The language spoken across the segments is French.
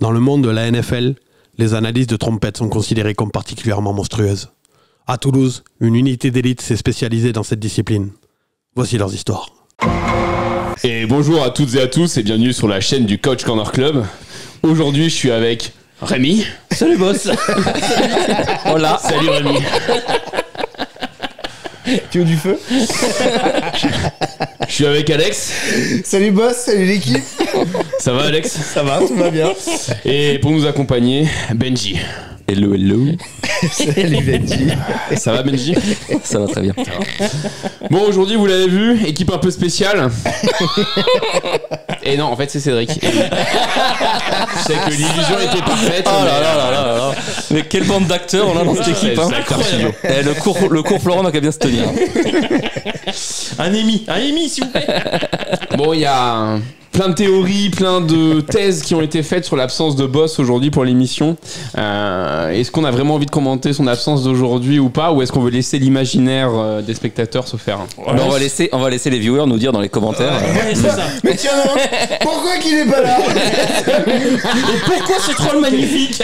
Dans le monde de la NFL, les analyses de trompettes sont considérées comme particulièrement monstrueuses. À Toulouse, une unité d'élite s'est spécialisée dans cette discipline. Voici leurs histoires. Et bonjour à toutes et à tous et bienvenue sur la chaîne du Coach Corner Club. Aujourd'hui, je suis avec Rémi. Salut boss. Hola. Salut Rémi. Tu veux du feu? Je suis avec Alex. Salut boss, salut l'équipe. Ça va Alex? Ça va, tout va bien. Et pour nous accompagner, Benji. Hello, hello. Salut Benji. Ça va Benji? Ça va très bien. Bon, aujourd'hui, vous l'avez vu, équipe un peu spéciale. Et non, en fait, c'est Cédric. Je sais que l'illusion était parfaite. Oh là là là là là. Mais quelle bande d'acteurs on a dans cette équipe. Hein. Et le cours Florent n'a qu'à bien se tenir. Un Amy, s'il vous plaît. Bon, il y a plein de théories, plein de thèses qui ont été faites sur l'absence de Boss aujourd'hui pour l'émission. Est-ce qu'on a vraiment envie de commenter son absence d'aujourd'hui ou pas, ou est-ce qu'on veut laisser l'imaginaire des spectateurs se faire? Alors on va laisser les viewers nous dire dans les commentaires. Ouais, c'est ça. Mais tiens, pourquoi qu'il est pas là? Et pourquoi ce troll magnifique?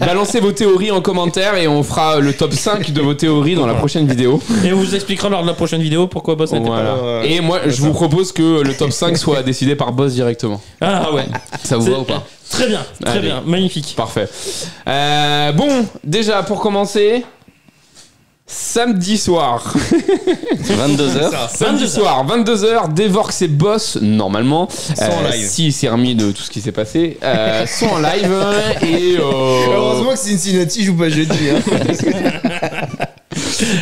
Balancez vos théories en commentaire et on fera le top 5 de vos théories dans la prochaine vidéo. Et on vous expliquera lors de la prochaine vidéo pourquoi Boss n'était pas là. Et moi, je vous propose que le top 5 soit décidé par Boss directement. Ah ouais. Ça vous va ou pas? Très bien, très bien, magnifique. Parfait. Bon, déjà pour commencer, samedi soir. 22h. Samedi soir, 22h, Devorx et Boss, normalement, en live. si s'est remis de tout ce qui s'est passé, sont en live et... Heureusement que Cincinnati joue pas jeudi.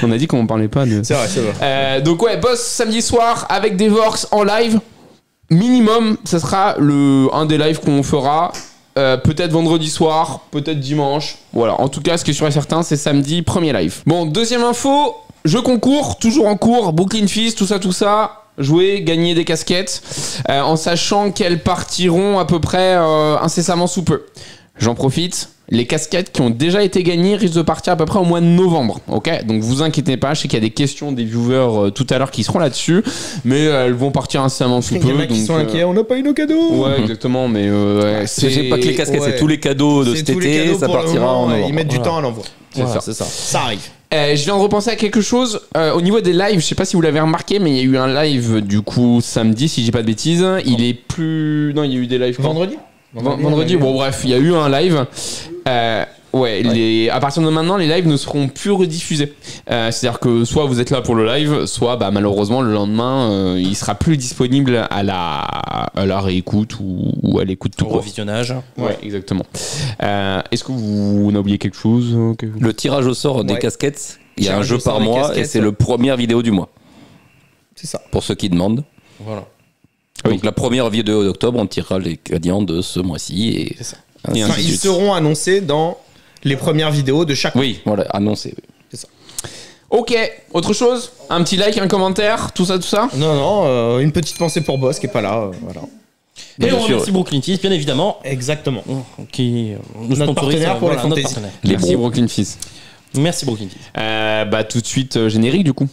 On a dit qu'on parlait pas de... C'est vrai, c'est vrai. Donc ouais, Boss samedi soir avec Devorx en live. Minimum, ça sera un des lives qu'on fera. Peut-être vendredi soir, peut-être dimanche. Voilà, en tout cas, ce qui est sûr et certain, c'est samedi, premier live. Bon, deuxième info, jeu concours, toujours en cours, Brooklyn Fizz, tout ça. Jouer, gagner des casquettes, en sachant qu'elles partiront à peu près incessamment sous peu. J'en profite. Les casquettes qui ont déjà été gagnées risquent de partir à peu près au mois de novembre. Ok, donc vous inquiétez pas, je sais qu'il y a des questions des viewers tout à l'heure qui seront là-dessus, mais elles vont partir incessamment sous peu. Il y en a qui sont inquiets, on n'a pas eu nos cadeaux. Ouais, exactement, mais C'est pas que les casquettes, c'est tous les cadeaux de cet été, ça partira en novembre. Ils mettent du temps à l'envoi. C'est ça. Ça arrive. Je viens de repenser à quelque chose au niveau des lives. Je sais pas si vous l'avez remarqué, mais il y a eu un live du coup samedi, si j'ai pas de bêtises. Il est plus. Non, il y a eu des lives. Vendredi. Bon, bref, il y a eu un live. À partir de maintenant, les lives ne seront plus rediffusés. C'est-à-dire que soit vous êtes là pour le live, soit malheureusement le lendemain, il sera plus disponible à la réécoute ou à l'écoute tout court. Revisionnage. Ouais, exactement. Est-ce que vous avez oublié quelque chose? Le tirage au sort des casquettes, il y a un jeu par mois et c'est le le première vidéo du mois. C'est ça. Pour ceux qui demandent. Voilà. Donc la première vidéo d'octobre, on tirera les gagnants de ce mois-ci. Et C'est ça. ainsi de Enfin, ils suite. seront annoncés dans les premières vidéos de chaque mois. Oui, voilà, annoncé. Oui. C'est ça. Ok, autre chose? Un petit like, un commentaire, tout ça? Non, une petite pensée pour Boss qui est pas là. Voilà. Et Bien on sûr. remercie Brooklyn Fizz, bien évidemment, Exactement. qui nous Notre sponsorise. partenaire pour les notre fantasy. partenaire. Merci Brooklyn Fizz. Merci Brooklyn Fizz. Tout de suite, générique du coup.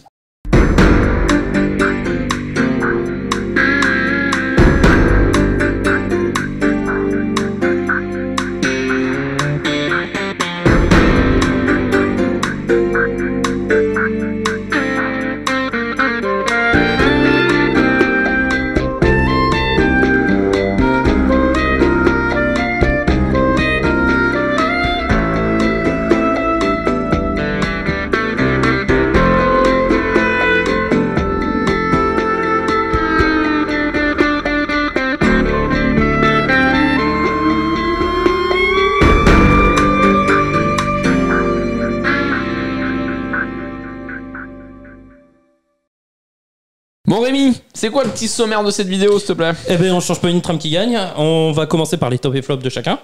Bon Rémi, c'est quoi le petit sommaire de cette vidéo s'il te plaît? Eh bien, on change pas une trame qui gagne. On va commencer par les top et flops de chacun.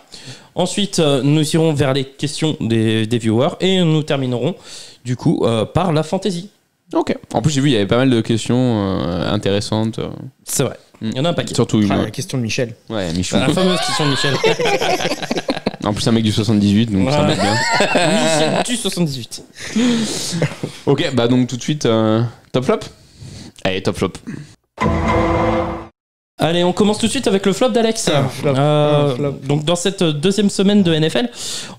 Ensuite, nous irons vers les questions des viewers et nous terminerons du coup par la fantasy. Ok. En plus j'ai vu il y avait pas mal de questions intéressantes. C'est vrai. Il y en a un paquet. Surtout une. La question de Michel. Ouais, Michou. La fameuse question de Michel. En plus un mec du 78 donc ça Ouais. m'aide bien. Michel du 78. Ok, donc tout de suite top flop. Allez, top flop. Allez, on commence tout de suite avec le flop d'Alex. Flop. Donc dans cette deuxième semaine de NFL,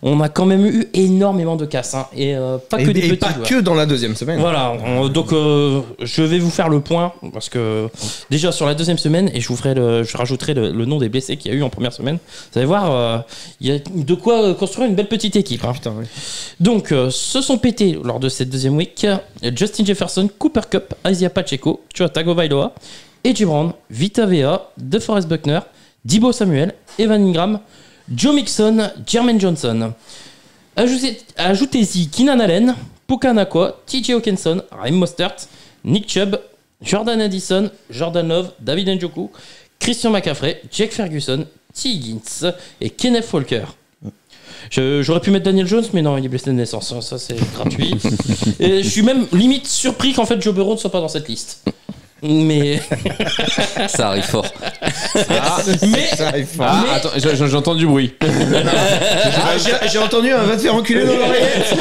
on a quand même eu énormément de casses, hein, et pas que des Et petits. pas ouais. que dans la deuxième semaine. Voilà, donc je vais vous faire le point parce que déjà sur la deuxième semaine, et je rajouterai le nom des blessés qu'il y a eu en première semaine. Vous allez voir, il y a de quoi construire une belle petite équipe. Hein. Putain, oui. Donc, se sont pétés lors de cette deuxième week Justin Jefferson, Cooper Kupp, Isaiah Pacheco, Tua Tagovailoa, A.J. Brown, Vita Vea, DeForest Buckner, Deebo Samuel, Evan Ingram, Joe Mixon, Jermaine Johnson. Ajoutez-y Keenan Allen, Puka Nacua, TJ Hawkinson, Raheem Mostert, Nick Chubb, Jordan Addison, Jordan Love, David Njoku, Christian McCaffrey, Jake Ferguson, T. Higgins et Kenneth Walker. J'aurais pu mettre Daniel Jones, mais non, il est blessé de naissance. Ça, c'est gratuit. Et je suis même limite surpris qu'en fait Joe Burrow ne soit pas dans cette liste. Mais Ça arrive fort. Ça arrive fort. Attends, j'entends du bruit. J'ai entendu un va te faire enculer dans l'oreillette.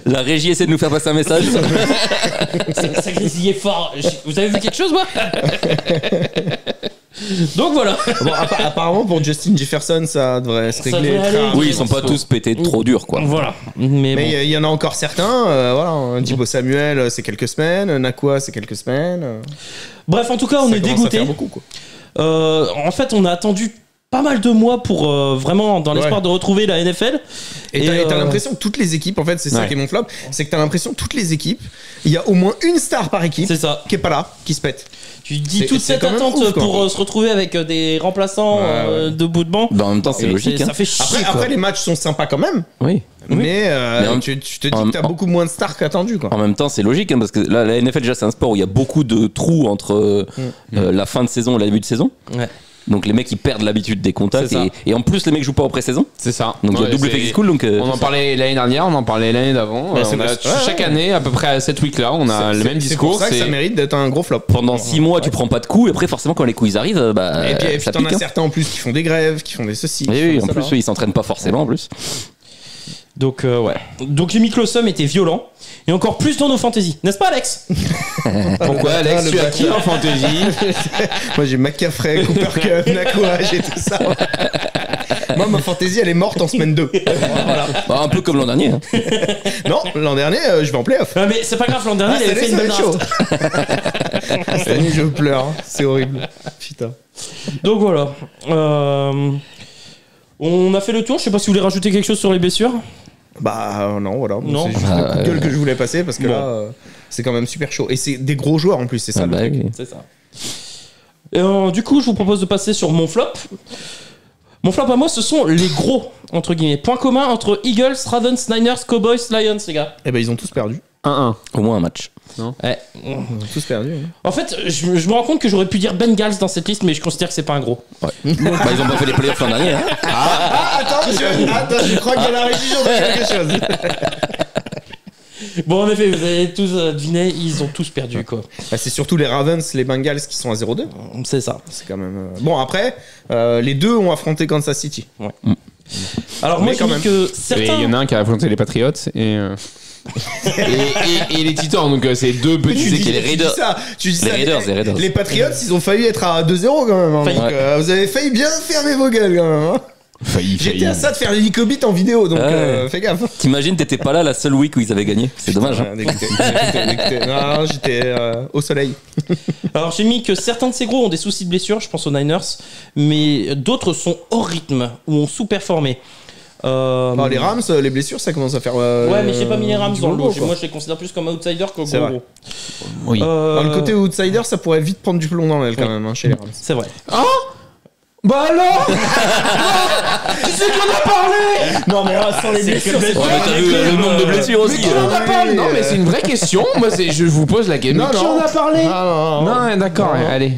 La régie essaie de nous faire passer un message. ça grésillait fort. Vous avez vu quelque chose, moi? Donc voilà. Bon, apparemment pour Justin Jefferson, ça devrait se Ça régler. devrait très aller. rapidement. Oui, ils sont pas tous pétés trop dur, quoi. Voilà. Mais bon. Mais il y en a encore certains. Voilà, Deebo Samuel, c'est quelques semaines. Nacua, c'est quelques semaines. Bref, en tout cas, on Ça est commence à dégoûté. faire beaucoup, quoi. En fait, on a attendu pas mal de mois pour vraiment dans l'espoir de retrouver la NFL. Et t'as l'impression que toutes les équipes, en fait, c'est ça Ouais. qui est mon flop, c'est que t'as l'impression que toutes les équipes, il y a au moins une star par équipe C'est ça. qui est pas là, qui se pète. Tu dis C'est- toute c'est cette quand même attente ouf, quoi. pour se retrouver avec des remplaçants Ouais. de bout de banc. Bah, en même temps, c'est Et logique. Ça Hein. fait chier. Après, quoi. les matchs sont sympas quand même, Oui. mais, Mais tu te dis en- que t'as beaucoup moins de stars qu'attendu, quoi. En même temps, c'est logique, hein, parce que là, la NFL, déjà, c'est un sport où il y a beaucoup de trous entre la fin de saison et le début de saison. Ouais. Donc les mecs, ils perdent l'habitude des contacts. C'est ça. Et en plus, les mecs jouent pas en pré-saison. C'est ça. Donc il y a Ouais, double c'est- effet cool. Donc, On en parlait l'année dernière, on en parlait l'année d'avant. Bah, c'est On a- parce- ouais, chaque ouais. année, à peu près à cette week-là, on a le même C'est discours. pour ça que ça mérite d'être un gros flop. pendant 6 mois, tu prends pas de coups. Et après, forcément, quand les coups ils arrivent, bah, Et puis ça t'en pique. as Hein. certains en plus qui font des grèves, qui font des ceci. qui Oui, font oui, des en cela. plus, ils s'entraînent pas forcément en plus. Donc ouais. Donc les microsums étaient violents et encore plus dans nos fantaisies, n'est-ce pas, Alex? Pourquoi, Alex, le tu as bâtard. qui en fantasy? Moi j'ai McCaffrey, Cooper Kupp, Nacua, j'ai tout ça. Moi ma fantaisie elle est morte en semaine 2. Voilà. Bah, un peu comme l'an dernier. Hein. Non, l'an dernier je vais en playoff. Ah, mais c'est pas grave, l'an dernier, il avait fait cette une année belle ça va être draft. chaud. Cette année je pleure, hein. C'est horrible. Putain. Donc voilà. On a fait le tour. Je sais pas si vous voulez rajouter quelque chose sur les blessures. Bah non, voilà. Non. C'est juste le coup de gueule que je voulais passer parce que Bon. là c'est quand même super chaud. Et c'est des gros joueurs en plus, c'est ça Ah, le bah, truc. oui. C'est ça. Du coup, je vous propose de passer sur mon flop. Mon flop à moi, ce sont les gros, entre guillemets. Point commun entre Eagles, Ravens, Niners, Cowboys, Lions, les gars. Eh ben ils ont tous perdu. 1-1. Au moins un match. Ouais. Ils ont tous perdu. Hein. En fait, je me rends compte que j'aurais pu dire Bengals dans cette liste, mais je considère que c'est pas un gros. Bah, ils ont pas fait les playoffs l'an dernier. Hein. Attends, je crois que dans la régie j'entends quelque chose. Bon, en effet, vous avez tous deviné, ils ont tous perdu, quoi. Bah, c'est surtout les Ravens, les Bengals qui sont à 0-2. C'est ça. C'est quand même. Bon après, les deux ont affronté Kansas City. Alors, moi, Mais je quand dis même. que Et certains. il y en a un qui a affronté les Patriots et les Titans, donc c'est deux petits dis équipes. les Raiders. Tu dis Les ça, Raiders. Les Patriots, ils ont failli être à 2-0 quand même. Hein. Failli. Donc, vous avez failli bien fermer vos gueules quand même. Hein. J'étais à ça de faire l'hélicobite en vidéo, donc Ouais. fais gaffe. T'imagines, t'étais pas là la seule week où ils avaient gagné. C'est dommage. Hein. Ouais, dégoûté. Non, j'étais au soleil. Alors, j'ai mis que certains de ces gros ont des soucis de blessure, je pense aux Niners, mais d'autres sont hors rythme ou ont sous-performé. Les Rams, les blessures, ça commence à faire. Ouais, mais j'ai pas mis les Rams du dans le boulot, lot. quoi. Moi, je les considère plus comme outsiders que C'est gros. vrai. Oui. Dans le côté outsider, ça pourrait vite prendre du plomb dans l'aile quand même hein, chez les Rams. C'est vrai. Bah alors Qui c'est qu'on a parlé? Non, mais sans les blessures, c'est Ouais, mais t'as vu le nombre de blessures aussi. Qui en a parlé? Non, mais c'est une vraie question. Moi, je vous pose la question. Non, Qui non. en a parlé? Non. Non, d'accord, allez.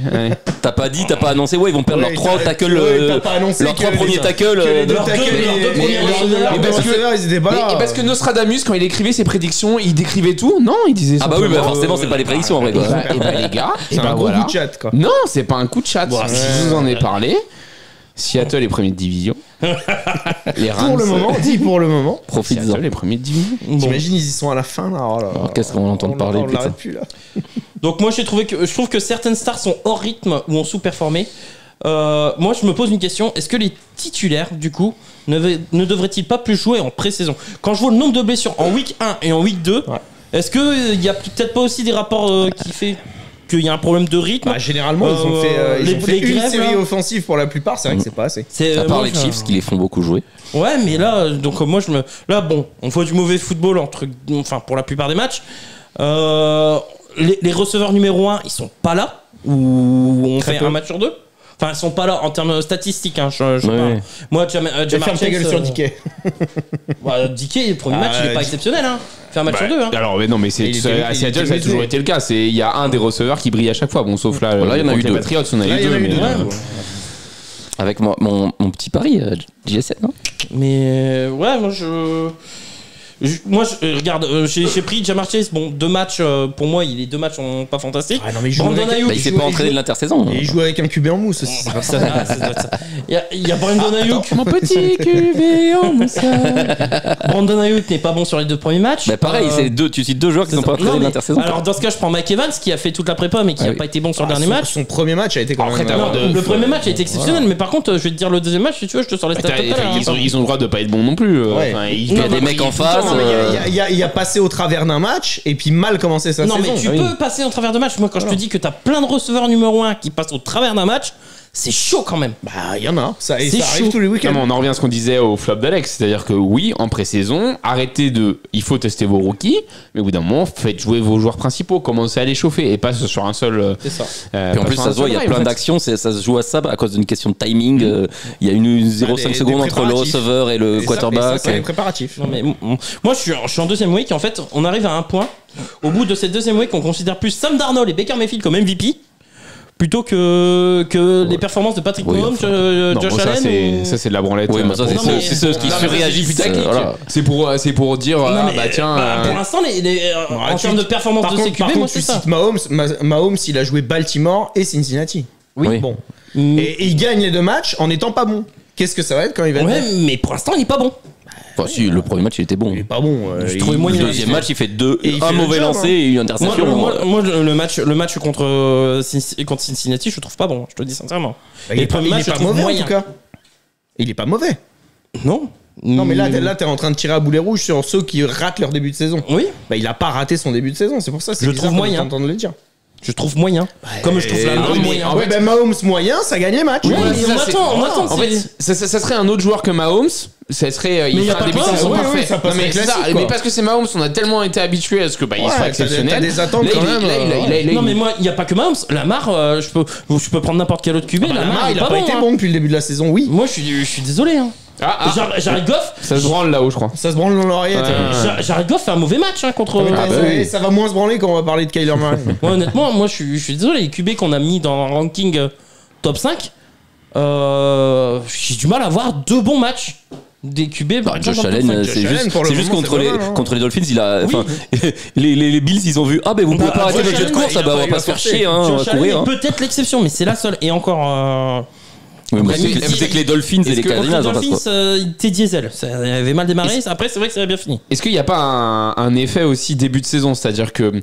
T'as pas annoncé, ouais, ils vont perdre Ouais, leurs 3 t'as- tackles, ouais, t'as pas annoncé leurs que 3 les- premiers tackles. Que les deux leurs tackles, deux premiers receveurs. les parce que- receveurs, ils étaient pas là. Et parce que Nostradamus, quand il écrivait ses prédictions, il décrivait tout? Non, il disait Ah bah oui, bah simplement, forcément, c'est pas les prédictions en vrai. Quoi. Et bah les gars, C'est un gros coup de chat, quoi. Non, c'est pas un coup de chat. Je vous en ai parlé. Seattle est premier de division. Les Rams. Pour le moment, pour le moment. Profites-en. Seattle est premier de division. Bon. T'imagines, ils y sont à la fin là. Oh là là. Alors, qu'est-ce qu'on va entendre parler, On putain. l'arrête plus là. Donc moi je trouve que certaines stars sont hors rythme ou ont sous-performé. Moi je me pose une question, est-ce que les titulaires du coup ne devraient-ils pas plus jouer en pré-saison? Quand je vois le nombre de blessures en week 1 et en week 2, est-ce qu'il y a peut-être pas aussi des rapports qui fait qu'il y a un problème de rythme? Généralement ils ont fait une grèves, série là. offensive pour la plupart, c'est vrai que c'est pas assez. À part les Chiefs qui les font beaucoup jouer. Ouais, mais là, donc moi là bon, on voit du mauvais football pour la plupart des matchs. Les receveurs numéro 1, ils sont pas là, ou on fait un match sur 2. Enfin, ils sont pas là en termes statistiques. Hein, je parle. Moi, Jamar Ferme ta gueule sur Dickey. Dickey, le premier match, il est pas exceptionnel. Hein. Fait un match sur 2. Hein. Alors, mais non, mais à Seattle, ça a toujours été le cas. Il y a un des receveurs qui brille à chaque fois. Bon, sauf là, il y en a eu les deux. Patriots, on a eu deux. Mais Avec mon petit pari, JS7, non? Mais ouais, moi, regarde, j'ai pris Jamar Chase. Bon, 2 matchs, pour moi, les 2 matchs sont pas fantastiques. Ah non, mais Il s'est pas entraîné de l'intersaison. Et il joue avec un QB en mousse aussi, c'est pas ça. Il y a Brandon Ayuk, mon petit QB en mousse. Brandon Ayuk n'est pas bon sur les 2 premiers matchs. Bah pareil, tu cites 2 joueurs qui sont pas entraînés de l'intersaison. Alors dans ce cas, je prends Mike Evans qui a fait toute la prépa mais qui a pas été bon sur le dernier match. Son premier match a été quand même. Le premier match a été exceptionnel, mais par contre, je vais te dire le deuxième match si tu veux, je te sors les stats. ils ont le droit de pas être bons non plus. Il y a des mecs en face. Il a passé au travers d'un match et puis mal commencé sa saison. Non, mais tu peux passer au travers de match. Moi, quand je te dis que t'as plein de receveurs numéro 1 qui passent au travers d'un match, c'est chaud quand même. Bah, il y en a. Ça arrive chaud. tous les week-ends. On en revient à ce qu'on disait au flop d'Alex. C'est-à-dire que oui, en pré-saison, il faut tester vos rookies, mais au bout d'un moment, faites jouer vos joueurs principaux. Commencez à les chauffer et pas sur un seul. C'est ça. Puis en plus, ça se voit, il y a plein d'actions, ça se joue à ça à cause d'une question de timing. Il y a une 0,5 secondes entre le receveur et le quarterback. C'est les préparatifs. Non, mais moi, je suis en deuxième week. En fait, on arrive à un point. Au bout de cette deuxième week, on considère plus Sam Darnold et Baker Mayfield comme MVP. Plutôt que les performances de Patrick Mahomes, Josh Allen. Ça, c'est de la branlette. Oui, mais ça, c'est ceux qui surréagissent. C'est pour dire, tiens. Pour l'instant, en termes de performance de CQB, moi, c'est ça. Tu cites Mahomes, il a joué Baltimore et Cincinnati. Oui. Bon. Et il gagne les 2 matchs en n'étant pas bon. Qu'est-ce que ça va être quand il va être bon? Mais pour l'instant, il est pas bon. Enfin, si, le premier match il était bon. Il est pas bon. trouvais Le deuxième match il fait un mauvais job, lancé et une interception. Moi, le match contre Cincinnati, je le trouve pas bon. Je te le dis sincèrement. Il est pas mauvais en tout cas. Il est pas mauvais. Non. Non, mais là t'es en train de tirer à boulet rouge sur ceux qui ratent leur début de saison. Oui. Bah, il a pas raté son début de saison. C'est pour ça. Je trouve moyen. T'entends le dire. Je trouve moyen. Comme je trouve moyen. Ouais, ben Mahomes moyen, ça gagne les matchs. Oui, mais on attend. En fait, ça serait un autre joueur que Mahomes. Ça serait. Il fera un début de saison parfait. Mais parce que c'est Mahomes, on a tellement été habitués à ce que il soit exceptionnel. T'as des attentes quand même. Non, mais moi, il n'y a pas que Mahomes. Lamar, je peux prendre n'importe quel autre QB. Lamar, il a pas été bon depuis le début de la saison, oui. Moi, je suis désolé. Jared Goff. Ça se branle là-haut, je crois. Ça se branle dans l'oreillette. Jared Goff fait un mauvais match contre. Ça va moins se branler quand on va parler de Kyler Murray. Honnêtement, moi je suis désolé. Les QB qu'on a mis dans le ranking top 5, j'ai du mal à voir 2 bons matchs des QB. Josh Allen, c'est juste contre les Dolphins. Les Bills, ils ont vu. Ah, ben vous pouvez pas arrêter votre jeu de course, on va pas se faire chier. On va courir. Peut-être l'exception, mais c'est la seule. Et encore. Oui, c'est que les Dolphins et les Cardinals en face. T'es diesel. Ça avait mal démarré. Après, c'est vrai que ça avait bien fini. Est-ce qu'il n'y a pas un effet aussi début de saison? C'est-à-dire que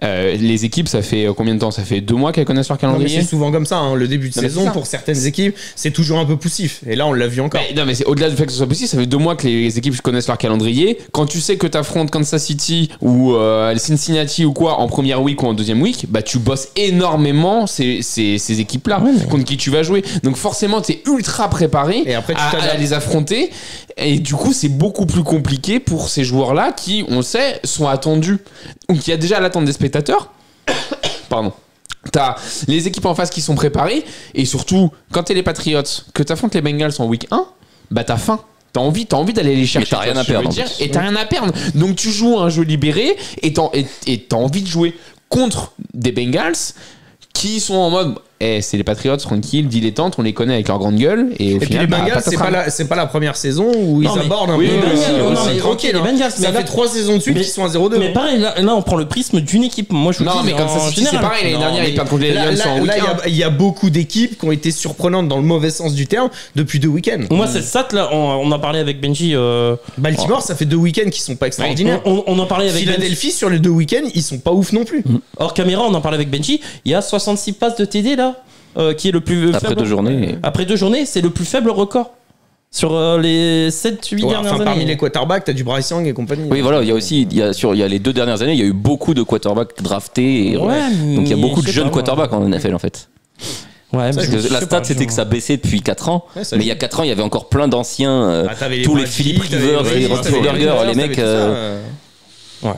les équipes, ça fait combien de temps? Ça fait 2 mois qu'elles connaissent leur calendrier. C'est souvent comme ça. Le début de saison, pour certaines équipes, c'est toujours un peu poussif. Et là, on l'a vu encore. Non, mais c'est au-delà du fait que ce soit poussif. Ça fait 2 mois que les équipes connaissent leur calendrier. Quand tu sais que t'affrontes Kansas City ou Cincinnati ou quoi en première week ou en deuxième week, bah tu bosses énormément ces équipes-là contre qui tu vas jouer. Donc forcément, t'es ultra préparé et après, à les affronter. Et du coup, c'est beaucoup plus compliqué pour ces joueurs-là qui, on sait, sont attendus. Donc il y a déjà l'attente des spectateurs. Pardon. T'as les équipes en face qui sont préparées. Et surtout, quand t'es les Patriots, que t'affrontes les Bengals en week 1, bah t'as faim. T'as envie d'aller les chercher. Et t'as rien à perdre. Et t'as rien à perdre. Donc tu joues un jeu libéré et t'as envie de jouer contre des Bengals qui sont en mode c'est les Patriots tranquilles, dilettantes, on les connaît avec leur grande gueule. Et puis les Bengals, c'est pas la première saison où ils abordent un peu. C'est tranquille. Les Bengals, ça fait 3 saisons de suite qu'ils sont à 0-2. Mais pareil, là, on prend le prisme d'une équipe. Moi, je vous dis, mais comme ça, c'est pareil. L'année dernière, ils perdent contre les Lions en week-end. Là, il y a beaucoup d'équipes qui ont été surprenantes dans le mauvais sens du terme depuis 2 week-ends. Moi, c'est ça, là, on en parlait avec Benji. Baltimore, ça fait 2 week-ends qui sont pas extraordinaires. On en parlait avec Philadelphie, sur les 2 week-ends, ils sont pas ouf non plus. Hors caméra, on en parlait avec Benji. Il y a 66 passes de TD là. Qui est le plus après faible. 2 journées. Après 2 journées, c'est le plus faible record sur les 7-8 dernières années. Parmi les quarterbacks, t'as du Bryce Young et compagnie. Oui, voilà, il y a aussi, il y a les 2 dernières années, il y a eu beaucoup de quarterbacks draftés. Donc il y a beaucoup de jeunes quarterbacks en NFL en fait. Ouais, parce que la stat c'était que ça baissait depuis 4 ans, mais il y a 4 ans il y avait encore plein d'anciens, tous les Philippe Rivers, les Roethlisberger, les mecs. Ouais.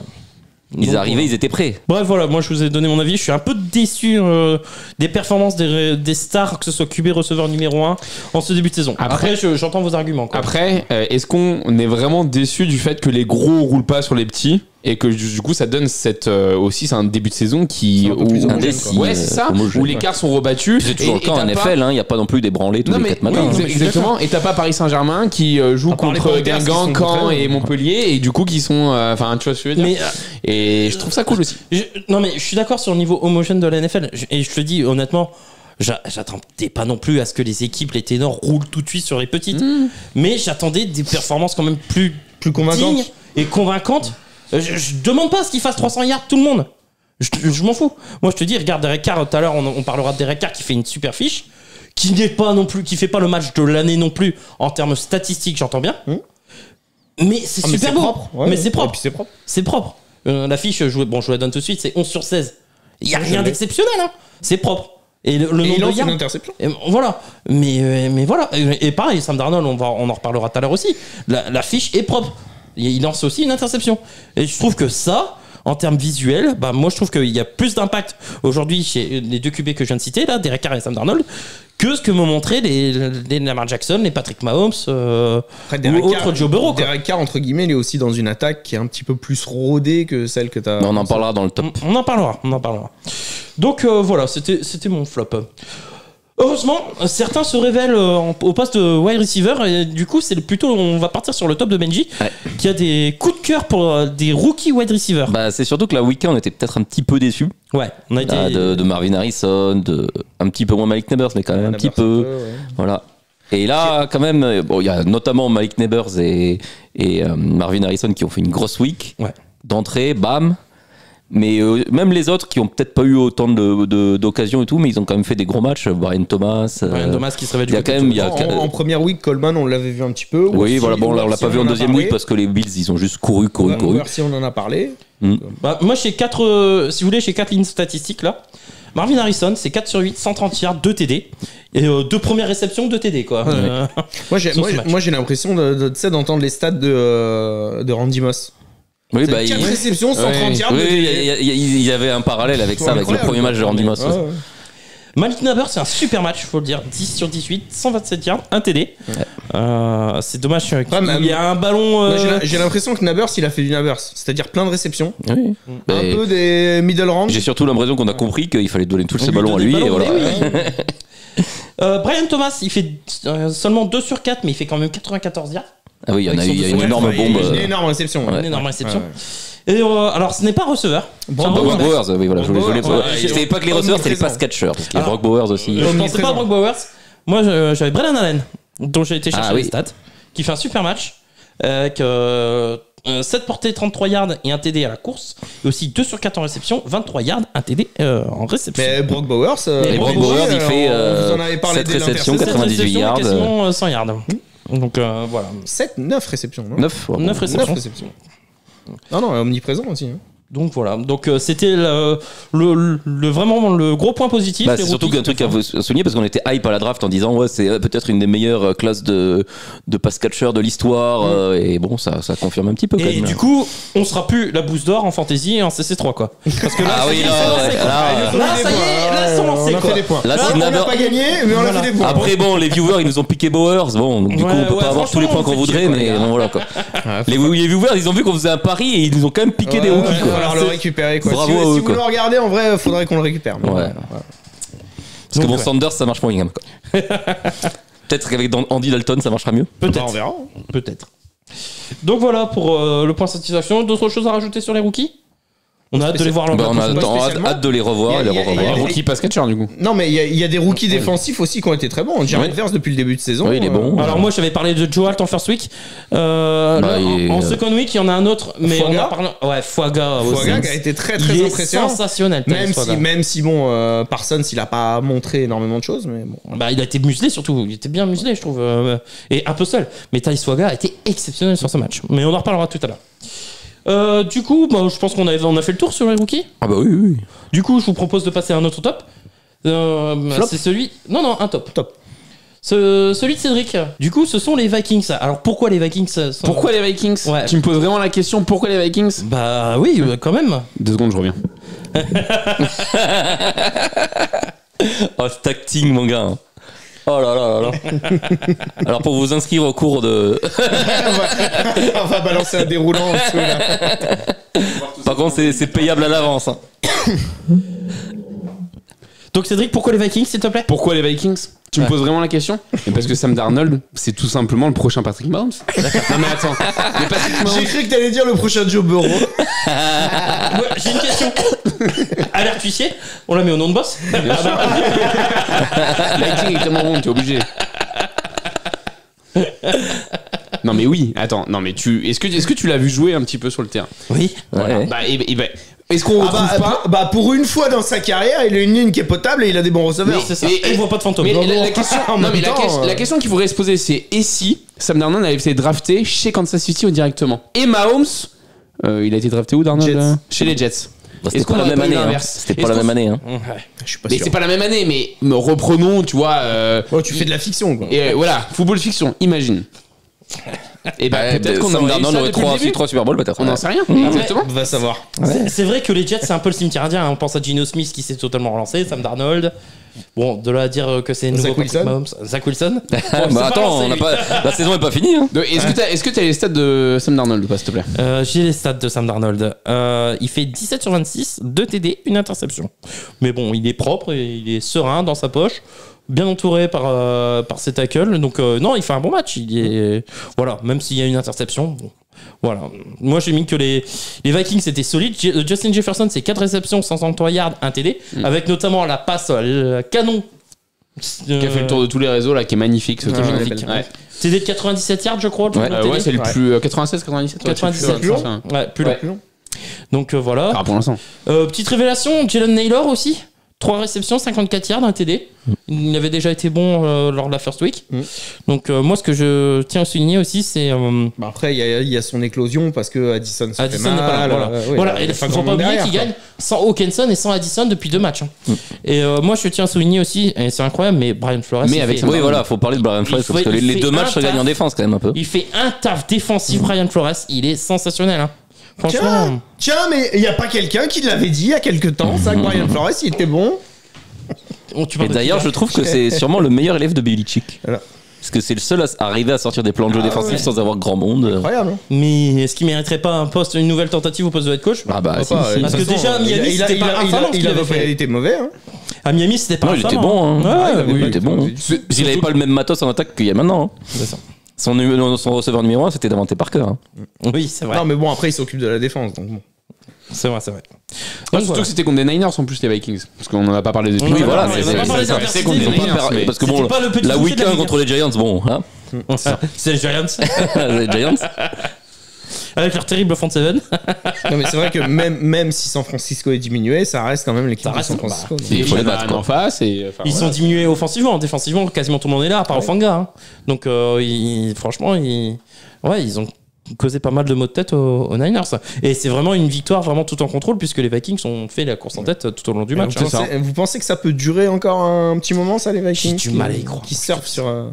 Ils arrivaient, ils étaient prêts. Bref, voilà, moi je vous ai donné mon avis. Je suis un peu déçu des performances des stars, que ce soit QB receveur numéro 1 en ce début de saison. Après j'entends vos arguments. Quoi. Après, est-ce qu'on est vraiment déçu du fait que les gros roulent pas sur les petits et que du coup ça donne aussi c'est un début de saison qui ouais, c'est ça, où les cartes sont rebattus. C'est toujours le cas en NFL, il n'y a pas non plus des branlés tous les 4 matins. Exactement. Et t'as pas Paris Saint-Germain qui joue contre Guingamp, Caen et Montpellier et du coup qui sont enfin tu vois ce que je veux dire. Et je trouve ça cool aussi. Non mais je suis d'accord sur le niveau homogène de la NFL et je te dis honnêtement, j'attendais pas non plus à ce que les équipes, les ténors roulent tout de suite sur les petites, mais j'attendais des performances quand même plus convaincantes dignes et convaincantes. Je demande pas à ce qu'il fasse 300 yards tout le monde. Je m'en fous. Moi je te dis, regarde Derek Carr, tout à l'heure on parlera de Derek Carr qui fait une super fiche, qui n'est pas non plus, qui fait pas le match de l'année non plus en termes statistiques, j'entends bien. Mais c'est super beau. Propre. Ouais, mais c'est propre. Et puis c'est propre. C'est propre. La fiche, je vous la donne tout de suite, c'est 11 sur 16. Il y a rien d'exceptionnel, hein. C'est propre. Et le nombre de yards, une interception. Voilà. Mais voilà. Et pareil, Sam Darnold, on en reparlera tout à l'heure aussi. La fiche est propre. Il lance aussi une interception. Et je trouve que ça, en termes visuels, moi je trouve qu'il y a plus d'impact aujourd'hui chez les 2 QB que je viens de citer, là, Derek Carr et Sam Darnold, que ce que m'ont montré les Lamar Jackson, les Patrick Mahomes ou autres Joe Burrow. Derek Carr, entre guillemets, il est aussi dans une attaque qui est un petit peu plus rodée que celle que t'as. On en parlera dans le top. On en parlera. Donc voilà, c'était mon flop. Heureusement, certains se révèlent au poste de wide receiver et du coup, on va partir sur le top de Benji qui a des coups de cœur pour des rookies wide receivers. C'est surtout que la week-end, on était peut-être un petit peu déçus. Ouais, on a été de Marvin Harrison, un petit peu moins Malik Neighbors, mais quand même un petit peu. Voilà. Et là, quand même, il y a notamment Malik Neighbors et Marvin Harrison qui ont fait une grosse week d'entrée, bam. Mais même les autres qui ont peut-être pas eu autant d'occasions et tout, mais ils ont quand même fait des gros matchs. Brian Thomas qui se révèle du en première week, Coleman, on l'avait vu un petit peu. Oui, voilà, bon, là, on l'a pas vu en deuxième week parce que les Bills, ils ont juste couru. Si on en a parlé. Moi, j'ai 4 lignes statistiques là. Marvin Harrison, c'est 4 sur 8, 130 yards, 2 TD. Et 2 premières réceptions, 2 TD, quoi. Moi, j'ai l'impression d'entendre les stats de Randy Moss. Oui, 4 réceptions, 130 yards. Il y avait un parallèle avec ça, avec le premier match de Randy Moss. Malik Neighbors, c'est un super match, faut le dire. 10 sur 18, 127 yards, 1 TD. C'est dommage qu'il y a un ballon. J'ai l'impression que Neighbors, il a fait du Neighbors, c'est-à-dire plein de réceptions. Un peu des middle range. J'ai surtout l'impression qu'on a compris qu'il fallait donner tous ces ballons à lui. Et voilà. Brian Thomas, il fait seulement 2 sur 4, mais il fait quand même 94 yards. Ah oui, il y a une énorme bombe. Une énorme réception. Une énorme réception. Et alors, ce n'est pas receveur. Brock Bowers, oui, voilà. Je savais pas que les receveurs, c'était les pass catchers. Parce qu'il y a Brock Bowers aussi. Je pensais pas à Brock Bowers. Moi, j'avais Brennan Allen, dont j'ai été chercher les stats, qui fait un super match. Avec 7 portées, 33 yards et un TD à la course. Et aussi 2 sur 4 en réception, 23 yards, un TD en réception. Mais Brock Bowers, il fait 7 réceptions, 98 yards. Quasiment 100 yards. Donc voilà. 9 réceptions. 9 réceptions. Non, omniprésent aussi. Donc voilà, donc c'était vraiment le gros point positif. C'est surtout qu'un truc à souligner parce qu'on était hype à la draft en disant c'est peut-être une des meilleures classes de pass catcher de l'histoire et bon ça confirme un petit peu quand même. Et du coup on sera plus la bouse d'or en fantasy et en CC3 quoi. Parce que là ça y est, là sont lancés quoi. Là on n'a pas gagné mais on a fait des points. Après bon les viewers ils nous ont piqué Bowers, bon donc, du coup on peut pas avoir tous les points qu'on voudrait mais bon voilà quoi. Les viewers ils ont vu qu'on faisait un pari et ils nous ont quand même piqué des rookies quoi. Alors le récupérer quoi. Bravo si vous le regardez en vrai, faudrait qu'on le récupère. Ouais. Parce que Donc, bon, ouais. Sanders, ça marche moyen. Quoi. Peut-être qu'avec Andy Dalton, ça marchera mieux. Peut-être. On verra. Peut-être. Donc voilà pour le point satisfaction. D'autres choses à rajouter sur les rookies? On a hâte de les voir Bah, on a spécialement. hâte de les revoir. Il y a- et les il y a- revoir. il y a- Rookie pass catcher, du coup. Non, mais il y a des rookies défensifs aussi qui ont été très bons. Jared Ouais. Verse depuis le début de saison. Oui, il est bon. Alors moi j'avais parlé de Joe Alt en first week. il- En second week il y en a un autre, mais Fuaga on a parlé. Ouais, Fuaga aussi. Fuaga qui a été très Il très est impressionnant. sensationnel. Même si bon, Parsons il a pas montré énormément de choses, mais bon. Bah, il a été muselé surtout. Il était bien muselé, je trouve. Et un peu seul. Mais Thais Fuaga a été exceptionnel sur ce match. Mais on en reparlera tout à l'heure. Du coup, bah, je pense qu'on a fait le tour sur les rookies. Ah bah oui. Du coup, je vous propose de passer à un autre top. Flop. C'est celui. Non, un top. Top. Celui de Cédric. Du coup, ce sont les Vikings. Alors pourquoi les Vikings sont... Pourquoi les Vikings? Ouais. Tu me poses vraiment la question, pourquoi les Vikings? Bah oui, quand même. 2 secondes, je reviens. Oh, ce tacting, mon gars. Oh là là là là. Alors, pour vous inscrire au cours de. On va balancer un déroulant en dessous là. Par contre, c'est payable à l'avance. Hein. Donc Cédric, pourquoi les Vikings, s'il te plaît? Pourquoi les Vikings? Tu me poses vraiment la question? Et parce que Sam Darnold, c'est tout simplement le prochain Patrick Mahomes. Non mais attends, mais Patrick J'ai Mahomes, cru que t'allais dire le prochain Joe Burrow. Ouais, j'ai une question. Alerte huissier, on la met au nom de boss. bien sûr. Lighting est tellement bon, t'es obligé. Non mais oui, attends, non mais est-ce que tu l'as vu jouer un petit peu sur le terrain? Oui. Ouais. Bah, est-ce qu'on retrouve pas? Pour une fois dans sa carrière, il a une ligne qui est potable et il a des bons receveurs. C'est ça. Et- Et il voit pas de fantôme. Mais Non, la non. question, En non, même mais temps, la question qu'il faudrait se poser, c'est et si Sam Darnold avait été drafté chez Kansas City ou directement? Et Mahomes, il a été drafté où, Darnold? Jets. Chez les Jets. Bah, Est-ce c'était qu'on pas la aurait même pas eu année. Hein. l'inverse? C'était Est-ce pas la qu'on- même année. Hein. Ouais. Je suis pas Mais sûr. c'est pas la même année, mais reprenons, tu vois. Oh, tu fais de la fiction quoi. Et voilà, football fiction, imagine. Et bah, peut-être qu'on Sam aurait eu Darnold ça aurait depuis le début. 3 Super Bowl, peut-être. On n'en sait rien, Ouais. exactement. Va savoir. C'est vrai que les Jets, c'est un peu le cimetière indien. On pense à Geno Smith qui s'est totalement relancé, Sam Darnold. Bon, de là à dire que c'est nouveau Zach Patrick Wilson. Mahomes. Zach Wilson. Bon, c'est Bah pas attends, lancé, on a lui. pas... la saison est pas finie. Hein. Donc, est-ce que t'as les stats de Sam Darnold ou pas, s'il te plaît? J'ai les stats de Sam Darnold. Il fait 17 sur 26, 2 TD, une interception. Mais bon, il est propre, et il est serein dans sa poche, bien entouré par ses tackles. Donc non, il fait un bon match. Il est voilà, même s'il y a une interception. Bon, voilà. Moi, j'ai mis que les Vikings étaient solides. Justin Jefferson, c'est 4 réceptions, 163 yards, 1 TD, avec notamment la passe canon. Qui a fait le tour de tous les réseaux là, qui est magnifique. Ce Qui est truc. magnifique. Ouais. TD de 97 yards, je crois. le Ouais. TD. Ouais, c'est le plus 96, 97. 97. plus long. Ouais, plus long. Plus long. Donc voilà. Ah, pour l'instant. Petite révélation, Jalen Naylor aussi. 3 réceptions, 54 yards, un TD. Il avait déjà été bon lors de la first week. Donc moi, ce que je tiens à souligner aussi, c'est... Bah après, il y a son éclosion parce que Addison se fait Addison n'est pas là. mal. Voilà. Oui, Voilà. il Et y a il faut grand pas monde oublier derrière, qu'il quoi. gagne sans Hawkinson et sans Addison depuis 2 matchs. Et moi, je tiens à souligner aussi, et c'est incroyable, mais Brian Flores... Mais il avec fait- son- Oui, voilà, faut parler de Brian Flores Il parce que fait- les il deux fait matchs se un gagnent en taf. défense quand même un peu. Il fait un taf défensif, Brian Flores. Il est sensationnel. Hein. Franchement... Tiens, mais il n'y a pas quelqu'un qui l'avait dit il y a quelques temps, ça, que Brian Flores, il était bon. Tu Et parles de d'ailleurs, qui, je là trouve que c'est sûrement le meilleur élève de Belichick. Voilà. Parce que c'est le seul à arriver à sortir des plans de jeu défensifs ouais. sans avoir grand monde. Incroyable. Hein. Mais est-ce qu'il mériterait pas un poste, une nouvelle tentative au poste de head coach? Ah bah si, Pourquoi, si. Parce que de toute déjà, façon, Miami, c'était pas infamant ce qu'il avait fait. Il était mauvais. Hein. À Miami, c'était pas Non, il était infamant, bon. Hein. Ouais, il avait oui, pas il était été bon. mauvais. Il avait pas le même matos en attaque qu'il y a maintenant. Hein. c'est ça. Son receveur numéro 1, c'était Davante Parker. Hein. Oui, c'est vrai. Non, mais bon, après, il s'occupe de la défense. Donc bon. C'est vrai, c'est vrai. Ah, Donc, surtout voilà. que c'était contre des Niners en plus, les Vikings. Parce qu'on en a pas parlé depuis. Oui, Oui, voilà, non, c'est on va pas parler ça. d'adversité, C'est contre des mais- Niners, mais- Parce que C'était bon, pas le petit la souci week de la 1 Ligue. contre les Giants, bon, hein. C'est les Giants. Les Giants. Avec leur terrible front seven. Non, mais c'est vrai que même si San Francisco est diminué, ça reste quand même l'équipe Ça de reste, San Francisco. donc. Il faut les Shanahan battre, quoi. en face et. enfin, Ils voilà. sont diminués offensivement. Défensivement, quasiment tout le monde est là, à part Ofanga. Hein. Donc, franchement, ils ont causé pas mal de maux de tête aux Niners. Et c'est vraiment une victoire vraiment tout en contrôle, puisque les Vikings ont fait la course en tête tout au long du match. Vous hein. pensez que ça peut durer encore un petit moment, ça, les Vikings? J'ai du mal à y croire. Qui surfent sur la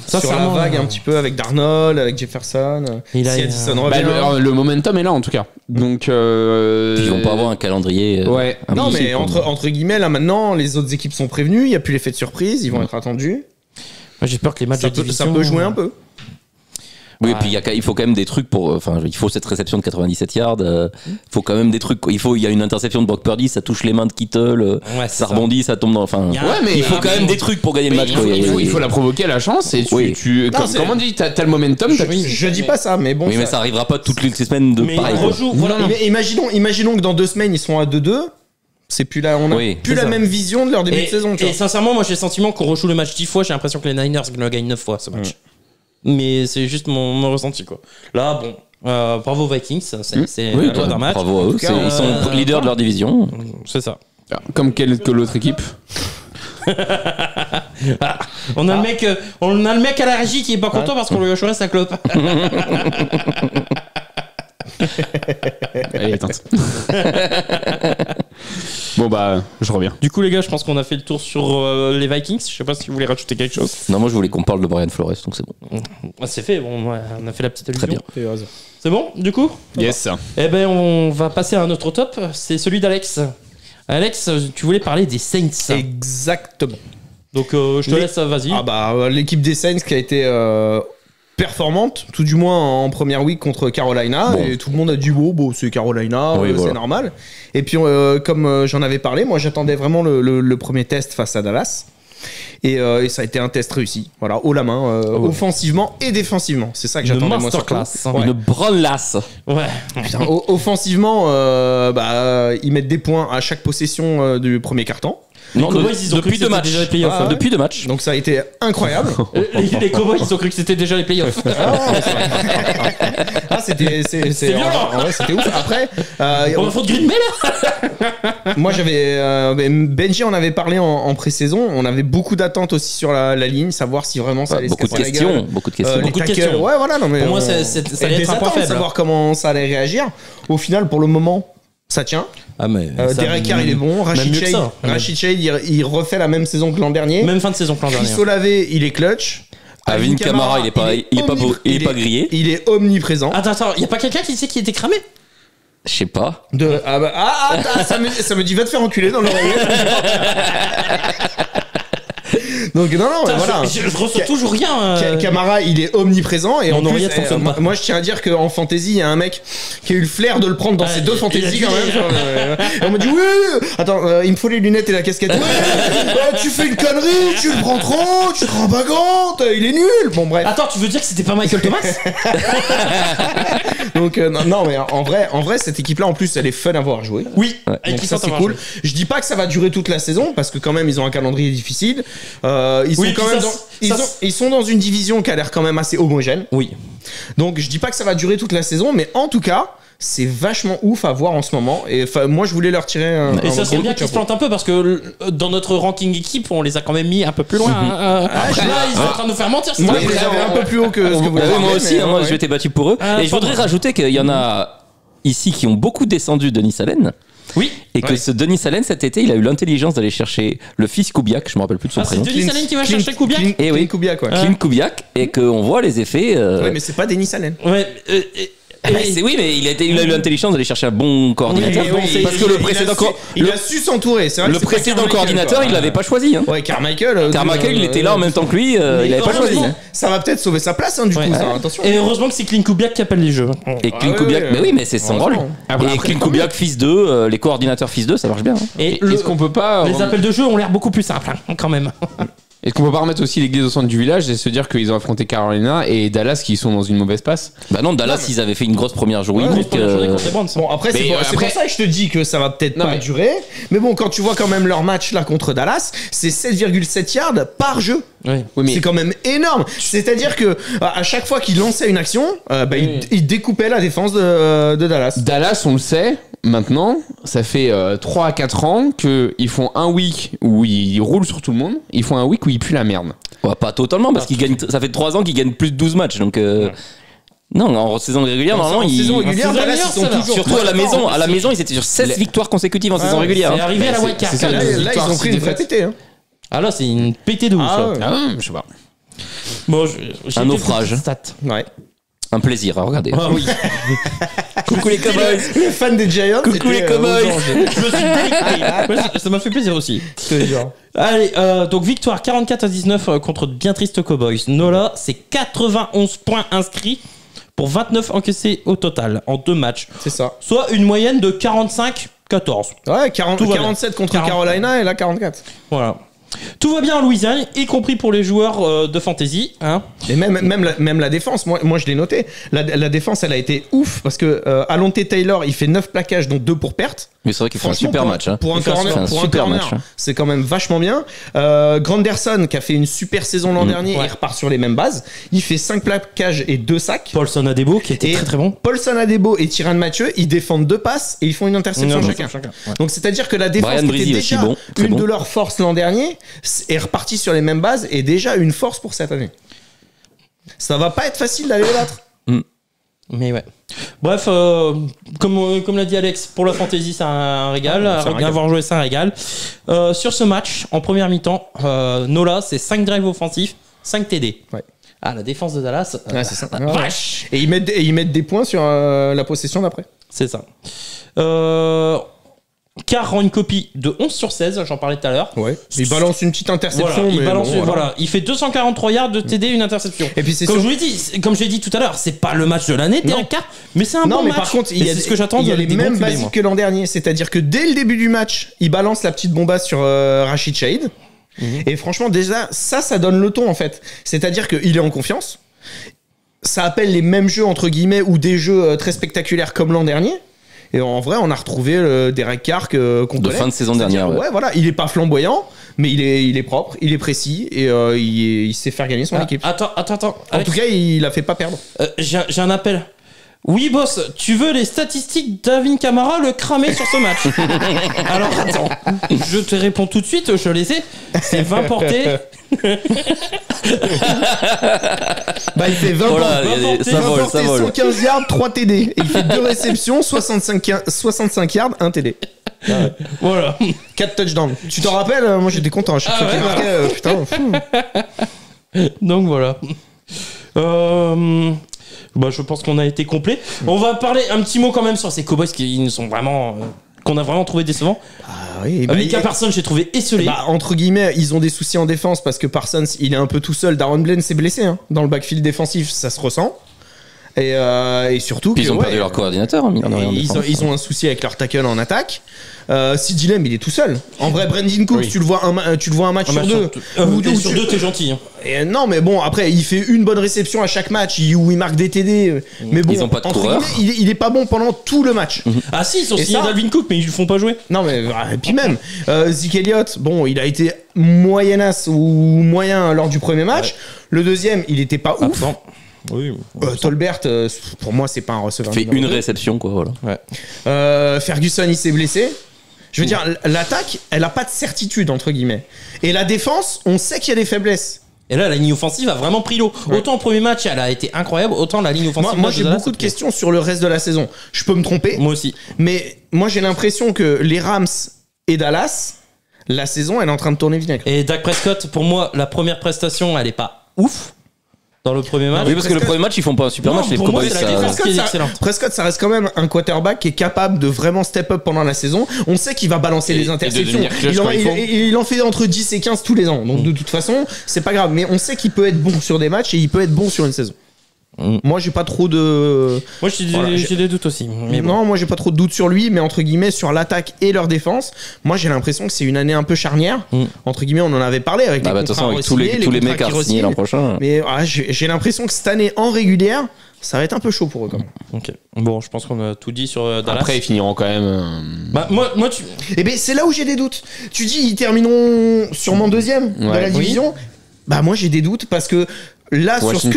Sincèrement, vague un petit peu avec Darnold, avec Jefferson. Il Si a- Addison Bah, revient. le momentum est là en tout cas. Donc. Puis ils vont pas avoir un calendrier. Ouais. Non, mais difficile, quoi. entre guillemets, là maintenant, les autres équipes sont prévenues, il n'y a plus l'effet de surprise, ils vont être attendus. Moi, j'ai peur que les matchs Ça de peut division... jouer un peu. Oui, et puis il faut quand même des trucs pour. Enfin, il faut cette réception de 97 yards. Il faut quand même des trucs. Il y a une interception de Brock Purdy, ça touche les mains de Kittle, ça rebondit, ça tombe dans. Enfin, il faut quand même des trucs pour gagner le match. Il faut la provoquer à la chance. Et comment on dit, t'as le momentum. Je dis pas ça, mais bon. Oui, mais ça arrivera pas toutes les semaines de pareil. Imaginons que dans 2 semaines ils sont à 2-2. C'est plus là, on a plus la même vision de leur début de saison. Et sincèrement, moi j'ai le sentiment qu'on rejoue le match 10 fois. J'ai l'impression que les Niners le gagnent 9 fois ce match. Mais c'est juste mon ressenti quoi. Là, bon, bravo Vikings, c'est un droit d'un match. Bravo à eux, ils sont leaders de leur division. C'est ça. Comme quelle que l'autre équipe. On a le mec à la régie qui est pas content parce qu'on lui a choisi sa clope. Allez, attends. Bon bah, je reviens. Du coup les gars, je pense qu'on a fait le tour sur les Vikings. Je sais pas si vous voulez rajouter quelque chose. Non, moi je voulais qu'on parle de Brian Flores, donc c'est bon. C'est fait, bon, on a fait la petite allusion. Très bien. C'est bon, du coup? Yes. Eh ben, on va passer à un autre top. C'est celui d'Alex. Alex, tu voulais parler des Saints. Exactement. Donc je te laisse, vas-y. Ah bah l'équipe des Saints qui a été performante, tout du moins en première week contre Carolina, et tout le monde a dit bon c'est Carolina, c'est normal. Et puis comme j'en avais parlé, moi j'attendais vraiment le premier test face à Dallas. Et ça a été un test réussi, voilà, haut la main, offensivement et défensivement. C'est ça que j'attendais moi surtout. Une branlasse. Ouais. Putain, offensivement, ils mettent des points à chaque possession du premier quart-temps. Non, depuis 2 matchs. Déjà les playoffs. Depuis 2 matchs. Donc ça a été incroyable. Les Cowboys, ils ont cru que c'était déjà les playoffs. C'est violent. En vrai, c'était ouf. Après, On va foutre Green Bay là. moi Benji en avait parlé en pré-saison. On avait beaucoup d'attentes aussi sur la ligne, savoir si vraiment ça allait se casser la gueule. Beaucoup de questions. Beaucoup de tackles, questions. ouais, voilà, non mais Pour moi, ça allait être un point faible. Savoir comment ça allait réagir. Au final, pour le moment, ça tient. Derek Carr il est bon. Rashid Shade il refait la même saison que l'an dernier. Même fin de saison que l'an dernier. Chris Olave il est clutch. Alvin Kamara il est pas grillé. Il est omniprésent. Attends, y a pas quelqu'un qui sait qui était cramé? Je sais pas. Ça me dit va te faire enculer dans l'oreille. Donc non, voilà. Je ressens toujours rien. Camara, il est omniprésent et Mon en plus, oreillette fonctionne pas. moi je tiens à dire qu'en fantasy, il y a un mec qui a eu le flair de le prendre dans ses 2 fantasy quand même. Et on m'a dit attends, il me faut les lunettes et la casquette. Tu fais une connerie, tu le prends trop, tu te rends pas compte, il est nul. Bon bref. Attends, tu veux dire que c'était pas Michael Thomas? Donc non mais en vrai cette équipe là en plus elle est fun à voir jouer. Oui, donc ça c'est cool. Je dis pas que ça va durer toute la saison parce que quand même ils ont un calendrier difficile. Ils sont dans une division qui a l'air quand même assez homogène. Oui. Donc je dis pas que ça va durer toute la saison, mais en tout cas, c'est vachement ouf à voir en ce moment. Et moi, je voulais leur tirer un. Et ça serait bien qu'ils se plantent un peu parce que dans notre ranking équipe, on les a quand même mis un peu plus loin. Là, ils sont en train de nous faire mentir. Moi, je les avais un peu plus haut que ce que vous avez. Moi aussi, moi, je m'étais battu pour eux. Et je voudrais rajouter qu'il y en a ici qui ont beaucoup descendu Denis Allen. Oui. Et que ce Denis Allen cet été, il a eu l'intelligence d'aller chercher le fils Kubiak, je me rappelle plus de son prénom. C'est Denis Allen qui va chercher Kubiak. Et oui, Kubiak, ouais. Clint Kubiak, et qu'on voit les effets. Oui, mais c'est pas Denis Allen. Ouais. Oui, mais il a eu l'intelligence d'aller chercher un bon coordinateur. Parce que le précédent il a su s'entourer. Le précédent coordinateur, il l'avait pas choisi. Ouais, Carmichael. Carmichael, il était là en même temps que lui. Il avait pas choisi. Ça va peut-être sauver sa place, du coup. Attention. Et heureusement que c'est Clint Kubiak qui appelle les jeux. Et Clint Kubiak, mais oui, mais c'est son rôle. Et Clint Kubiak fils 2, les coordinateurs fils 2, ça marche bien. Et est-ce qu'on peut pas les appels de jeu ont l'air beaucoup plus simples quand même. Est-ce qu'on peut pas remettre aussi l'église au centre du village et se dire qu'ils ont affronté Carolina et Dallas qui sont dans une mauvaise passe? Bah non, Dallas ils avaient fait une grosse première journée. Bon, après c'est pour ça que je te dis que ça va peut-être pas durer. Mais bon, quand tu vois quand même leur match là contre Dallas, c'est 7,7 yards par jeu. Oui, mais c'est quand même énorme. C'est-à-dire que à chaque fois qu'il lançait une action, il découpait la défense de Dallas. Dallas, on le sait. Maintenant, ça fait 3 à 4 ans qu'ils font un week où ils roulent sur tout le monde, ils font un week où ils puent la merde. Ouais, pas totalement, parce qu'ils gagnent, ça fait 3 ans qu'ils gagnent plus de 12 matchs, donc... Non, en saison régulière, normalement, Dallas, ils sont toujours... Surtout à la maison, ils étaient sur 16 victoires consécutives en saison régulière. C'est arrivé à la wildcard. Là, ils ont pris une vraie pétée. Ah là, c'est une pétée de ouf. Je sais pas. Bon, un naufrage. Ouais. Un plaisir à regarder. Ah oui. Coucou les Cowboys. Le fan des Giants. Coucou les Cowboys. Je me suis délecté. Ouais, ça m'a fait plaisir aussi. Allez, donc victoire 44-19 contre bien triste Cowboys. Nola, c'est 91 points inscrits pour 29 encaissés au total en 2 matchs. C'est ça. Soit une moyenne de 45-14. Ouais, 47 contre 40. Carolina et là 44. Voilà. Tout va bien en Louisiane, y compris pour les joueurs de fantasy. Hein. Et même la défense, moi je l'ai noté. La défense, elle a été ouf parce que Alonte Taylor, il fait 9 plaquages, dont 2 pour perte. Mais c'est vrai qu'il fait un super match. Pour un corner, c'est quand même vachement bien. Granderson, qui a fait une super saison l'an dernier, il repart sur les mêmes bases. Il fait 5 plaquages et 2 sacs. Paulson Adebo, qui était très très bon. Paulson Adebo et Tyrann Mathieu, ils défendent 2 passes et ils font une interception chacun. Ouais. Donc c'est-à-dire que la défense, Brian qui Brizzi était aussi déjà une bon. de leurs forces l'an dernier, est repartie sur les mêmes bases et déjà une force pour cette année. Ça va pas être facile d'aller les battre. Mais ouais. Bref, comme l'a dit Alex, pour la fantasy, c'est un régal. Avoir joué, c'est un régal. Sur ce match, en première mi-temps, Nola, c'est 5 drives offensifs, 5 TD. Ouais. Ah, la défense de Dallas. Ouais, c'est ça. Vache. Et ils mettent des points sur la possession d'après. C'est ça. Carr rend une copie de 11 sur 16, j'en parlais tout à l'heure. Ouais. Il balance une petite interception. Il fait 243 yards de TD, une interception. Et puis comme je l'ai dit tout à l'heure, c'est pas le match de l'année, Derek Carr, mais c'est un bon match. Par contre, c'est ce que j'attends. Il y a les mêmes basiques que l'an dernier, c'est-à-dire que dès le début du match, il balance la petite bombasse sur Rashid Shaheed. Et franchement, déjà, ça donne le ton en fait. C'est-à-dire qu'il est en confiance. Ça appelle les mêmes jeux entre guillemets ou des jeux très spectaculaires comme l'an dernier. Et en vrai, on a retrouvé le Derek Carr qu'on connaît. De fin de saison dernière. Ouais, voilà, il est pas flamboyant, mais il est propre, il est précis et il sait faire gagner son équipe. Attends. En tout cas, il a fait pas perdre. J'ai un appel. Oui, boss, tu veux les statistiques d'Alvin Kamara le cramer sur ce match? Alors attends, je te réponds tout de suite, je les ai. C'est 20 portées. Il fait 20 portées, 115 yards, 3 TD. Et il fait 2 réceptions, 65 yards, 1 TD. Voilà. 4 touchdowns. Tu t'en rappelles? Moi j'étais content à chaque fois qu'il marquait. Putain. Donc voilà. Je pense qu'on a été complet. On va parler un petit mot quand même sur ces Cowboys qui nous sont vraiment qu'on a vraiment trouvé décevants. Micah Parsons, j'ai trouvé esselé. Entre guillemets, ils ont des soucis en défense parce que Parsons, il est un peu tout seul. Darren Bland s'est blessé dans le backfield défensif, ça se ressent. Et surtout, ils ont perdu leur coordinateur. Ils ont un souci avec leur tackle en attaque. CeeDee Lamb, il est tout seul. En vrai, Brandon Cooks, tu le vois un match sur 2. Sur 2, t'es gentil. Et non, mais bon, après, il fait une bonne réception à chaque match où il marque des TD. Mais bon, ils ont pas de coureur. Il est pas bon pendant tout le match. Ah si, ils ont signé Dalvin Cook, mais ils le font pas jouer. Non, mais et puis même, Zeke Elliott, bon, il a été moyennasse ou moyen lors du premier match. Le deuxième, il était pas ouf. Oui. Tolbert, pour moi, c'est pas un receveur. Il fait une réception, quoi. Voilà. Ouais. Ferguson, il s'est blessé. Je veux dire, l'attaque, elle a pas de certitude, entre guillemets. Et la défense, on sait qu'il y a des faiblesses. Et là, la ligne offensive a vraiment pris l'eau. Ouais. Autant au premier match, elle a été incroyable, autant la ligne offensive. Moi j'ai beaucoup de questions sur le reste de la saison. Je peux me tromper. Moi aussi. Mais moi, j'ai l'impression que les Rams et Dallas, la saison, elle est en train de tourner vinaigre. Et Dak Prescott, pour moi, la première prestation, elle est pas ouf. Dans le premier match. Oui, parce que le premier match, ils font pas un super match. Les Cowboys, Prescott, ça reste quand même un quarterback qui est capable de vraiment step up pendant la saison. On sait qu'il va balancer les interceptions. Il en fait entre 10 et 15 tous les ans. Donc de toute façon, c'est pas grave. Mais on sait qu'il peut être bon sur des matchs et il peut être bon sur une saison. Moi, j'ai pas trop de. Moi, j'ai des doutes aussi. Mais bon. Non, moi, j'ai pas trop de doutes sur lui, mais entre guillemets, sur l'attaque et leur défense, moi, j'ai l'impression que c'est une année un peu charnière. Entre guillemets, on en avait parlé avec les contrats avec tous les mecs à signer l'an prochain. Mais j'ai l'impression que cette année en régulière, ça va être un peu chaud pour eux quand même. Ok. Bon, je pense qu'on a tout dit sur Dallas. Après, ils finiront quand même. Moi, tu. Eh ben, c'est là où j'ai des doutes. Tu dis, ils termineront sûrement deuxième de la division. Oui. Moi, j'ai des doutes parce que. Là, sur ce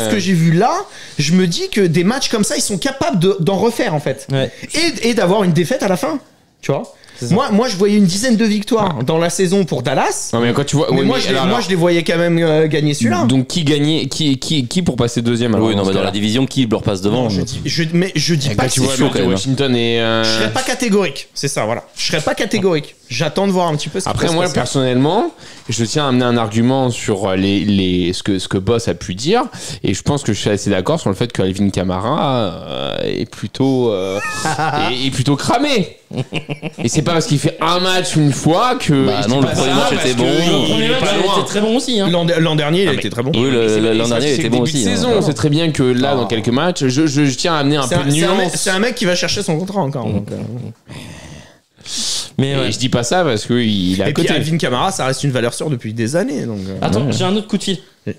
que j'ai vu là, je me dis que des matchs comme ça, ils sont capables d'en refaire en fait. Ouais. Et d'avoir une défaite à la fin. Tu vois? Moi, je voyais une dizaine de victoires dans la saison pour Dallas. Non, mais quand tu vois, moi, je les voyais quand même gagner celui-là. Donc, qui gagnait, qui pour passer deuxième? Oui, non, mais dans la division, qui leur passe devant? Non, je dis pas que tu vois Washington et. Je serais pas catégorique. C'est ça, voilà. Je serais pas catégorique. J'attends de voir un petit peu ce qui Après, va se moi, passer. personnellement, je tiens à amener un argument sur ce que Boss a pu dire. Et je pense que je suis assez d'accord sur le fait que Alvin Kamara est plutôt cramé. Et c'est pas parce qu'il fait un match une fois que. Bah je dis non, le pas premier ça, match parce était que bon. Le il premier est match, pas il loin. était très bon aussi. Hein. L'an dernier, il a été très bon. Oui, l'an dernier, il C'est était le bon début aussi. de saison, on sait très bien que là, dans quelques matchs, je tiens à amener un peu de nuance. C'est un mec qui va chercher son contrat encore. Donc, Mais ouais. Et je dis pas ça parce qu'il est à Et puis côté. Alvin Kamara, ça reste une valeur sûre depuis des années. Donc, Attends, j'ai un autre coup de fil. j'ai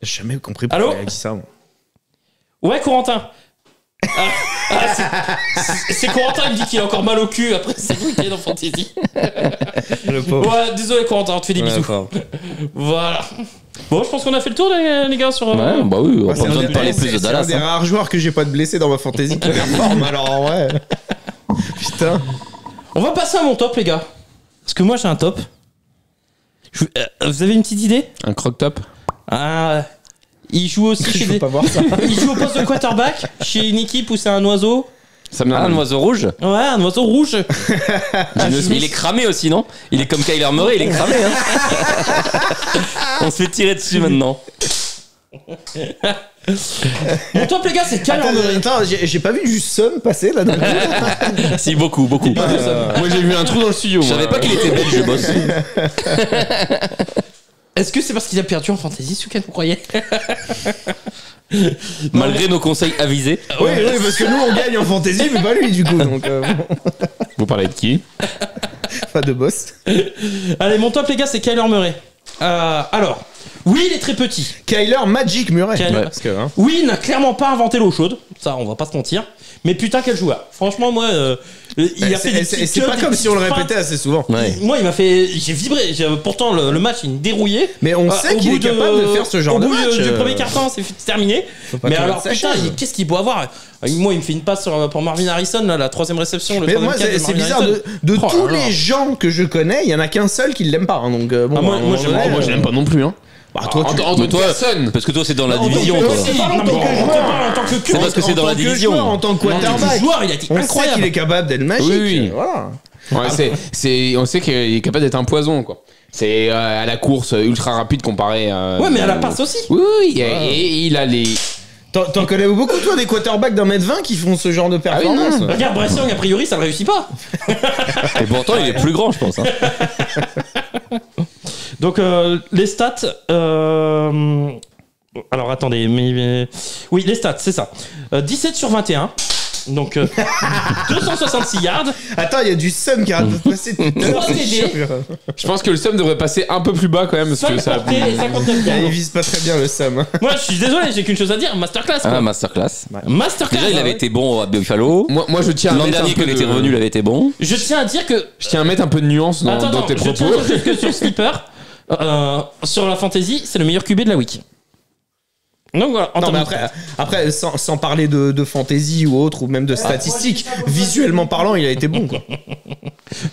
jamais compris Allô pourquoi il a dit ça. Moi. Ouais, Corentin. C'est Corentin, il me dit qu'il a encore mal au cul après ce week-end en fantasy. Le pauvre. Ouais, désolé Corentin, on te fait des bisous. Voilà. Bon, je pense qu'on a fait le tour, les gars, sur. Ouais, bah oui, on Ouais, a pas besoin de parler plus de C'est un Dallas. des hein. rares joueurs que j'ai pas de blessés dans ma fantasy qui performe. Alors en vrai. Putain. On va passer à mon top, les gars. Parce que moi, j'ai un top. Vous avez une petite idée? Un croc-top. Ah. Il joue aussi Je chez veux des... pas voir ça. Il joue au poste de quarterback chez une équipe où c'est un oiseau. Ça me Ah, un oiseau rouge. Ouais, un oiseau rouge. Il est cramé aussi, non? Il est comme Kyler Murray, il est cramé. Hein. On se fait tirer dessus maintenant. Mon top, les gars, c'est Kyler Murray. Attends, j'ai pas vu du Sun passer là. Si, beaucoup, beaucoup. Moi, j'ai vu un trou dans le studio. Je savais pas qu'il était belge, boss. Est-ce que c'est parce qu'il a perdu en fantasy ce week-end, vous croyez? Malgré nos conseils avisés. Oui, parce que nous on gagne en fantasy, mais pas lui du coup. Donc, Vous parlez de qui? pas de boss. Allez, mon top, les gars, c'est Kyler Murray. Alors, oui, il est très petit. Kyler Magic Murray. Kyler. Ouais, parce que, hein. Oui, il n'a clairement pas inventé l'eau chaude. Ça, on va pas se mentir. Mais putain, quel joueur. Franchement, moi, il a fait des petits C'est cuts, pas des comme si on le petites répétait assez souvent. Ouais. Moi, il m'a fait. J'ai vibré. Pourtant, le match, il me dérouillait. Mais on sait Au qu'il bout est capable de faire ce genre au de bout match. du premier quart-temps, c'est terminé. pas Mais tout alors, mettre sa putain, chaise. qu'est-ce qu'il doit avoir? Moi, il me fait une passe pour Marvin Harrison, là, la troisième réception. Le Mais troisième moi, catch de c'est Marvin bizarre. Harrison. De Oh tous là là. les gens que je connais, il y en a qu'un seul qui l'aime pas. Hein, donc, bon, Ah, moi, à un moment j'aime donné, pas, Moi, je l'aime pas non plus. Hein. Bah, toi, tu- En tant que personne. Parce que toi, c'est dans la Non, en tant division, que- toi. aussi. Non, en tant mais que on joueur. parle en tant que C'est parce que c'est dans la en tant que division. joueur, en tant que En tant que quarterback, joueur, il a été on sait incroyable. qu'il est capable d'être magique. Oui, oui. Voilà. Ouais, on sait qu'il est capable d'être un poison, quoi. C'est à la course ultra rapide comparé à. Ouais, mais à la passe aussi. Oui, oui, et il a les. T'en connais beaucoup, toi, des quarterbacks d'un mètre 20 qui font ce genre de performance. Regarde, Bryce Young, a priori, ça ne réussit pas. Et pourtant, il est plus grand, je pense. Hein. Donc, les stats. Alors, attendez. Oui, les stats, c'est ça. 17 sur 21. Donc, 266 yards. Attends, il y a du Sun qui arrête de passer depuis tout à l'heure, 3 c'est TD. chiant. Je pense que le sum devrait passer un peu plus bas quand même parce 5 que ça. portées et 59 Il yards. vise pas très bien le Sam. Moi, je suis désolé, j'ai qu'une chose à dire. Masterclass, quoi. Ah, masterclass. Masterclass. Déjà, il avait été bon à Buffalo. Moi, je tiens à L'an mettre dernier, un peu quand il était de- revenu, il avait été bon. Je tiens à dire que. Je tiens à mettre un peu de nuance dans Attends, tes je propos. tiens à dire que sur Sleeper, sur la fantasy, c'est le meilleur QB de la week. Donc voilà. en Non, mais termes de- après sans parler de fantasy ou autre, ou même de statistiques, visuellement parlant, il a été bon, quoi.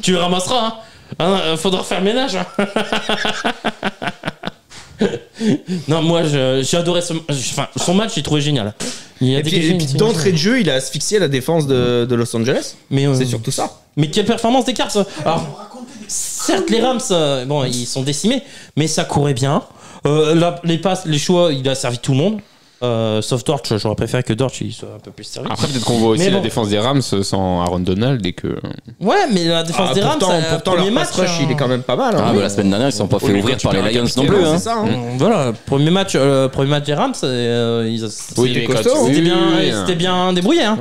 Tu le ramasseras, hein. Faudra faire le ménage, hein. Non, moi, j'ai adoré son match, j'ai trouvé génial. Il a Et puis, dégagé une d'entrée de jeu, il a asphyxié la défense de Los Angeles. Mais, C'est surtout ça. Mais quelle performance des Cards. Alors, certes, les Rams, bon, ils sont décimés, mais ça courait bien. Les passes, les choix, il a servi tout le monde. Sauf Dortch, j'aurais préféré que Dortch il soit un peu plus servi. Après, peut-être qu'on voit aussi Mais la bon. défense des Rams sans Aaron Donald et que. Ouais, mais la défense des Rams, pourtant premier leur match, pass rush, il est quand même pas mal. hein. Ah, bah, la semaine dernière, ils se sont pas fait Oui, ouvrir quand tu par les perds un Lions non capitaine, plus. C'est Hein. ça, hein. Voilà, premier match des Rams, Oui, mais costaud, quand- c'était oui, bien, oui, c'était bien débrouillé. Hein.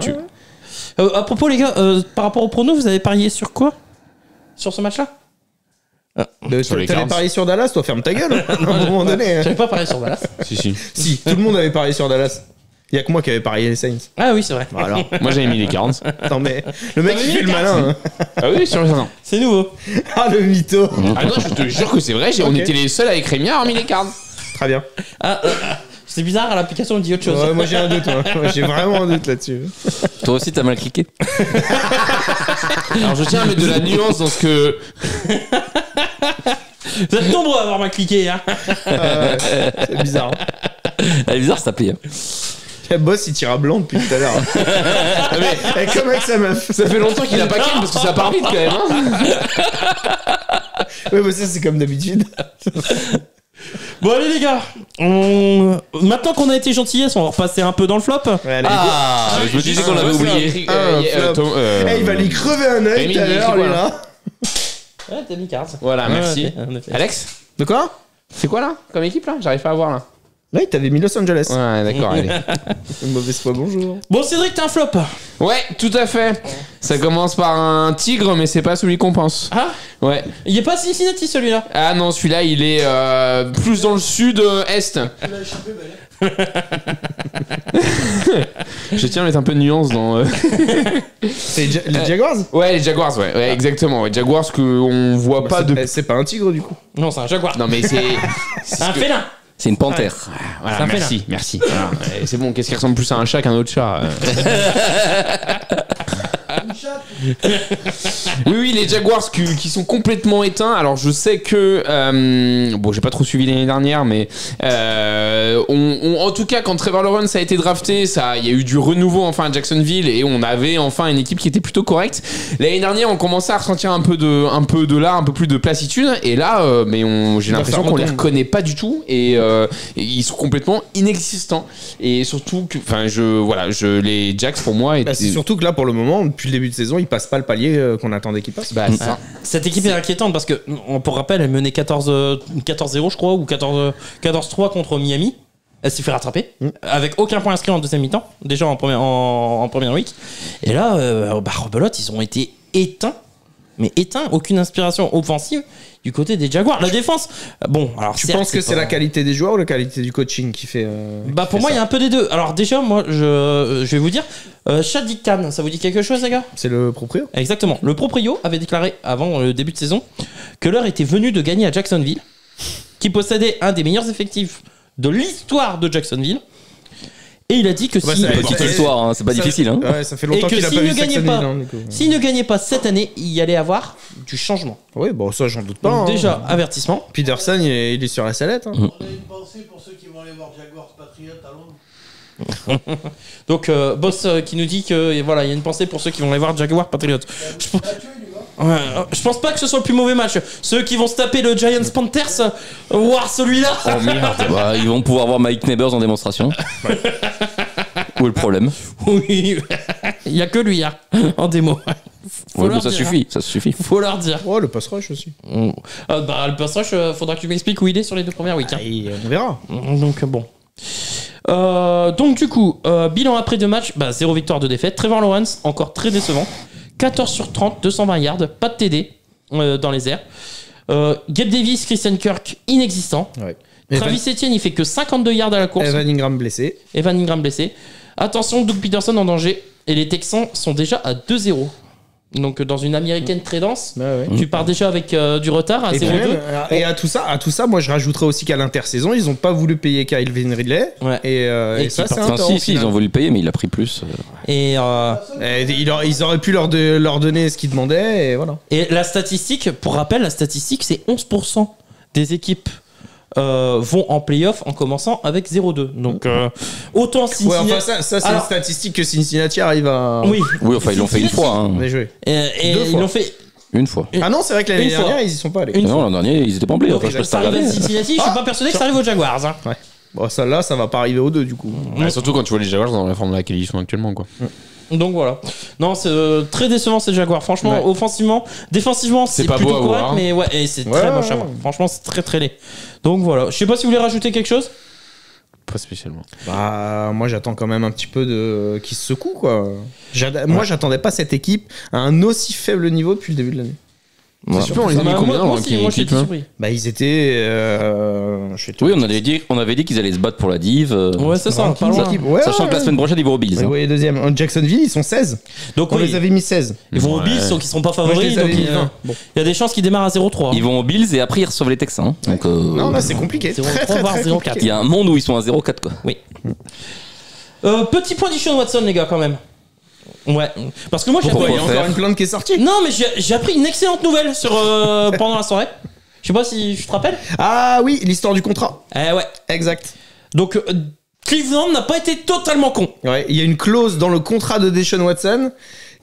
À propos, les gars, par rapport au prono, vous avez parié sur quoi? Sur ce match-là? Sur les T'avais Cards. parié sur Dallas, toi, ferme ta gueule. À un moment donné. hein. J'avais pas parié sur Dallas. Si. Si, tout le monde avait parié sur Dallas. Il y a que moi qui avait parié les Saints. Ah oui, c'est vrai. Voilà. Moi, j'avais mis les Cards. Non mais le mec T'avais il mis fait le les malin. hein. Ah oui, sur les Cards. C'est nouveau. Ah le mytho. Ah non, je te jure que c'est vrai, on Ok. était les seuls avec Rémi à avoir mis les Cards. Très bien. C'est bizarre, l'application me dit autre chose. Ouais, moi j'ai un doute. Moi, j'ai vraiment un doute là-dessus. Toi aussi, t'as mal cliqué. Alors, je tiens à mettre de la nuance dans ce que. Vous êtes nombreux à avoir mal cliqué. Hein. C'est bizarre. Elle est bizarre, cette appli. Hein. Le boss, il tire à blanc depuis tout à l'heure. Mais comme avec sa meuf. Ça fait longtemps qu'il a pas kill parce que ça part vite quand même. Hein. Ouais, bah ça, c'est comme d'habitude. Bon, allez, les gars. Maintenant qu'on a été gentillesse, on va repasser un peu dans le flop. Ouais, allez, Je me disais qu'on l'avait oublié. il va lui crever un œil tout à l'heure, lui, là. Ouais, t'as mis cards. Voilà, merci. en effet. Alex, De quoi? c'est quoi là comme équipe là? J'arrive pas à voir là. Là, il t'avait mis Los Angeles. Ouais, d'accord, allez. Une mauvaise foi, bonjour. Bon, Cédric, t'as un flop. Ouais, tout à fait. Ça commence par un tigre, mais c'est pas celui qu'on pense. Ah, Ouais. il est pas Cincinnati celui-là. Ah non, celui-là, il est plus dans le sud-est. Je tiens à mettre un peu de nuance dans. C'est les Jaguars? Ouais, les Jaguars, ouais, exactement. Ouais, Jaguars qu'on voit pas de. C'est pas un tigre, du coup. Non, c'est un jaguar. Non, mais c'est. C'est un félin. C'est une panthère. Voilà, Ça me fait merci. Voilà. C'est bon, qu'est-ce qui ressemble plus à un chat qu'un autre chat Oui, les Jaguars qui sont complètement éteints. Alors, je sais que bon, j'ai pas trop suivi l'année dernière, mais en tout cas, quand Trevor Lawrence a été drafté, il y a eu du renouveau enfin à Jacksonville et on avait enfin une équipe qui était plutôt correcte. L'année dernière, on commençait à ressentir un peu de là, un peu plus de plassitude. Et là, mais j'ai l'impression qu'on les reconnaît pas du tout et ils sont complètement inexistants. Et surtout que, enfin, les Jacks pour moi. C'est surtout que là, pour le moment, depuis le début de saison, ils passent pas le palier qu'on attendait qu'ils passent. Bah, ça. Cette équipe est inquiétante parce que, pour rappel, elle menait 14-0, je crois, ou 14-3 contre Miami. Elle s'est fait rattraper avec aucun point inscrit en deuxième mi-temps, déjà en première week. Et là, rebelote, ils ont été éteints. Mais aucune inspiration offensive du côté des Jaguars. La défense, bon, alors Tu penses que c'est la qualité des joueurs ou la qualité du coaching qui fait pour moi, il y a un peu des deux. Alors déjà, moi, je vais vous dire, Shadi Khan, ça vous dit quelque chose, les gars? C'est le proprio? Exactement. Le proprio avait déclaré avant le début de saison que l'heure était venue de gagner à Jacksonville, qui possédait un des meilleurs effectifs de l'histoire de Jacksonville. Et il a dit que Petite histoire, hein, c'est pas difficile. Hein. Ouais, ça fait longtemps qu'il a pas vu Jacksonville. S'il ne gagnait pas cette année, il y allait avoir du changement. Oui, bon, ça, j'en doute pas. Donc, déjà, avertissement. Peterson, il est sur la sellette. On a une pensée pour ceux qui vont aller voir Jaguars Patriots à Londres. Donc, Boss qui nous dit que voilà, il y a une pensée pour ceux qui vont aller voir Jaguars Patriots. Je pense pas que ce soit le plus mauvais match. Ceux qui vont se taper le Giants Panthers, voir celui-là. Oh merde. Ils vont pouvoir voir Mike Neighbors en démonstration. Où est le problème? Oui, il y a que lui en démo. Ça suffit. Faut leur dire. Oh, le pass rush aussi. Le pass rush, faudra que tu m'expliques où il est sur les 2 premières week. On verra. Donc bon. Donc du coup, bilan après 2 matchs, 0 victoire, 2 défaites. Trevor Lawrence, encore très décevant. 14 sur 30, 220 yards, pas de TD dans les airs. Gabe Davis, Christian Kirk, inexistant. Ouais. Travis Etienne, il fait que 52 yards à la course. Evan Ingram blessé. Attention, Doug Peterson en danger. Et les Texans sont déjà à 2-0. Donc dans une américaine très dense, tu pars déjà avec du retard à 0-2. Et à tout ça, moi je rajouterais aussi qu'à l'intersaison, ils n'ont pas voulu payer Calvin Ridley. Ouais. Et ça, c'est un tort. Si, ils ont voulu payer, mais il a pris plus. Et ils auraient pu leur donner ce qu'ils demandaient. Et voilà. Et la statistique, pour rappel, c'est 11% des équipes vont en playoff en commençant avec 0-2. Donc autant Cincinnati. Ouais, enfin ça c'est une statistique que Cincinnati arrive à. Oui, enfin ils l'ont fait une fois. Hein. Et ils l'ont fait une fois. Ah non, c'est vrai que l'année dernière ils y sont pas allés. Non, l'an dernier ils étaient pas en playoff. Ça arrive à Cincinnati, je suis pas persuadé que ça arrive aux Jaguars. Hein. Ouais. Bon, ça là, ça va pas arriver aux 2 du coup. Ouais, surtout quand tu vois les Jaguars dans la forme dans laquelle ils sont actuellement, quoi. Donc voilà. Non, c'est très décevant ces Jaguars. Franchement, offensivement, défensivement, c'est pas plutôt beau à correct, voir, hein. mais et c'est très moche à voir. Franchement, c'est très très laid. Donc voilà. Je sais pas si vous voulez rajouter quelque chose. Pas spécialement. Moi j'attends quand même un petit peu qu'ils se secouent quoi. Moi j'attendais pas cette équipe à un aussi faible niveau depuis le début de l'année. C'est sûr, on les a mis combien moi j'étais surpris. Ils étaient. Oui, on avait dit qu'ils allaient se battre pour la div. Ouais, c'est ça, pas loin. Sachant que la semaine prochaine, ils vont aux Bills. Oui, deuxième. En Jacksonville, ils sont 16. Donc on les avait mis 16. Ils vont aux Bills, donc ils seront pas favoris. Donc il y a des chances qu'ils démarrent à 0-3. Ils vont aux Bills et après ils reçoivent les Texans. Donc, non, là c'est compliqué. 0-3 voire 0-4. Il y a un monde où ils sont à 0-4 quoi. Oui. Petit point du Sean Watson, les gars, quand même. Ouais, parce que moi j'ai appris. Il y a encore une plainte qui est sortie. Non, mais j'ai appris une excellente nouvelle pendant la soirée. Je sais pas si je te rappelle. Ah oui, l'histoire du contrat. Ouais. Exact. Donc, Cleveland n'a pas été totalement con. Ouais, il y a une clause dans le contrat de Deshaun Watson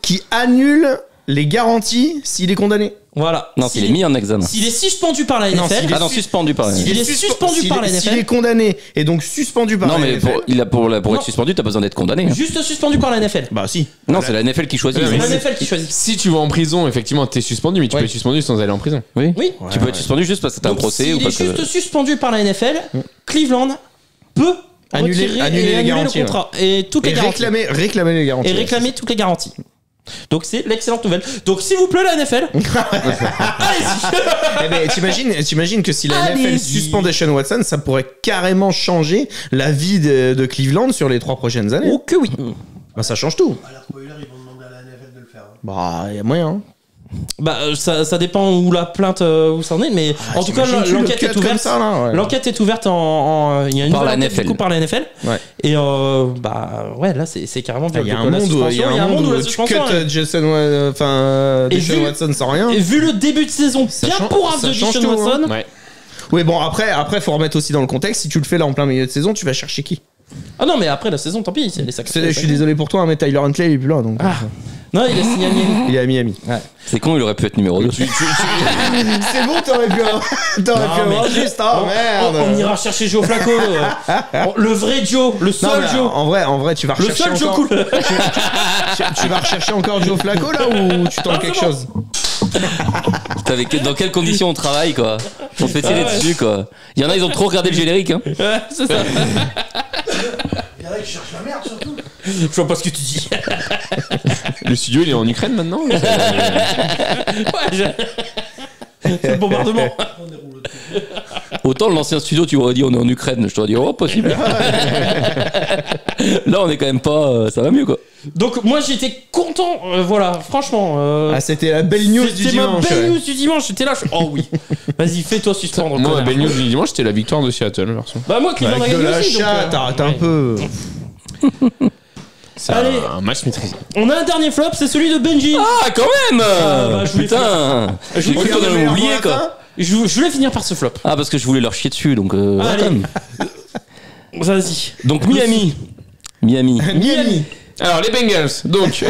qui annule les garanties s'il est condamné. Voilà. Non, s'il est mis en examen. S'il est suspendu par la NFL. Non, s'il est suspendu par la NFL. S'il est suspendu par la NFL. S'il est condamné et donc suspendu par la NFL. Non, mais pour être suspendu, t'as pas besoin d'être condamné. Hein. Juste suspendu par la NFL. Bah si. Non, c'est la NFL qui choisit. C'est la NFL qui choisit. Si tu vas en prison, effectivement, t'es suspendu, mais tu peux être suspendu sans aller en prison. Oui. Oui. Tu peux être suspendu juste parce que t'as un procès s'il ou est parce que. juste suspendu par la NFL, Cleveland peut Annuler les garanties, le contrat et toutes les garanties. Réclamer les garanties. Et réclamer toutes les garanties. Donc c'est l'excellente nouvelle. Donc s'il vous plaît la NFL, allez-y. Eh ben, t'imagines que si la NFL suspend Deshaun Watson, ça pourrait carrément changer la vie de Cleveland sur les 3 prochaines années. Oh que oui. Bah ça change tout. À la spoiler, ils vont demander à la NFL de le faire. Bah il y a moyen. Hein. Bah ça dépend où la plainte où ça en est, mais en tout cas l'enquête est ouverte. L'enquête est ouverte il y a une par la enquête, NFL. Du coup, par la NFL. Ouais. Et bah ouais là c'est carrément Il y a un monde où tu cut Deshaun Watson sans rien. Et vu le début de saison bien pourrave de Deshaun Watson. Ouais. Oui bon après faut remettre aussi dans le contexte. Si tu le fais là en plein milieu de saison, tu vas chercher qui? Ah non mais après la saison tant pis c'est les sacs. Je suis désolé pour toi mais Tyler Huntley il est plus là donc. Non il est signé à Miami. Il est à Miami. Ouais. C'est con, il aurait pu être numéro 2. C'est bon, t'aurais pu avoir juste. Oh merde. On ira chercher Joe Flacco. Le vrai Joe, le seul Joe. En vrai, tu vas Le rechercher seul Joe encore. cool. Tu vas rechercher encore Joe Flacco là ou tu tentes quelque chose? Dans quelles conditions on travaille, quoi? On se fait tirer dessus, quoi. Il y en a, ils ont trop regardé le générique, hein. Ouais, c'est ça. Il y en a qui cherchent la merde surtout. Je vois pas ce que tu dis. Le studio, il est en Ukraine maintenant. Ouais, c'est le bombardement. Autant l'ancien studio, tu m'aurais dit on est en Ukraine. Je t'aurais dit, oh, possible. Là, on est quand même pas. Ça va mieux, quoi. Donc, moi, j'étais content. Voilà, franchement. C'était la belle news du dimanche. C'était ma belle news du dimanche. J'étais là. Oh oui. Vas-y, fais-toi suspendre. Moi, la belle news du dimanche, c'était la victoire de Seattle, version. Bah, moi, Cleveland a Avec de gagné la aussi. chatte, arrête un peu. C'est Allez. un match maîtrisé. On a un dernier flop, c'est celui de Benji. Ah, quand même bah, je voulais putain. J'ai cru qu'on avait oublié, quoi. Je voulais finir par ce flop. Ah, parce que je voulais leur chier dessus, donc. Allez. Vas-y. Donc, Miami. Alors, les Bengals, donc.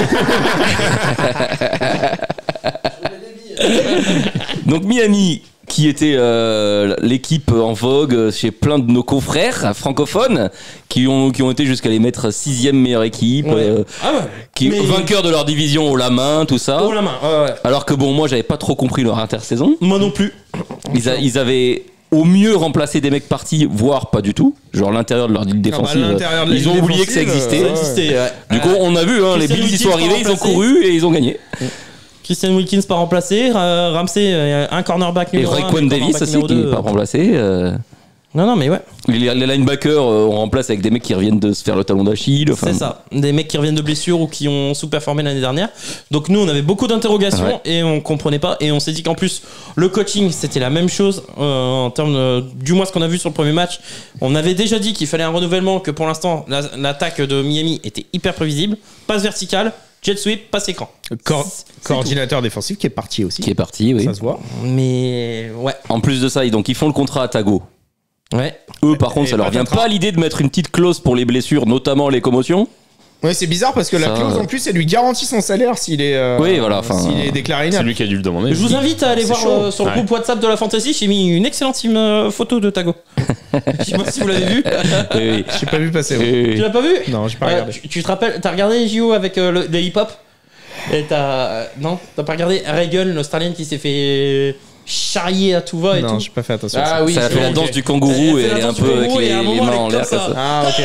Donc, Miami, qui était l'équipe en vogue chez plein de nos confrères francophones, qui ont été jusqu'à les mettre 6e meilleure équipe, vainqueurs de leur division haut la main, tout ça. Haut la main, ouais. Alors que bon, moi j'avais pas trop compris leur intersaison. Moi non plus. Ils avaient au mieux remplacé des mecs partis, voire pas du tout. Genre l'intérieur de leur ligne défensive, ils ont oublié que ça existait. Du coup, on a vu, les Bills ils sont arrivés, ils ont couru et ils ont gagné. Christian Wilkins pas remplacé, Ramsey un cornerback numéro 1 et Raekwon Davis aussi qui n'est pas remplacé. Non mais ouais. Les linebackers on remplace avec des mecs qui reviennent de se faire le talon d'Achille. C'est ça, des mecs qui reviennent de blessures ou qui ont sous-performé l'année dernière. Donc nous on avait beaucoup d'interrogations et on comprenait pas et on s'est dit qu'en plus le coaching c'était la même chose en termes du moins ce qu'on a vu sur le premier match. On avait déjà dit qu'il fallait un renouvellement, que pour l'instant l'attaque de Miami était hyper prévisible, passe verticale, jet sweep, passe écran. Coordinateur défensif qui est parti aussi. Oui. Ça se voit. Mais ouais. En plus de ça, donc ils font le contrat à Tago. Ouais. Eux, par contre, ça leur vient pas l'idée de mettre une petite clause pour les blessures, notamment les commotions. Ouais, c'est bizarre parce que la clause en plus, elle lui garantit son salaire s'il est, s'il est déclaré C'est inapte. lui qui a dû le demander. Je vous invite à aller voir chaud. sur le groupe WhatsApp de la Fantasy. J'ai mis une excellente photo de Tago. Je sais pas si vous l'avez vu. Oui. J'ai pas vu passer. Tu l'as pas vu? Non, j'ai pas regardé. Tu te rappelles, t'as regardé les JO avec les hip-hop? Et non, t'as pas regardé Reagan, l'Australienne qui s'est fait charrier à tout va et Non, tout. j'ai pas fait attention. Ah oui, Ça a fait la danse du kangourou et elle est un peu avec les mains en l'air comme ça. Ah ok.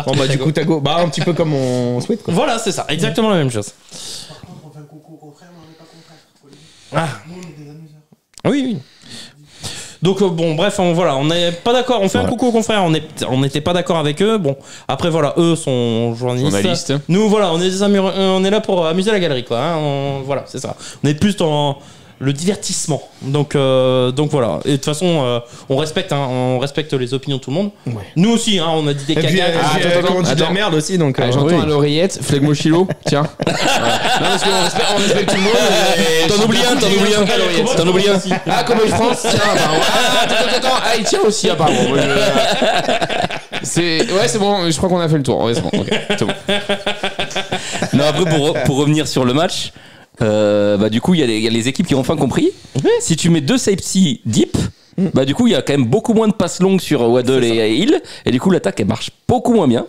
Bon bah du coup Tago, un petit peu comme on souhaite quoi. Voilà, c'est ça, exactement la même chose. Par contre, on fait un coucou au contraire, mais on n'est pas contraire. Nous, on est des amuseurs. Oui. Donc bon, bref, on n'est pas d'accord. On fait un coucou aux confrères. On n'était pas d'accord avec eux. Bon, après voilà, eux sont journalistes. Nous voilà, on est là pour amuser la galerie quoi. Voilà, c'est ça. On est plus dans le divertissement. Donc voilà. Et de toute façon, on respecte les opinions de tout le monde. Ouais. Nous aussi, hein, on a dit des Et puis, cagas. on dit de la merde aussi, donc. J'entends à l'oreillette, Flegmochilo, tiens. Non, parce qu'on respecte tout le monde. T'en oublies un. Ah, Cowboy France, tiens. Attends. Ah, il tient aussi, apparemment. Moi, c'est bon, je crois qu'on a fait le tour. Ouais, c'est bon, ok, c'est bon. Non, après, pour revenir sur le match, du coup, il y a les équipes qui ont enfin compris. Si tu mets 2 safety deep, du coup, il y a quand même beaucoup moins de passes longues sur Waddle et Hill. Et du coup, l'attaque, elle marche beaucoup moins bien.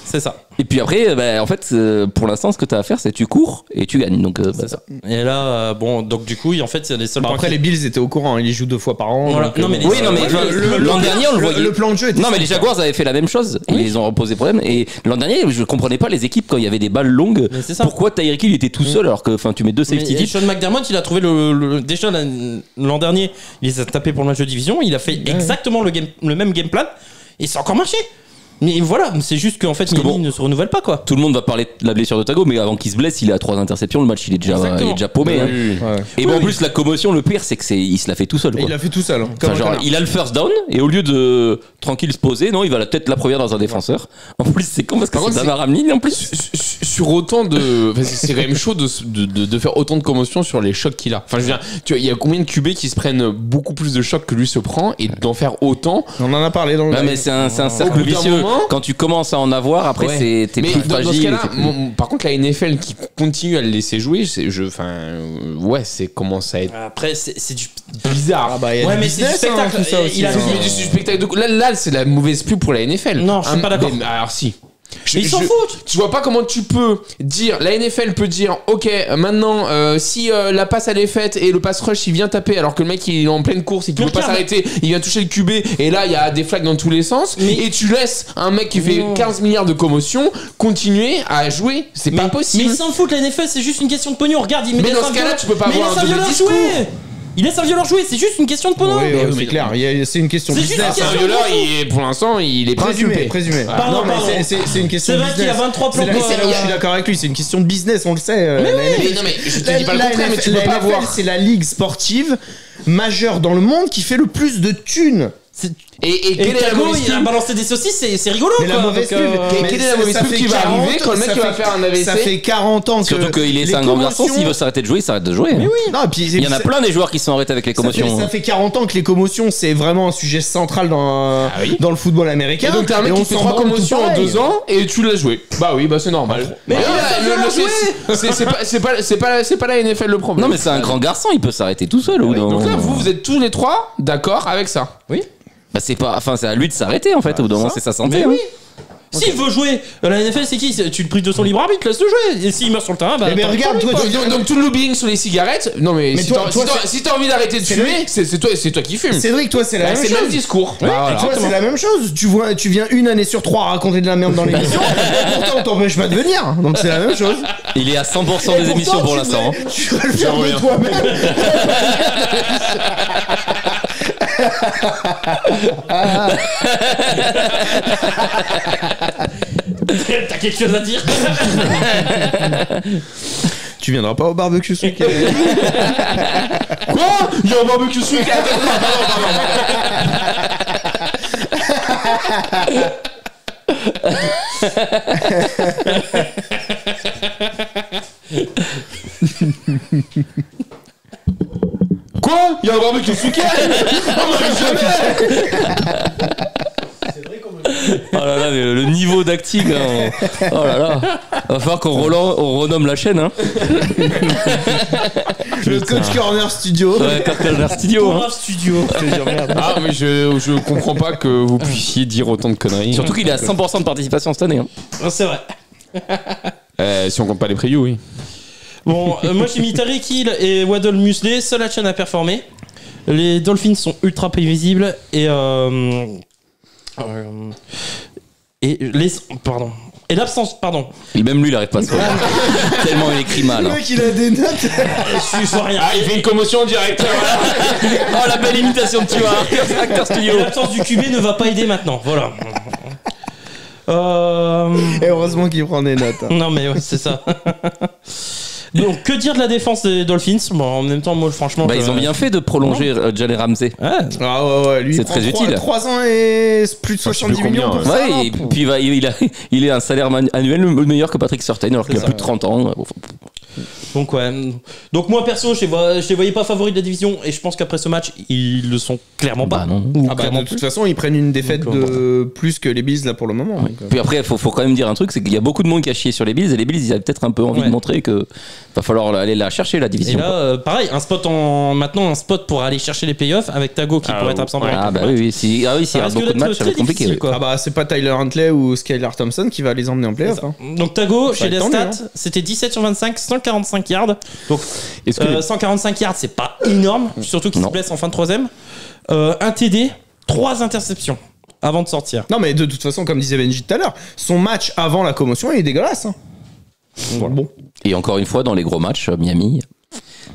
C'est ça. Et puis après, en fait, pour l'instant, ce que tu as à faire, c'est tu cours et tu gagnes. Donc, c'est ça. Et là, donc du coup, en fait, c'est les seuls points. Après, les Bills étaient au courant, ils y jouent 2 fois par an. Voilà. Donc, Non, mais l'an dernier, on le voyait. Le plan de jeu était. Non, mais les Jaguars avaient fait la même chose. Ils ont reposé problème. Et l'an dernier, je comprenais pas les équipes quand il y avait des balles longues. Pourquoi Tyreek Hill était tout seul alors que tu mets 2 safety deep. Sean McDermott, il a trouvé déjà l'an dernier, il les a tapés pour le match de division. Il a fait exactement le même game plan et ça a encore marché. Mais voilà, c'est juste qu'en fait, Miami ne se renouvelle pas, quoi. Tout le monde va parler de la blessure de Tago, mais avant qu'il se blesse, il est à 3 interceptions. Le match, il est déjà paumé. Oui. Et en plus, la commotion, le pire, c'est qu'il se l'a fait tout seul. Quoi. Il l'a fait tout seul. Enfin, genre, il a le first down, et au lieu de tranquille se poser, non, il va peut-être la première dans un défenseur. En plus, c'est con parce que c'est Damar Hamlin, en plus. Sur autant de. Enfin, c'est quand même chaud de faire autant de commotion sur les chocs qu'il a. Enfin, je veux dire, tu vois, il y a combien de QB qui se prennent beaucoup plus de chocs que lui se prend, et d'en faire autant. On en a parlé dans le. Ouais, mais c'est un cercle vicieux. Quand tu commences à en avoir, après, t'es plus fragile. Dans ce cas-là, par contre, la NFL qui continue à le laisser jouer, c'est commence à être. Après, c'est du bizarre. Ouais, mais c'est du spectacle. Tout ça aussi. Il a du spectacle. Là, c'est la mauvaise pub pour la NFL. Non, je suis pas d'accord. Alors, si. Ils s'en foutent. Je vois pas comment tu peux dire. La NFL peut dire ok, maintenant si la passe elle est faite et le pass rush il vient taper alors que le mec il est en pleine course et qu'il veut pas s'arrêter, il vient toucher le QB et là il y a des flags dans tous les sens et tu laisses un mec qui fait 15 milliards de commotion continuer à jouer, c'est pas possible. Mais ils s'en foutent, la NFL c'est juste une question de pognon. Regarde, il met dans ce cas-là tu peux pas avoir un double discours. Il laisse un violeur jouer, c'est juste une question de pognon. Oui, c'est clair, c'est une question de business. Un violeur, pour l'instant, il est présumé. Pardon. C'est une question de business. C'est vrai qu'il y a 23 plans. Je suis d'accord avec lui, c'est une question de business, on le sait. Mais je te dis pas le contraire, mais tu peux pas voir. C'est la ligue sportive majeure dans le monde qui fait le plus de thunes. Et quelle est la mauvaise pub ? Il a balancé des saucisses, c'est rigolo. Mais la mauvaise pub. Quelle est la mauvaise pub qui va arriver quand le mec va faire un AVC ? Ça fait 40 ans que. Surtout qu'il est un grand garçon, s'il veut s'arrêter de jouer, il s'arrête de jouer. Mais oui. Il y en a plein des joueurs qui sont arrêtés avec les commotions. Ça fait 40 ans que les commotions, c'est vraiment un sujet central dans le football américain. Et donc t'as un mec qui fait 3 commotions en 2 ans et tu l'as joué. Bah oui, bah c'est normal. Mais c'est pas la NFL le problème. Non mais c'est un grand garçon, il peut s'arrêter tout seul. Donc là, vous êtes tous les 3 d'accord avec ça ? Oui. Bah c'est à lui de s'arrêter en fait, au bout d'un moment c'est sa santé. Mais oui. S'il veut jouer, la NFL c'est qui ? Tu le prives de son libre arbitre, laisse-le jouer. Et s'il meurt sur le terrain, bah. Mais regarde, toi, donc tout le lobbying sur les cigarettes. Non mais si t'as envie d'arrêter de fumer, c'est toi qui fumes. Cédric, toi c'est la même chose. C'est le même discours. Toi c'est la même chose. Tu viens une année sur 3 raconter de la merde dans l'émission. Pourtant on t'empêche pas de venir. Donc c'est la même chose. Il est à 100% des émissions pour l'instant. Tu vas le faire de toi-même. T'as quelque chose à dire ? Tu viendras pas au barbecue ce week-end. Quoi ? Il y a un barbecue ce week-end. Quoi ? Il y a un barbecue ce week-end ? Oh mais jamais ! Oh là là, le niveau d'acting. Hein. Oh là là. Va falloir qu'on renomme la chaîne. Hein. Le Coach Corner Studio. Ouais, Coach Corner Studio. Hein. Studio. Ah, mais je comprends pas que vous puissiez dire autant de conneries. Surtout qu'il est à 100% de participation cette année. Hein. C'est vrai. Si on compte pas les previews, oui. Bon, moi j'ai mis Tyreek Hill et Waddle muselé. Seule la chaîne à performer. Les Dolphins sont ultra prévisibles et l'absence, pardon. Et même lui, il arrête pas de se tellement il écrit mal. Le mec, il a des notes. Je suis rien. Il fait une commotion en direct. Oh, la belle imitation de Tuar. Acteur studio. L'absence du QB ne va pas aider maintenant. Voilà. Et heureusement qu'il prend des notes. Non, mais ouais, c'est ça. Donc, que dire de la défense des Dolphins? Bon, en même temps, moi, franchement. Ils ont bien fait de prolonger Jalen Ramsey. Ouais. Ah ouais, lui, c'est très utile. 3 ans et plus de 70 millions pour ça. Ouais, et puis il a un salaire annuel meilleur que Patrick Surtain alors qu'il a plus de 30 ans. Donc ouais. Donc moi perso, je les voyais pas favoris de la division et je pense qu'après ce match, ils le sont clairement pas. Bah non. De toute façon, ils prennent une défaite de plus que les Bills là pour le moment. Ouais. Puis après, il faut quand même dire un truc, c'est qu'il y a beaucoup de monde qui a chié sur les Bills et les Bills, ils avaient peut-être un peu envie de montrer que va falloir aller la chercher la division. Et là, pareil, un spot pour aller chercher les playoffs avec Tago qui pourrait être absent. Oui, s'il y a beaucoup de matchs, ça va être compliqué. C'est pas Tyler Huntley ou Skylar Thompson qui va les emmener en playoff. Donc Tago, chez les stats, c'était 17 sur 25, 145 yards. Donc 145 yards, c'est pas énorme, surtout qu'il se blesse en fin de troisième. Un TD, 3 interceptions avant de sortir. Non, mais de toute façon, comme disait Benji tout à l'heure, son match avant la commotion il est dégueulasse. Voilà. Bon. Et encore une fois, dans les gros matchs, Miami.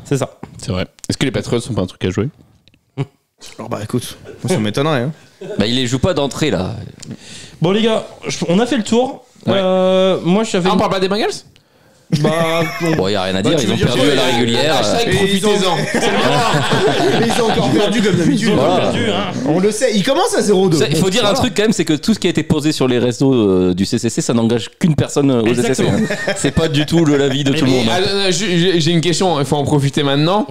C'est ça. C'est vrai. Est-ce que les Patriots sont pas un truc à jouer? Alors bah écoute, ça m'étonnerait. Il les joue pas d'entrée là. Bon les gars, on a fait le tour. Ouais. Moi j'avais. On parle pas des Bengals? Bon, il y a rien à dire, ils ont perdu à la régulière. Profitez-en. Ils ont encore perdu comme d'habitude. On le sait, ils commencent à 0-2. Il faut dire un truc quand même, c'est que tout ce qui a été posé sur les réseaux du CCC, ça n'engage qu'une personne aux CCC. C'est pas du tout l'avis de tout le monde. J'ai une question, il faut en profiter maintenant.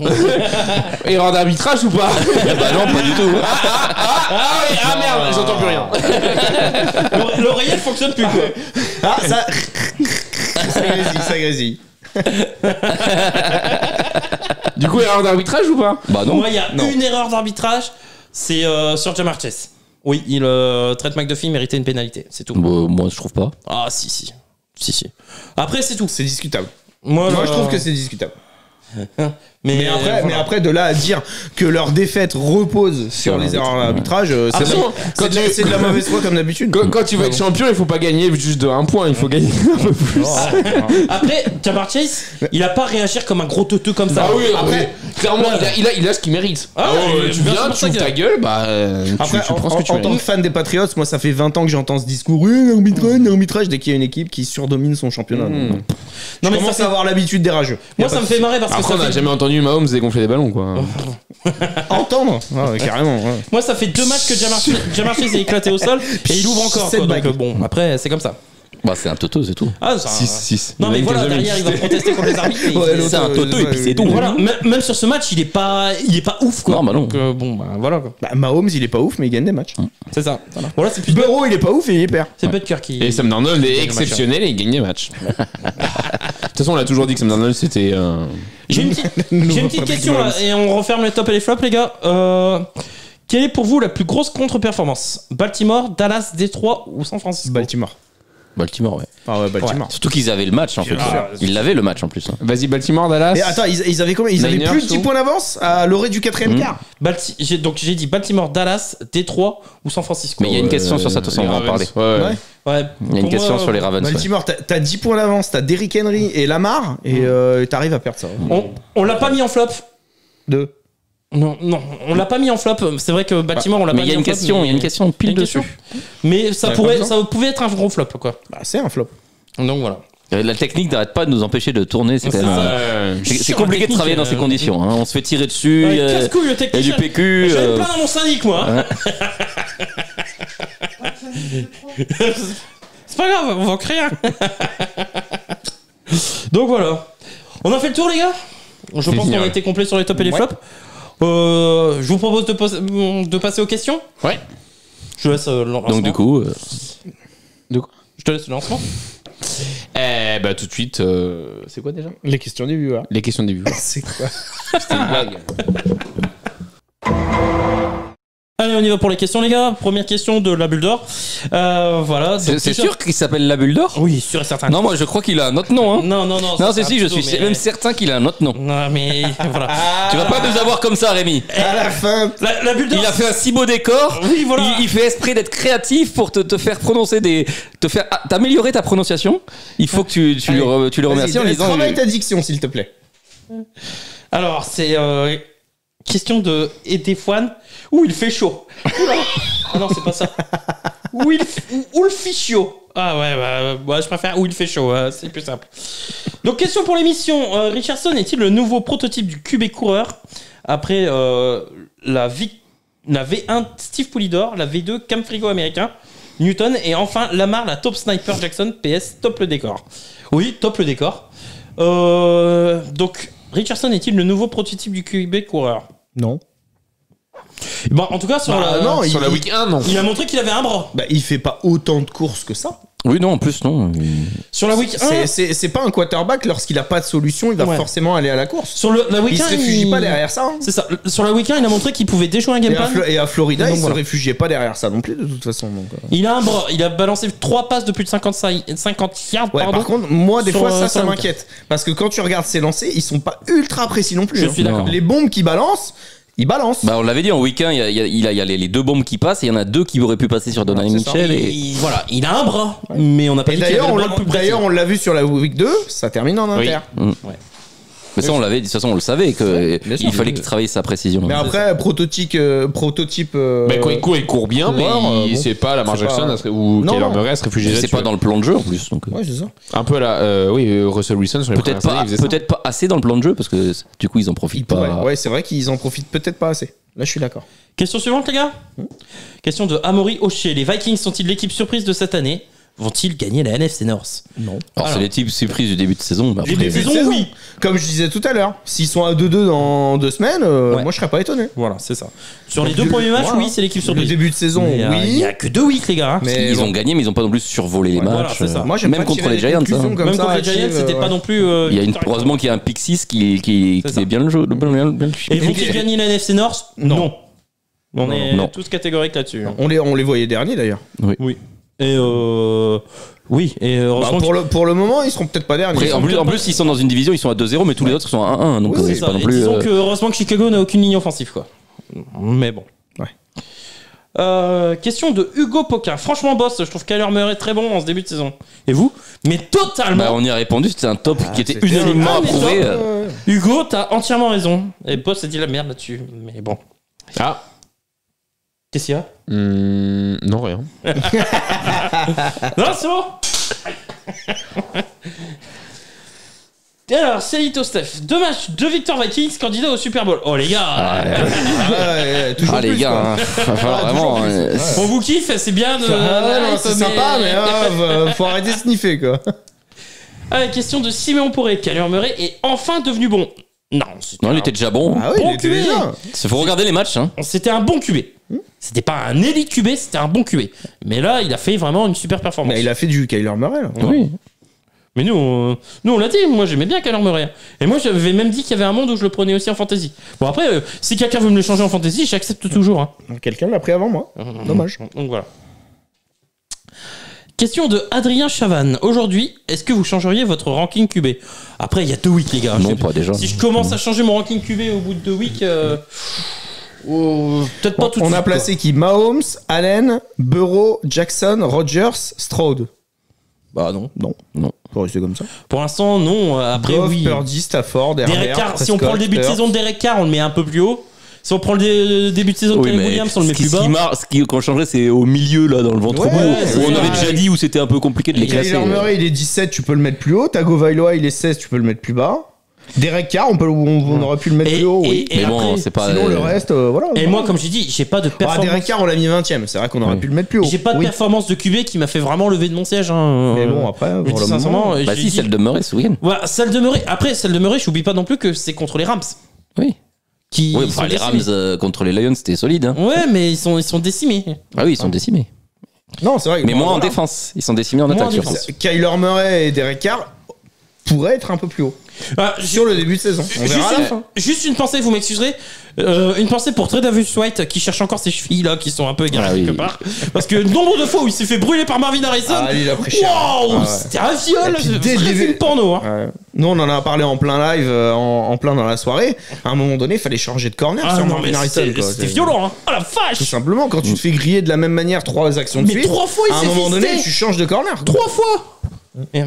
Erreur d'arbitrage ou pas? Bah non, pas du tout. Ah merde, j'entends plus rien. L'oreillette fonctionne plus quoi. Ah, ça grésille. Du coup, erreur d'arbitrage ou pas? Bah non. Moi, il y a une erreur d'arbitrage, c'est sur Ja'Marr Chase. Oui, Trent McDuffie méritait une pénalité, c'est tout. Moi, je trouve pas. Ah, si. Après, c'est tout. C'est discutable. Moi, je trouve que c'est discutable. Mais après, de là à dire que leur défaite repose sur les erreurs d'arbitrage, c'est de la mauvaise foi comme d'habitude. Quand tu veux être champion, il faut pas gagner juste de 1 point, il faut gagner un peu plus. Après, Ja'Marr Chase, il a pas réagir comme un gros teuteux comme ça. Ah oui, après, clairement, il a ce qu'il mérite. Tu viens, tu ouvres ta gueule, après, tu prends ce que tu en tant que fan des Patriots, moi ça fait 20 ans que j'entends ce discours, l'arbitrage dès qu'il y a une équipe qui surdomine son championnat. Je commence à avoir l'habitude des rageux. Moi ça me fait marrer parce que après on a jamais entendu Mahomes dégonfler des ballons quoi. Entendre carrément. Moi ça fait 2 matchs que Ja'Marr Chase est éclaté au sol et il ouvre encore quoi, donc bon après c'est comme ça. Bah c'est un toto, c'est tout. Ah, 6. Non mais voilà, derrière il va protester contre les arbitres. C'est un toto et puis c'est tout. Voilà, même sur ce match, il est pas ouf quoi. Non, bah non. Donc voilà quoi. Mahomes il est pas ouf mais il gagne des matchs. C'est ça. Voilà, c'est plus Burrow il est pas ouf et il perd. C'est Butker qui. Et Sam Darnold est exceptionnel et il gagne des matchs. De toute façon, on a toujours dit que Sam Darnold c'était. J'ai une petite question là, et on referme les tops et les flops les gars. Quelle est pour vous la plus grosse contre-performance? Baltimore, Dallas, Détroit ou San Francisco? Baltimore, ouais. Ah ouais, Baltimore. Ouais. Surtout qu'ils avaient le match en fait. Ils l'avaient le match en plus. Vas-y, Baltimore, Dallas. Et attends, ils avaient combien? Ils avaient plus de 10 points d'avance à l'orée du 4ème quart. Donc j'ai dit Baltimore, Dallas, Détroit ou San Francisco. Mais il y a une question sur ça, de toute façon, on va en parler. Ouais. Il y a une question sur les Ravens. Baltimore, t'as 10 points d'avance, t'as Derrick Henry et Lamar et t'arrives à perdre ça. On l'a pas mis en flop. 2. Non, on l'a pas mis en flop. C'est vrai que Baltimore, on l'a pas mis en flop. Mais il y a une question pile dessus. Mais ça pouvait être un gros flop, quoi. Bah, c'est un flop. Donc voilà. La technique n'arrête pas de nous empêcher de tourner. C'est compliqué de travailler dans ces conditions. On se fait tirer dessus. Il y a du PQ. J'avais plein dans mon syndic, moi. C'est pas grave, on va en créer un. Donc voilà. On a fait le tour, les gars. Je pense qu'on a été complet sur les tops et les flops. Je vous propose de passer aux questions. Ouais. Je laisse le lancement. Donc du coup... Je te laisse le lancement. Bah tout de suite, c'est quoi déjà? Les questions des viewers. Les questions des viewers. C'est quoi? C'était une blague. Allez, on y va pour les questions, les gars. Première question de la Bulle d'Or. Voilà. C'est sûr qu'il s'appelle la Bulle d'Or? Oui, sûr et certain. Non, moi je crois qu'il a un autre nom. Hein. Non. Non, c'est si, je suis même certain qu'il a un autre nom. Non, mais voilà. Tu vas pas nous avoir comme ça, Rémi. À la fin. La Bulle d'Or. Il a fait un si beau décor. Oui, voilà. Il fait esprit d'être créatif pour te faire prononcer t'améliorer ta prononciation. Il faut que tu le remercies en disant. Travaille ta diction, s'il te plaît. Alors, c'est question de Edefouane. Ouh, il fait chaud. Oula. Ah non, c'est pas ça. Ulficio. Ah ouais, je préfère où il fait chaud, c'est plus simple. Donc, question pour l'émission. Richardson est-il le nouveau prototype du QB coureur après la V1 Steve Poulidor, la V2 Cam Frigo américain, Newton et enfin Lamar, la top sniper Jackson, PS, top le décor. Oui, top le décor. Donc, Richardson est-il le nouveau prototype du QB coureur? Non. Bon, en tout cas, sur la week 1, non. il a montré qu'il avait un bras. Bah, il fait pas autant de courses que ça. Oui, non, en plus, non. Sur la week 1, C'est pas un quarterback, lorsqu'il a pas de solution, il va forcément aller à la course. sur la week 1, Il se réfugie pas derrière ça. Hein. C'est ça. Sur la week 1, il a montré qu'il pouvait déjouer un game plan. Et à Florida, Donc il voilà. se réfugiait pas derrière ça non plus, de toute façon. Donc, Il a un bras. Il a balancé 3 passes de plus de 50 yards. ouais, pardon. par contre, moi, des Sur, fois, sur ça la m'inquiète. Parce que quand tu regardes ses lancers, ils sont pas ultra précis non plus. Je hein. suis d'accord. Les bombes qu'il balance, il balance. Bah, on l'avait dit en week-end, il y a les 2 bombes qui passent et il y en a 2 qui auraient pu passer sur Donovan c'est ça. Mitchell. Et... Voilà, il a un bras, mais on n'a pas Et dit qu'il avait d'ailleurs, le bras le plus précis. on l'a vu sur la week 2, ça termine en inter. Mais ça, on l'avait dit, de toute façon, on le savait qu'il fallait qu'il travaille sa précision. Mais après, prototype. Mais quand il court bien, mais c'est pas Lamar Jackson ou Non, Kyler non. Murray à se réfugier C'est là-dessus. pas dans le plan de jeu en plus. Donc, Ouais, c'est ça. Un peu à la. Russell Wilson sur les peut-être premières années, il faisait ça. pas assez dans le plan de jeu parce que du coup, ils en profitent pas. Ouais, c'est vrai qu'ils en profitent peut-être pas assez. Là, je suis d'accord. Question suivante, les gars. Question de Amaury Hocher. Les Vikings sont-ils l'équipe surprise de cette année? Vont-ils gagner la NFC North? Non. Alors, c'est les types surprises du début de saison. Mais après, Début de saison, oui. Comme je disais tout à l'heure, s'ils sont à 2-2 dans 2 semaines, moi, je serais pas étonné. Voilà, c'est ça. Sur les 2 premiers matchs, Voilà. oui, c'est l'équipe Le surprise. début de saison, Mais, il oui. y a que 2 weeks, les gars. hein. Mais ils bon. ont gagné, mais ils ont pas non plus survolé les Voilà, matchs. c'est ça. Moi, j'aime Même pas contre tirer les des Giants. conclusions hein. comme Même ça, contre les Giants, hâtives, c'était pas ouais. non plus. Il y a heureusement qu'il y a un pick 6 qui C'est ça. fait bien le jeu. Bien le Et vont-ils gagner la NFC North? Non. On est Non. tous catégoriques là-dessus. hein. On les voyait derniers d'ailleurs. Oui. Et oui, et heureusement. Pour le moment, ils seront peut-être pas derniers. Après, en plus, ils sont dans une division, ils sont à 2-0, mais tous les autres sont à 1-1. Donc, Oui, c'est c'est pas ça. non Et plus. disons que heureusement que Chicago n'a aucune ligne offensive, quoi. Mais bon. Ouais. Question de Hugo Poquin. Franchement, boss, je trouve Kyler Murray très bon en ce début de saison. Et vous? Mais totalement. Bah, on y a répondu, c'était un top qui était c'était unanimement un- Ah, mais approuvé. top. Hugo, t'as entièrement raison. Et boss a dit la merde là-dessus. Mais bon. Ah. Qu'est-ce qu'il y a? Non, rien. Non, c'est bon. Et alors, Célito Steph. 2 matchs, 2 victoires Vikings, candidat au Super Bowl. Oh les gars, Toujours Ah, les plus, gars, quoi. hein, va falloir vraiment. on vous kiffe, c'est bien de. Ah, la non, hype, c'est sympa, mais faut arrêter de sniffer quoi. Ah, question de Siméon Poré. Kyler Murray est enfin devenu bon. Non, Non, il était déjà bon. Ah oui, Bon il était QB. déjà. Il faut regarder les matchs. Hein. C'était un bon QB. C'était pas un élite QB, c'était un bon QB. Mais là, il a fait vraiment une super performance. Mais il a fait du Kyler Murray là. Oui. Mais nous, on l'a dit, moi j'aimais bien Kyler Murray. Et moi j'avais même dit qu'il y avait un monde où je le prenais aussi en fantasy. Bon après, si quelqu'un veut me le changer en fantasy, j'accepte toujours. Hein. Quelqu'un l'a pris avant moi. Dommage. Donc voilà. Question de Adrien Chavannes. Aujourd'hui, est-ce que vous changeriez votre ranking QB? Après, il y a 2 weeks les gars. Non, Je sais pas déjà. Si je commence à changer mon ranking QB au bout de 2 weeks, peut-être pas tout de On suite. a placé qui? Mahomes, Allen, Burrow, Jackson, Rodgers, Stroud. Bah non. Faut rester comme ça. quoi. Pour l'instant, non. Après, Goff, oui. Purdy, Stafford, Herbert, Derek Carr, si on Prescott, prend le début de Hurts. saison de Derek Carr, on le met un peu plus haut. Si on prend le début de saison de Oui, Caleb mais Williams, on le met plus bas. qu'on changerait, c'est au milieu, là, dans le ventre Ouais, mou. c'est Où on ça. avait déjà dit où c'était un peu compliqué de les classer. Kyler Murray, il est 17, tu peux le mettre plus haut. Tagovailoa, il est 16, tu peux le mettre plus bas. Derek Carr, on aurait pu le mettre plus haut, oui. et Mais bon, après- c'est pas. Sinon, le reste, voilà. Et moi, comme j'ai dit, j'ai pas de Ah, performance. Derek Carr, on l'a mis 20ème. C'est vrai qu'on aurait Oui. pu le mettre plus haut. J'ai pas de Oui. performance de QB qui m'a fait vraiment lever de mon siège. Hein. Mais bon, après, je pour dis le moment. sincèrement, Bah, j'ai si, dit- celle de Murray ce week-end. Voilà, celle de Murray. Après, celle de Murray, j'oublie pas non plus que c'est contre les Rams. Oui. Qui Oui, sont enfin, les décimés. Rams contre les Lions, c'était solide. Hein. Ouais, mais ils sont décimés. Ah oui, ils sont décimés. Non, c'est vrai. Mais bon, moins en voilà. défense. Ils sont décimés en Moins attaque. en surtout. défense. Kyler Murray et Derek Carr pourraient être un peu plus haut. Ah, Sur le début de saison. On verra à la fin. Juste une pensée, vous m'excuserez. Une pensée pour Tredavious White qui cherche encore ses chevilles là, qui sont un peu égarées Ah oui. quelque part. Parce que le nombre de fois où il s'est fait brûler par Marvin Harrison. Ah, il a pris cher. Waouh, Ah ouais. c'était un viol. Et puis, C'est dès le vrai début- film porno. Hein. Ouais. Nous, on en a parlé en plein live, en plein dans la soirée. À un moment donné, il fallait changer de corner Ah sur non, Marvin mais Harrison. c'était quoi. c'était violent. Hein. Oh la Tout vache. simplement, quand tu te fais griller de la même manière 3 actions de Mais suite, 3 fois il à un s'est moment donné, fisté. tu changes de corner. 3 fois. Et,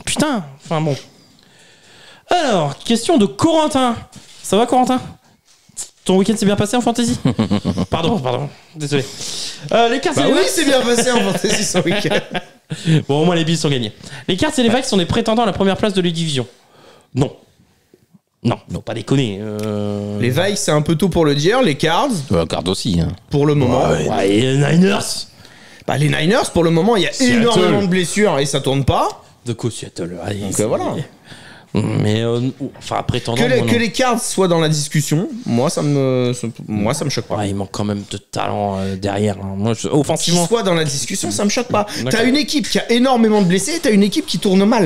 putain. Enfin bon. Alors, question de Corentin. Ça va, Corentin? Ton week-end s'est bien passé en fantasy? Pardon, désolé. Les Cards Bah et les oui, Vikes. c'est bien passé en fantasy ce week-end. Bon, au moins les Bills sont gagnés. Les Cards et les Vikes sont des prétendants à la première place de la division. Non. Non, pas déconner. Les Vikes, c'est un peu tôt pour le dire. Les Cards, Garde aussi. Hein. pour le moment. Ouais, et les Niners. Bah, les Niners, pour le moment, il y a Seattle. énormément de blessures et ça tourne pas. De quoi Seattle. Allez, Donc c'est- voilà. Mais enfin, prétendant. Que les Cards soient dans la discussion, moi ça me choque pas. Ouais, il manque quand même de talent derrière. Hein. Moi, Qu'ils offensivement. soient dans la discussion, ça me choque pas. D'accord. T'as une équipe qui a énormément de blessés, t'as une équipe qui tourne mal.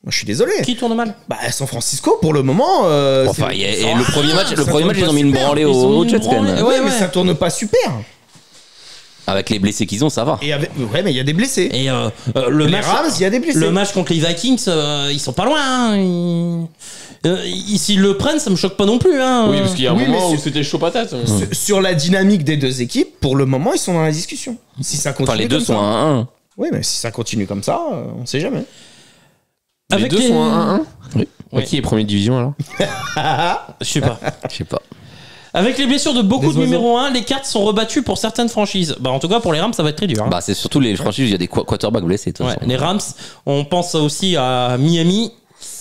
Moi, je suis désolé. Qui tourne mal? Bah, San Francisco, pour le moment. Enfin, c'est- et le premier match, ça tourne ils pas ont mis une super. branlée Ils ont aux mis Jets une quand même. branlée. Ouais, mais ouais. ça tourne pas super. Avec les blessés qu'ils ont, ça va. Et ouais, mais il y a des blessés. Et le Les match. Rams, il y a des blessés. Le match contre les Vikings, ils sont pas loin. Hein. S'ils le prennent, ça me choque pas non plus. Hein. Oui, parce qu'il y a un Oui, moment mais où c'était chaud patate. Sur la dynamique des deux équipes, pour le moment, ils sont dans la discussion. Si ça continue. Enfin, les deux comme sont ça- à 1-1. Oui, mais si ça continue comme ça, on sait jamais. Les deux sont à 1-1. Oui. Oui. Qui est premier division alors? Je sais pas. Je sais pas. Avec les blessures de beaucoup Des de oiseaux. numéro 1, les cartes sont rebattues pour certaines franchises. Bah, en tout cas, pour les Rams, ça va être très dur. Hein. Bah, c'est surtout les franchises, il y a des quarterbacks blessés. de toute Ouais, façon. les Rams, on pense aussi à Miami,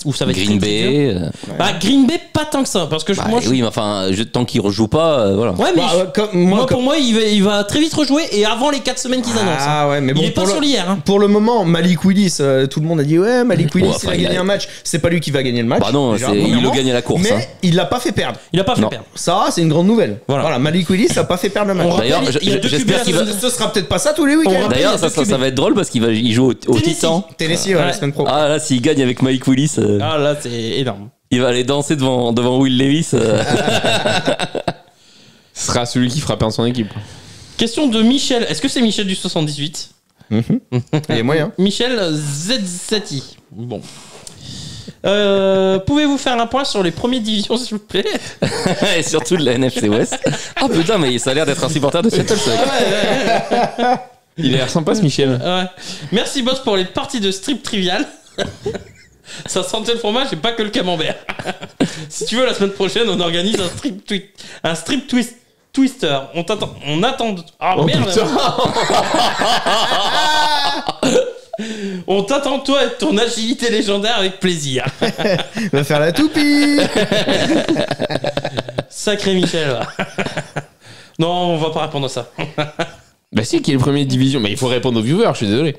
où ça va être Green très, très dur. Bay. Bah, Green Bay, pas tant que ça. Parce que Bah, moi, oui, mais enfin, tant qu'ils rejouent pas, voilà. Ouais, mais Bah, pour moi, il va très vite rejouer et avant les 4 semaines qu'ils annoncent. hein. Ah ouais, mais bon, Il est pas pour sur l'hier. Hein. Pour le moment, Malik Willis, tout le monde a dit ouais, Malik Willis, Ouais, enfin, il a il gagné a- un match. C'est pas lui qui va gagner le match. Bah non, déjà, il le premièrement. gagne à la course. Mais hein. il l'a pas fait perdre. Il a pas fait Non. perdre. Ça, c'est une grande nouvelle. Voilà. Voilà, Malik Willis a pas fait perdre le match. On D'ailleurs, rappelle, il y a deux j'espère QB qu'il va- Ce sera peut-être pas ça tous les week-ends. On rappelle- D'ailleurs, il y a ça deux QB. va être drôle parce qu'il joue au Tennessee. Titan. Tennessee, ouais, Ouais. la semaine pro. Ah là, s'il gagne avec Mike Willis, Ah là, c'est énorme. il va aller danser devant Will Levis. Ce sera celui qui fera perdre son équipe. Question de Michel. Est-ce que c'est Michel du 78? Il y a moyen. Michel ZZI. Bon. Pouvez-vous faire un point sur les premières divisions, s'il vous plaît? Et surtout de la NFC West. Ah putain, mais ça a l'air d'être un supporter de Seattle, ce mec. Il a l'air sympa ce Michel. Ouais. Merci, boss, pour les parties de strip trivial. Ça sentait le fromage et pas que le camembert. Si tu veux, la semaine prochaine, on organise un strip twister. On attend. Ah merde! On t'attend, toi, et ton agilité légendaire avec plaisir. Il va faire la toupie. Sacré Michel. va. Non, on va pas répondre à ça. Bah si, qui est le premier division. Mais il faut répondre aux viewers, je suis désolé.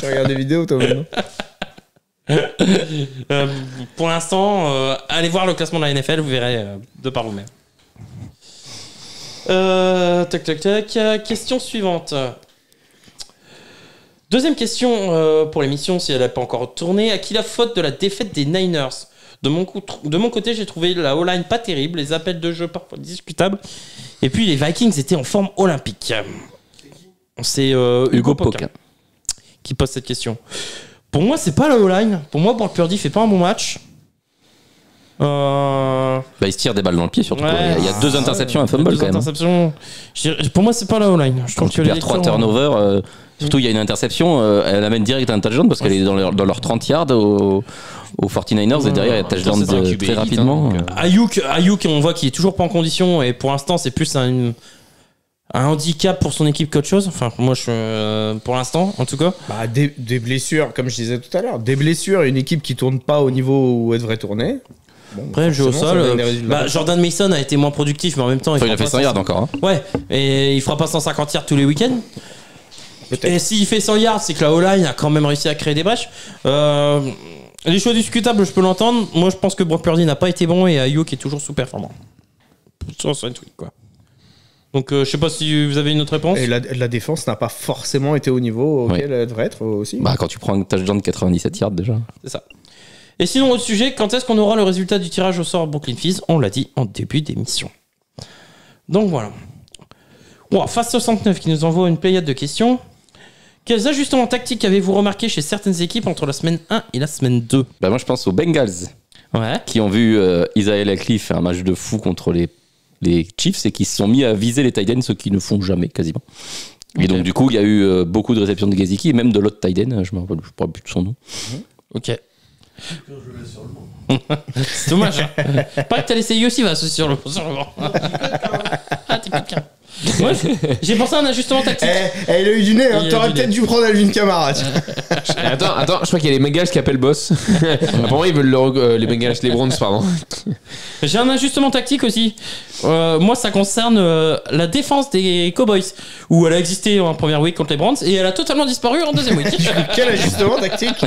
Tu regardes des vidéos, toi, maintenant. Pour l'instant, allez voir le classement de la NFL, vous verrez de par vous-même. Tac. Question suivante. Deuxième question pour l'émission, si elle n'a pas encore tourné. À qui la faute de la défaite des Niners? De mon côté, j'ai trouvé la O-line pas terrible, les appels de jeu parfois discutables. Et puis les Vikings étaient en forme olympique. C'est Hugo Poquin qui pose cette question. Pour moi, c'est pas la O-line. Pour moi, Brock Purdy fait pas un bon match. Bah, il se tire des balles dans le pied, surtout. Ouais. quoi. Il y a 2 interceptions, un fumble Deux quand même. interceptions. Pour moi, c'est pas la O-line. Je Quand trouve tu que perds 3 turnovers, surtout il y a une interception, elle amène direct à un touchdown parce qu'elle est dans leur 30 yards aux 49ers et derrière il y a touchdown c'est un QB très élite, rapidement. hein, donc, Ayuk, on voit qu'il est toujours pas en condition et pour l'instant, c'est plus un handicap pour son équipe qu'autre chose. Enfin, pour moi, pour l'instant, en tout cas. Bah, des blessures, comme je disais tout à l'heure. Des blessures, une équipe qui tourne pas au niveau où elle devrait tourner. Bon, Après, le jeu au forcément, ça donne sol. des résultats. Jordan Mason a été moins productif, mais en même temps, Enfin, il a fera fait pas 100 yards encore. Hein. Ouais, et il fera pas 150 yards tous les week-ends. Peut-être. Et s'il fait 100 yards, c'est que la O-line a quand même réussi à créer des brèches. Les choix discutables, je peux l'entendre. Moi, je pense que Brock Purdy n'a pas été bon et Ayuk est toujours sous-performant. Sur ce tweet, quoi. Donc, je sais pas si vous avez une autre réponse. Et la défense n'a pas forcément été au niveau auquel elle devrait être aussi. Bah, quand tu prends un touchdown de 97 yards déjà. C'est ça. Et sinon, autre sujet, quand est-ce qu'on aura le résultat du tirage au sort Brooklyn Fizz? On l'a dit en début d'émission. Donc voilà. Wow, Fast69 qui nous envoie une pléiade de questions. Quels ajustements tactiques avez-vous remarqué chez certaines équipes entre la semaine 1 et la semaine 2? Bah, moi je pense aux Bengals Ouais. qui ont vu Isaiah Likely faire un match de fou contre les Chiefs et qui se sont mis à viser les tight ends, ce qu'ils ne font jamais quasiment. Et donc du coup il y a eu beaucoup de réceptions de Gesicki et même de l'autre tight end, je me rappelle plus de son nom. Ok. C'est dommage. Hein. Pas que t'as laissé Yossi va sur le banc. Ah, t'es quelqu'un. Moi, j'ai pensé à un ajustement tactique. Il a eu du nez, hein. Il a T'aurais du peut-être nez. dû prendre Alvin Kamara. Attends, je crois qu'il y a les Bengals qui appellent boss. Pour moi, ils veulent les Bengals, les Browns, pardon. J'ai un ajustement tactique aussi. Moi, ça concerne la défense des Cowboys, où elle a existé en première week contre les Browns et elle a totalement disparu en deuxième week. Quel ajustement tactique.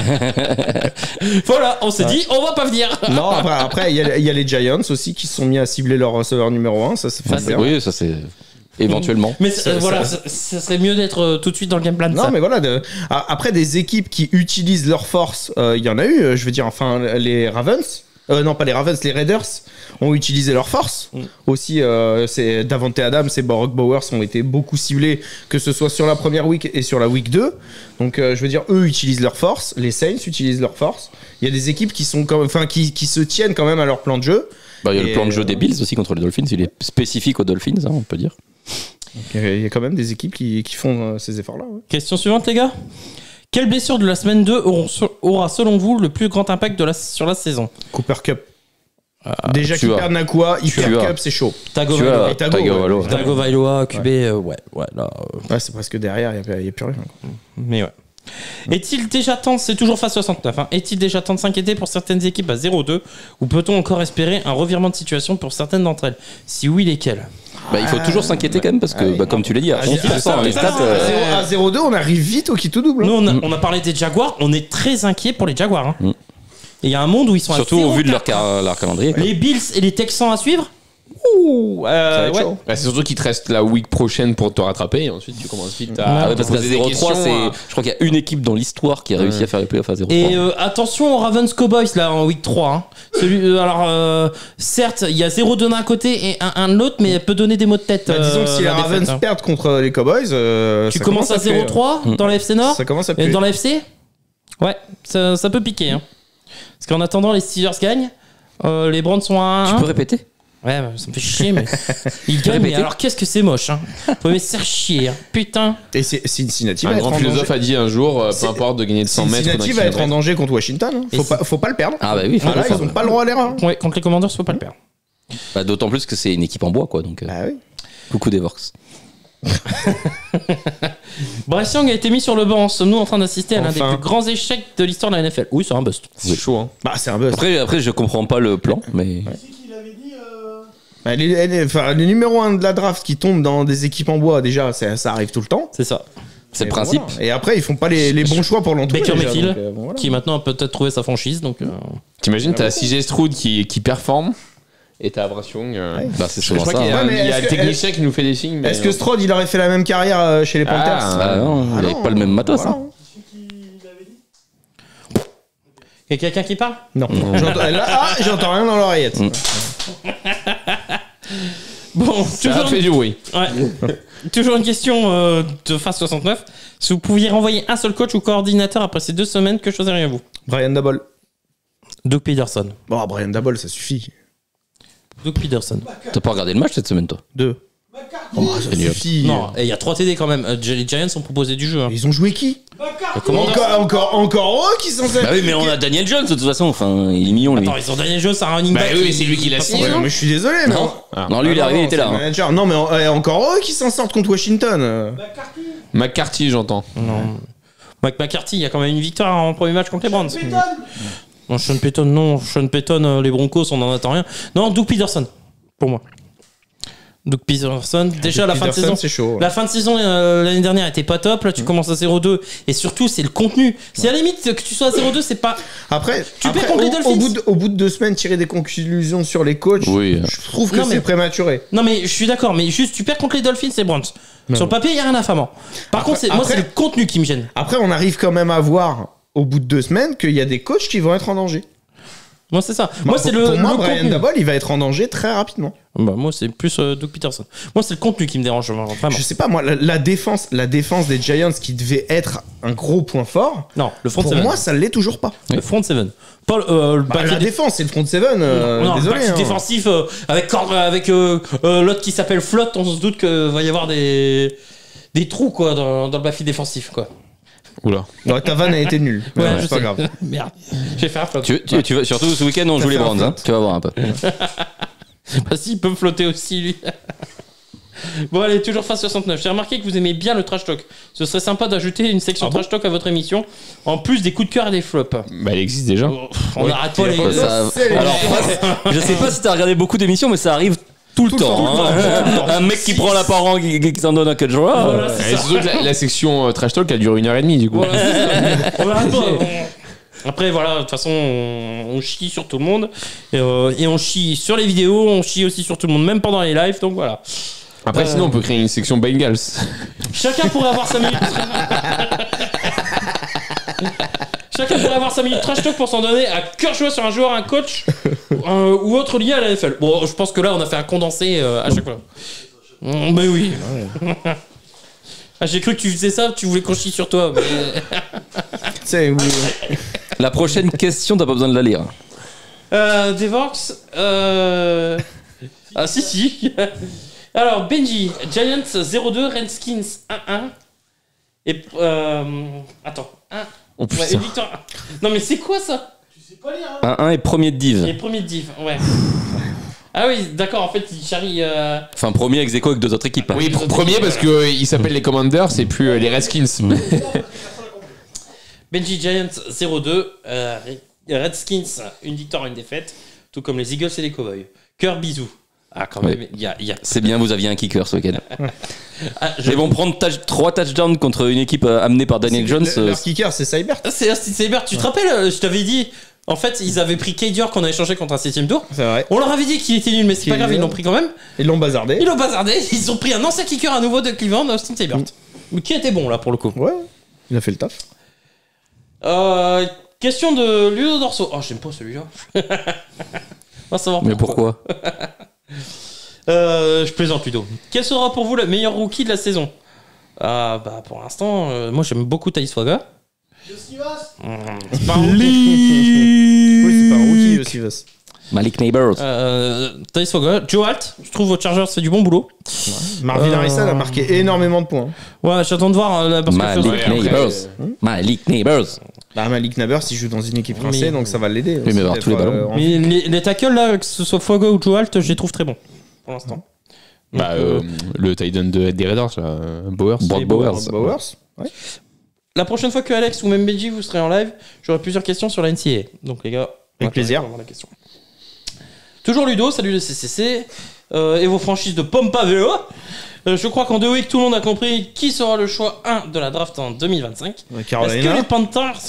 Voilà, on s'est dit, on va pas venir. Non, après il y a les Giants aussi qui se sont mis à cibler leur receveur numéro 1. Ça fait bien. Oui, ça c'est éventuellement. Mais voilà, ça serait mieux d'être tout de suite dans le game plan. Non, ça. mais voilà. Après, des équipes qui utilisent leur force, il y en a eu. Je veux dire, enfin, les Ravens. Non, pas les Ravens, les Raiders ont utilisé leur force. Aussi, c'est Davante Adams et Brock Bowers ont été beaucoup ciblés, que ce soit sur la première week et sur la week 2. Donc, je veux dire, eux utilisent leur force. Les Saints utilisent leur force. Il y a des équipes qui sont qui se tiennent quand même à leur plan de jeu. Il y a le plan de jeu des Bills aussi contre les Dolphins. Il est spécifique aux Dolphins, hein, on peut dire. Il y a quand même des équipes qui font ces efforts-là. Ouais. Question suivante, les gars. Quelle blessure de la semaine 2 aura, selon vous, le plus grand impact sur la saison? Cooper Cup. Déjà tu qu'ils as. perdent Nakua, ils Tu perdent as. Cup, c'est chaud. Tagovailoa. Et Tago, ouais. Tagovailoa, QB, ouais, là. Ouais, c'est presque derrière, il n'y a plus rien. Mais ouais. Est-il déjà temps, c'est toujours phase 69, hein, est-il déjà temps de s'inquiéter pour certaines équipes à 0-2 ou peut-on encore espérer un revirement de situation pour certaines d'entre elles? Si oui, lesquelles? Il faut toujours s'inquiéter quand même parce que, comme tu l'as dit, à 11%, les stats. À 0-2, on arrive vite au qui tout double. Nous, on a parlé des Jaguars, on est très inquiets pour les Jaguars. Hein. Et il y a un monde où ils sont Surtout à 0-4. au vu de leur calendrier. quoi. Les Bills et les Texans à suivre. Ouh, va être ouais. chaud. C'est surtout qu'il te reste la week prochaine pour te rattraper et ensuite tu commences vite à. Ah ouais, parce qu'à poser des 0-3, questions, je crois qu'il y a une équipe dans l'histoire qui a réussi à faire les playoffs à 0-3. Et attention aux Ravens Cowboys là en week 3. Hein. Certes, il y a 0-2 d'un côté et un de l'autre, mais elle peut donner des maux de tête. Disons que si les la défaite, Ravens hein. perdent contre les Cowboys, Tu ça commences à puer. 0-3 dans la FC Nord Ça commence à et puer. dans la FC. Ouais, ça peut piquer. Hein. Parce qu'en attendant, les Steelers gagnent. Les Browns sont à 1. Tu peux répéter? Ouais, ça me fait chier, mais ils gagnent. Mais alors, qu'est-ce que c'est moche, hein. Faut me faire chier, hein. Putain. Et Cincinnati Un va être grand en philosophe danger. a dit un jour, peu importe de gagner de 100 mètres. Cincinnati va être en danger contre Washington. Et Faut pas le perdre. Ah bah oui, faut Voilà, le faire. ils ont pas le droit à l'erreur. Ouais, contre les Commanders, faut pas le perdre. Bah, d'autant plus que c'est une équipe en bois, quoi. Donc, Ah oui. coucou des Vorks. Bryce Young a été mis sur le banc. Sommes-nous en train d'assister à l'un des Enfin. plus grands échecs de l'histoire de la NFL? Oui, c'est un bust. C'est chaud, hein. Bah, c'est un buzz. Après, je comprends pas le plan, mais. Bah, les numéros 1 de la draft qui tombent dans des équipes en bois, déjà, ça arrive tout le temps. C'est ça. C'est le Et principe. voilà. Et après, ils font pas les bons choix pour l'entourer. Baker déjà, Mayfield, donc, voilà. qui maintenant a peut-être trouvé sa franchise. Donc, T'imagines, t'as CJ Stroud qui performe et t'as Bryce Young. Bah, c'est Je souvent crois ça. qu'il y a, hein. Ouais, mais il y a est-ce le que- technicien qui nous fait des signes. mais- Est-ce que Stroud, il aurait fait la même carrière chez les Panthers Ah non, il avait non, pas le même matos. voilà. hein. il y a quelqu'un qui parle? Non. J'entends rien dans l'oreillette. Bon, Ça a toujours, fait du bruit. ouais. Toujours une question de phase 69. Si vous pouviez renvoyer un seul coach ou coordinateur après ces 2 semaines, que choisiriez-vous? Brian Dabble. Doug Peterson. Bon, Brian Dabble, ça suffit. Doug Peterson. T'as pas regardé le match cette semaine, toi? 2. Oh, ça Elliott. suffit. Non, et il y a 3 TD quand même. Les Giants ont proposé du jeu. Hein. Ils ont joué qui Encore eux qui sont Bah oui, mais on a Daniel Jones de toute façon. Enfin, il est mignon lui. Attends, ils ont Daniel Jones, un running Bah back. oui, mais c'est lui qui l'a signé. Ouais, mais je suis désolé, mais Non, non, lui il est arrivé, il était là. c'est le hein. manager. Non, mais encore eux qui s'en sortent contre Washington. McCarthy, j'entends. Non. Mike McCarthy, il y a quand même une victoire en premier match contre les Browns. Non, Sean Payton, non. Sean Payton, les Broncos, on n'en attend rien. Non, Doug Peterson, pour moi. Doug Peterson, déjà la fin de Peterson, saison. c'est chaud. Ouais. La fin de saison l'année dernière était pas top. Là, tu commences à 0-2. Et surtout, c'est le contenu. C'est à la limite que tu sois à 0-2, c'est pas. Après, Tu perds contre les Dolphins. au bout de 2 semaines, tirer des conclusions sur les coachs, Oui. je trouve que Non, mais- c'est prématuré. Non, mais je suis d'accord. Mais juste, tu perds contre les Dolphins et Browns. Sur le papier, il n'y a rien d'infamant. Par contre, moi, après- c'est le contenu qui me gêne. Après, on arrive quand même à voir, au bout de 2 semaines, qu'il y a des coachs qui vont être en danger. Moi, c'est ça. Moi, c'est pour moi, le Brian contenu. Dabble, il va être en danger très rapidement. Bah, moi, c'est plus Doug Peterson. Moi, c'est le contenu qui me dérange vraiment. Je sais pas, moi, la défense des Giants qui devait être un gros point fort, Non, le front pour seven. moi, ça l'est toujours pas. Le front seven. Pas le Bah, back la défense, c'est le front seven. non, le Désolé. back hein. défensif avec l'autre qui s'appelle Flott, on se doute qu'il va y avoir des trous quoi dans le backfield défensif quoi. Oula. Ouais, ta vanne a été nulle. Ouais, Ouais, je c'est pas sais. grave. Merde, j'ai fait un flop. Tu vas, surtout ce week-end, on joue les fait un Browns. Hein. Tu vas voir un peu. Bah, si, il peut me flotter aussi lui. Bon, allez, toujours face 69. J'ai remarqué que vous aimez bien le trash talk. Ce serait sympa d'ajouter une section trash talk à votre émission, en plus des coups de cœur et des flops. Bah, elle existe déjà. On arrête pas les. Alors, je sais pas si t'as regardé beaucoup d'émissions, mais ça arrive tout le temps. Un mec qui prend la parole, qui s'en donne à 4 jours. Voilà, c'est Et ça. surtout que la section trash talk, elle dure 1h30 du coup. Voilà, c'est ça. On arrête pas. Après, voilà, de toute façon, on chie sur tout le monde. Et on chie sur les vidéos, on chie aussi sur tout le monde, même pendant les lives. Donc voilà. Après, sinon, on peut créer une section Bengals. Chacun pourrait avoir 5 minutes. Chacun pourrait avoir 5 minutes trash talk pour s'en donner à cœur joie sur un joueur, un coach ou autre lié à la NFL. Bon, je pense que là, on a fait un condensé à chaque fois. Mais oui. Ah, j'ai cru que tu faisais ça, tu voulais qu'on chie sur toi. Mais... La prochaine question, t'as pas besoin de la lire. Devox. Ah, si. Alors, Benji, Giants 0-2, Redskins 1-1. Et. Attends. 1. Oh putain. Ouais, une victoire. Non, mais c'est quoi ça? 1-1 et premier de div. Les premiers de div, ouais. Ah oui, d'accord, en fait, il charrie. Enfin, premier ex aequo avec 2 autres équipes. Oui, premier parce qu'ils s'appellent les Commanders, c'est plus les Redskins. Benji Giants 0-2, Redskins, une victoire, une défaite, tout comme les Eagles et les Cowboys. Cœur bisous. Ah, quand même, il y a... C'est bien, vous aviez un kicker ce week-end. Ils vont prendre 3 touchdowns contre une équipe amenée par Daniel Jones. Leur kicker, c'est Seibert. C'est Seibert, tu te rappelles, je t'avais dit, en fait, ils avaient pris Kay Dior qu'on a échangé contre un 7ème tour. C'est vrai. On leur avait dit qu'il était nul, mais c'est pas grave, ils l'ont pris quand même. Ils l'ont bazardé. Ils l'ont bazardé, ils ont pris un ancien kicker à nouveau de Cleveland, Austin Seibert. Qui était bon là pour le coup. Ouais, il a fait le taf. Question de Ludo Dorso. Oh, j'aime pas celui-là. On va savoir Mais pourquoi? Je plaisante Ludo. Quel sera pour vous le meilleur rookie de la saison? Bah pour l'instant, moi j'aime beaucoup Thais Swaga. C'est pas un rookie. Oui, c'est pas un rookie aussi, Vas. Malik Neighbors. Thais Swaga. Joe Alt, je trouve votre Chargers fait du bon boulot. Marvin Harrison a marqué énormément de points. Ouais, j'attends de voir parce Malik Neighbors. Malik Neighbors. Bah, Malik Neighbors, il joue dans une équipe rincée, donc ça va l'aider. Oui, mais avoir tous les ballons. Mais les tackles là, que ce soit Swaga ou Joe Alt, je les trouve très bons pour l'instant. Bah, le tight end des Raiders, là, Bowers. Brock Bowers. Ouais. La prochaine fois que Alex ou même Benji vous serez en live, j'aurai plusieurs questions sur la NCAA. Donc les gars, avec plaisir. La question. Toujours Ludo, salut le CCC et vos franchises de Pompa Vélo. Je crois qu'en 2 weeks, tout le monde a compris qui sera le choix 1 de la draft en 2025. Est-ce que les Panthers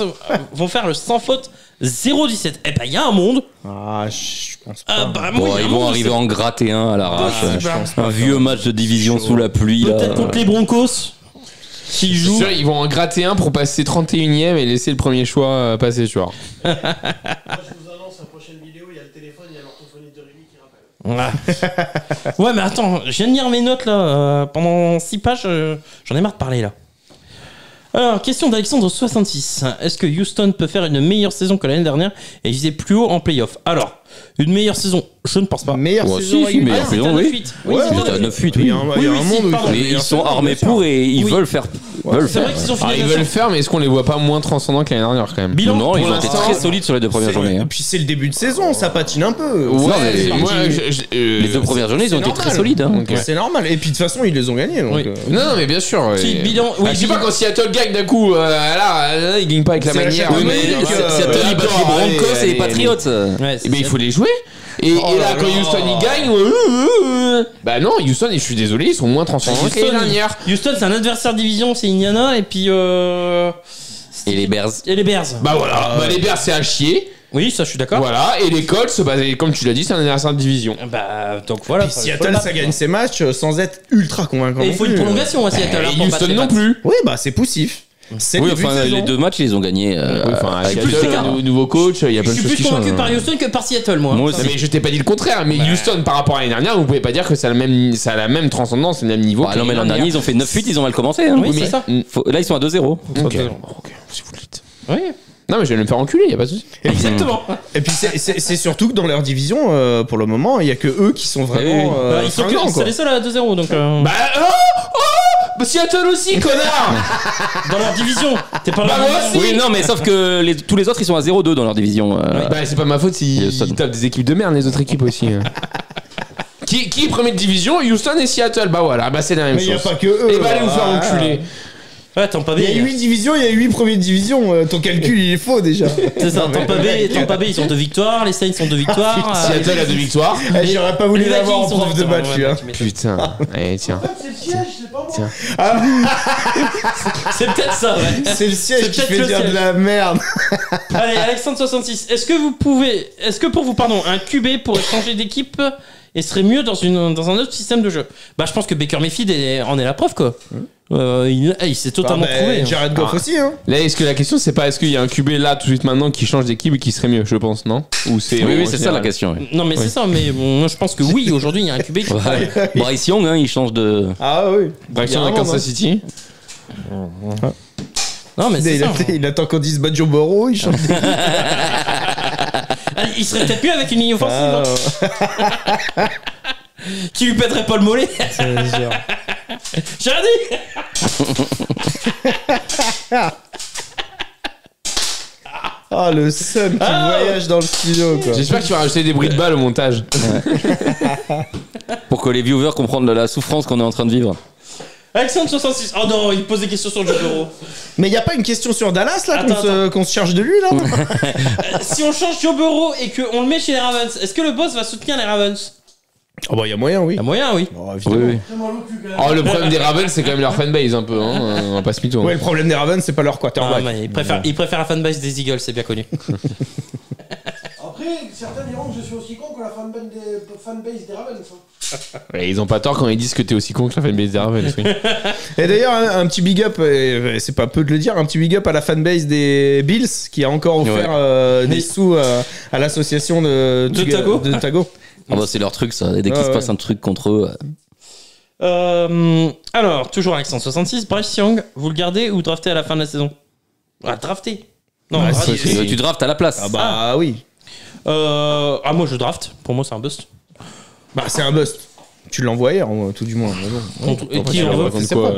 vont faire le sans faute 0-17? Eh ben, il y a un monde. Ah, je pense pas. Ah, bah, moi, Ils vont arriver en gratter un à l'arrache. Un vieux match de division sous la pluie. Peut-être contre les Broncos. S'ils Je suis jouent. sûr, ils vont en gratter un pour passer 31ème et laisser le premier choix passer, tu vois. Je vous annonce la prochaine vidéo, il y a le téléphone, il y a l'orthophoniste de Rémi qui rappelle. Ouais, mais attends, je viens de lire mes notes là. Pendant 6 pages, j'en ai marre de parler là. Alors, question d'Alexandre66. Est-ce que Houston peut faire une meilleure saison que l'année dernière et viser plus haut en playoff? Alors, une meilleure saison, je ne pense pas. Meilleure Ouais, saison si, régulière. meilleure saison, oui. Ouais, c'est C'était à 9-8, Il y oui. a un monde où pardon. Mais ils sont armés pour et ils Oui. veulent faire. C'est vrai qu'ils ont fini Ah, ils bien veulent le sûr. faire, mais est-ce qu'on les voit pas moins transcendants que l'année dernière quand même? Bilan Non, ils pour ont été l'instant. très solides sur les 2 premières journées. Et hein. puis c'est le début de saison, ça patine un peu. Ouais, mais moi, Les 2 premières journées, ils ont été très solides. hein. Ok. C'est normal. Et puis de toute façon, ils les ont gagnés. Donc, Oui. Non, mais bien sûr. Si, ouais. bilan. Oui, Je sais bilan. pas quand Seattle gagne d'un coup, là, ils gagnent pas avec la C'est la manière. chaîne Oui, mais Dominique, Seattle, ils battent les allez, Broncos et les allez, Patriots. Ouais, Eh ben, il faut les jouer. Et là, là quand là. Houston il gagne, bah non, Houston, je suis désolé, ils sont moins transcendants que l'année dernière. Houston, c'est un adversaire de division, c'est Indiana, et puis. Et les Bears. Et les Bears. Bah voilà, bah, les Bears c'est à chier. Oui, ça, je suis d'accord. Voilà, et les Colts, bah, comme tu l'as dit, c'est un adversaire de division. Bah, donc voilà. Puis Seattle, ça gagne ses matchs sans être ultra convaincant. Et il non faut une plus. prolongation à Seattle. hein, Et pour battre Houston les non Pats. plus. Oui, bah c'est poussif. C'est Oui, le début de enfin, saison. les 2 matchs, ils les ont gagnés. Oui, enfin, plus Seattle, d'écart. nouveau coach, il y a Je plein de suis choses plus qui convaincu changent. par Houston que par Seattle, moi. Moi Non, aussi. mais je t'ai pas dit le contraire, mais Houston par rapport à l'année dernière, vous pouvez pas dire que ça a la même transcendance, le même niveau. Ah que non, mais l'an l'année dernier, ils ont fait 9-8, ils ont mal commencé. hein. Oui, c'est ça. Là, ils sont à 2-0. Ok, si vous le dites. Oui. Non, mais je vais me faire enculer, y a pas de souci. Exactement. Et puis c'est surtout que dans leur division, pour le moment, il y a que eux qui sont vraiment Bah, ils sont fringants, c'est quoi. les seuls à 2-0, donc. Bah, bah, Seattle aussi, connard. Dans leur division. T'es pas Bah, là. moi aussi. Oui, non, mais sauf que tous les autres, ils sont à 0-2 dans leur division. Bah, c'est pas ma faute s'ils Houston. tapent des équipes de merde, les autres équipes aussi. Qui est premier de division? Houston et Seattle. Bah voilà, bah c'est la même Mais il chose. n'y a pas que eux. Et bah allez vous faire enculer. Ouais, Tampa Bay. Il y a 8 divisions, il y a 8 premières divisions. Ton calcul, il est faux déjà. C'est ça, Tampa Bay, ils ont 2 victoires, les Saints ont 2 victoires. Seattle a 2 victoires. J'aurais pas voulu les l'avoir en Vikings sont prof de dans- match, ouais, lui. Hein. tu m'étonnes. Putain. Allez, tiens. C'est le siège, c'est pas moi. Tiens. C'est peut-être ça, ouais. C'est le siège C'est qui peut-être fait le dire siège. de la merde. Allez, Alexandre66, est-ce que pour vous, un QB pourrait changer d'équipe et serait mieux dans un autre système de jeu? Bah, je pense que Baker Mayfield en est la preuve, quoi. Il s'est totalement trouvé. Jared Goff aussi, hein. Là, est-ce que la question c'est pas est-ce qu'il y a un QB là tout de suite maintenant qui change d'équipe et qui serait mieux, je pense, non? Ou c'est Oui, c'est ça la question. ouais. Non, mais c'est ça, mais bon, moi je pense que oui, aujourd'hui il y a un QB qui. Ouais. Bryce Young, hein, il change de. Ah oui. Direction de Carrément, Kansas City. Non, mais c'est ça. Il attend qu'on dise Joe Burrow, il change. Il serait peut-être mieux avec une ligne offensive. Hein. Qui lui pèterait pas le mollet. J'ai rien dit. Ah, le seum qui voyage dans le studio, quoi. J'espère que tu vas rajouter des bruits de balles au montage. Pour que les viewers comprennent la souffrance qu'on est en train de vivre. Alexandre 66. Oh non, il pose des questions sur le Joe Burrow. Mais y a pas une question sur Dallas, là, Attends, qu'on se charge de lui, là? Si on change Joe Burrow et qu'on le met chez les Ravens, est-ce que le boss va soutenir les Ravens? Oh bah, y a moyen, oui. Il y a moyen, oui. Oh, évidemment. Oui, oui. Oh, le problème des Ravens, c'est quand même leur fanbase un peu, hein. On va pas se mytho. Ouais, le problème des Ravens, c'est pas leur Non, quarterback. mais il préfère la fanbase des Eagles, c'est bien connu. Après, certains diront que je suis aussi con que la fanbase des Ravens. Hein. Ouais, ils ont pas tort quand ils disent que t'es aussi con que la fanbase des Ravens. Oui. Et d'ailleurs, un petit big up, c'est pas peu de le dire, un petit big up à la fanbase des Bills qui a encore offert des sous à l'association de Tago. Ah bah, c'est leur truc, ça. Dès qu'il se passe un truc contre eux. Alors, toujours Alexandre 66, Bryce Young, vous le gardez ou draftez à la fin de la saison? Ah, drafter. Non, Ah, drafter. si. Tu draftes à la place. Ah bah oui. Moi je draft. Pour moi, c'est un bust. Bah c'est un bust. Tu l'envoies hier, tout du moins. Mais bon. Et qui tu on l'envoies veut comme Comme quoi.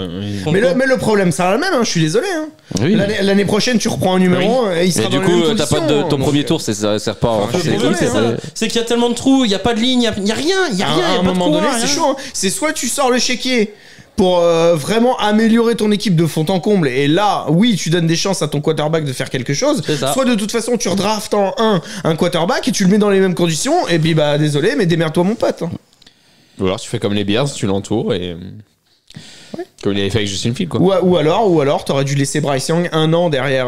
quoi, Mais le problème, ça le même, hein, je suis désolé. Hein. Oui. L'année prochaine, tu reprends un numéro et il Et sera du dans coup, les mêmes t'as pas conditions, de ton donc, premier tour, ça sert pas à renforcer je suis l'équipe. désolé, c'est hein. ça. C'est qu'il y a tellement de trous, il n'y a pas de ligne, il n'y a rien, il y a rien. à un moment donné, c'est chaud. Hein. C'est soit tu sors le chéquier pour vraiment améliorer ton équipe de fond en comble, et là, oui, tu donnes des chances à ton quarterback de faire quelque chose. C'est ça. Soit de toute façon, tu redraftes en un quarterback et tu le mets dans les mêmes conditions, et puis bah désolé, mais démerde-toi mon pote. Hein. Ou alors tu fais comme les Bears, tu l'entoures et. Comme il avait fait avec Justin Field, quoi. Ou alors, t'aurais dû laisser Bryce Young un an derrière,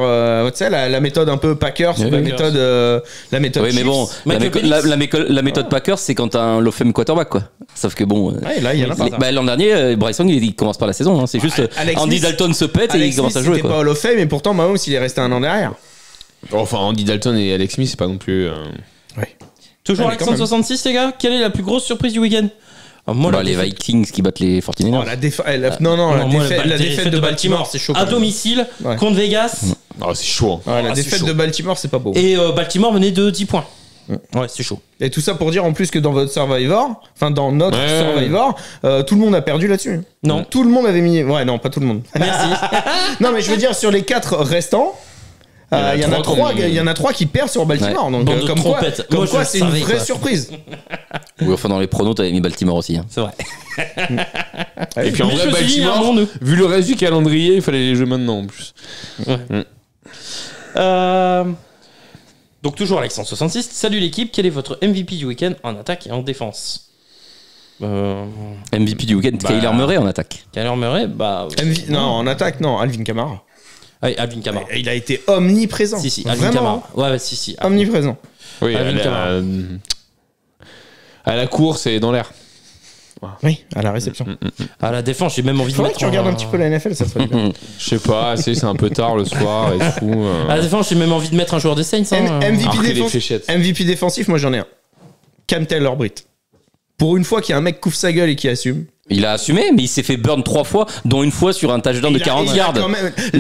tu sais, la méthode un peu Packers, Oui, la oui. méthode Oui, mais Chiefs. bon, la méthode Packers, c'est quand t'as un low fame quarterback, quoi. Sauf que bon. Ouais, là, il y en a pas. Bah, l'an dernier, Bryce Young, il commence pas la saison. Hein. C'est juste Alex Andy Smith- Dalton se pète et Alex il commence à Smith, jouer, c'était quoi. pas Hall of Fame, mais pourtant Mahomes il est resté un an derrière. Enfin, Andy Dalton et Alex Smith, c'est pas non plus. Toujours Allez, quand Alexandre 66, les gars. Quelle est la plus grosse surprise du week-end? Moi, Bah, la les défaite- Vikings qui battent les 49ers. Oh, la défaite de Baltimore, c'est chaud. À quand même. domicile, Ouais. contre Vegas. Oh, c'est chaud. Hein. Ouais, la Ah, c'est défaite chaud. de Baltimore, c'est pas beau. Et Baltimore menait de 10 points. Ouais, c'est chaud. Et tout ça pour dire en plus que dans votre Survivor, enfin dans notre Ouais. Survivor, tout le monde a perdu là-dessus. Non. Tout le monde avait mis. Ouais, non, pas tout le monde. Merci. Non, mais je veux dire, sur les 4 restants, il y en a 3 qui perdent sur Baltimore. Ouais. Donc, Bande de comme quoi, trompettes. Moi, je c'est une savais, vraie quoi. surprise. Oui, enfin, dans les pronos, t'avais mis Baltimore aussi. Hein. C'est vrai. Et puis en Mais vrai, je me suis dit, Baltimore, un bon, vu le reste du calendrier, il fallait les jouer maintenant en plus. Donc toujours Alexandre 66. Salut l'équipe, quel est votre MVP du week-end en attaque et en défense? MVP du week-end, Kyler Murray en attaque. Kyler Murray, bah. Non, en attaque, non, Alvin Kamara. Allez, Alvin Kamara. Il a été omniprésent. Si, Alvin Vraiment. Kamara. Ouais, si. Omniprésent. Oui, Alvin Kamara. À la course et dans l'air. Oui, à la réception. À la défense, j'ai même envie de Faudrait mettre. que tu regardes un petit peu la NFL, ça serait bien. Je sais pas, c'est un peu tard le soir et tout. À la défense, j'ai même envie de mettre un joueur des Saints. Hein. MVP défensif, moi j'en ai un. Cam Taylor-Britt. Pour une fois qu'il y a un mec qui ouvre sa gueule et qui assume. Il a assumé, mais il s'est fait burn 3 fois, dont une fois sur un touchdown de 40 yards. Non,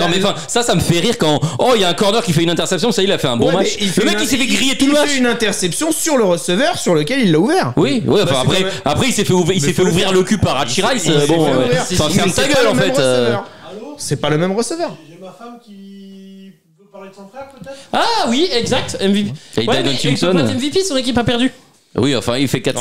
mais enfin, ça me fait rire quand. Oh, il y a un corner qui fait une interception, ça, il a fait un bon match. Le mec, il s'est fait griller tout le match. Il fait une interception sur le receveur sur lequel il l'a ouvert. Oui, ouais, enfin, Bah, après, il s'est fait ouvrir le cul par Hachi Rice. Bon, enfin, ferme ta gueule, en fait. Allô? C'est pas le même receveur. J'ai ma femme qui veut parler de son frère, peut-être? Ah oui, exact. MVP. Et Ouais, Dylan mais il peut Simpson. pas être MVP, son équipe a perdu. Oui, enfin, il fait 4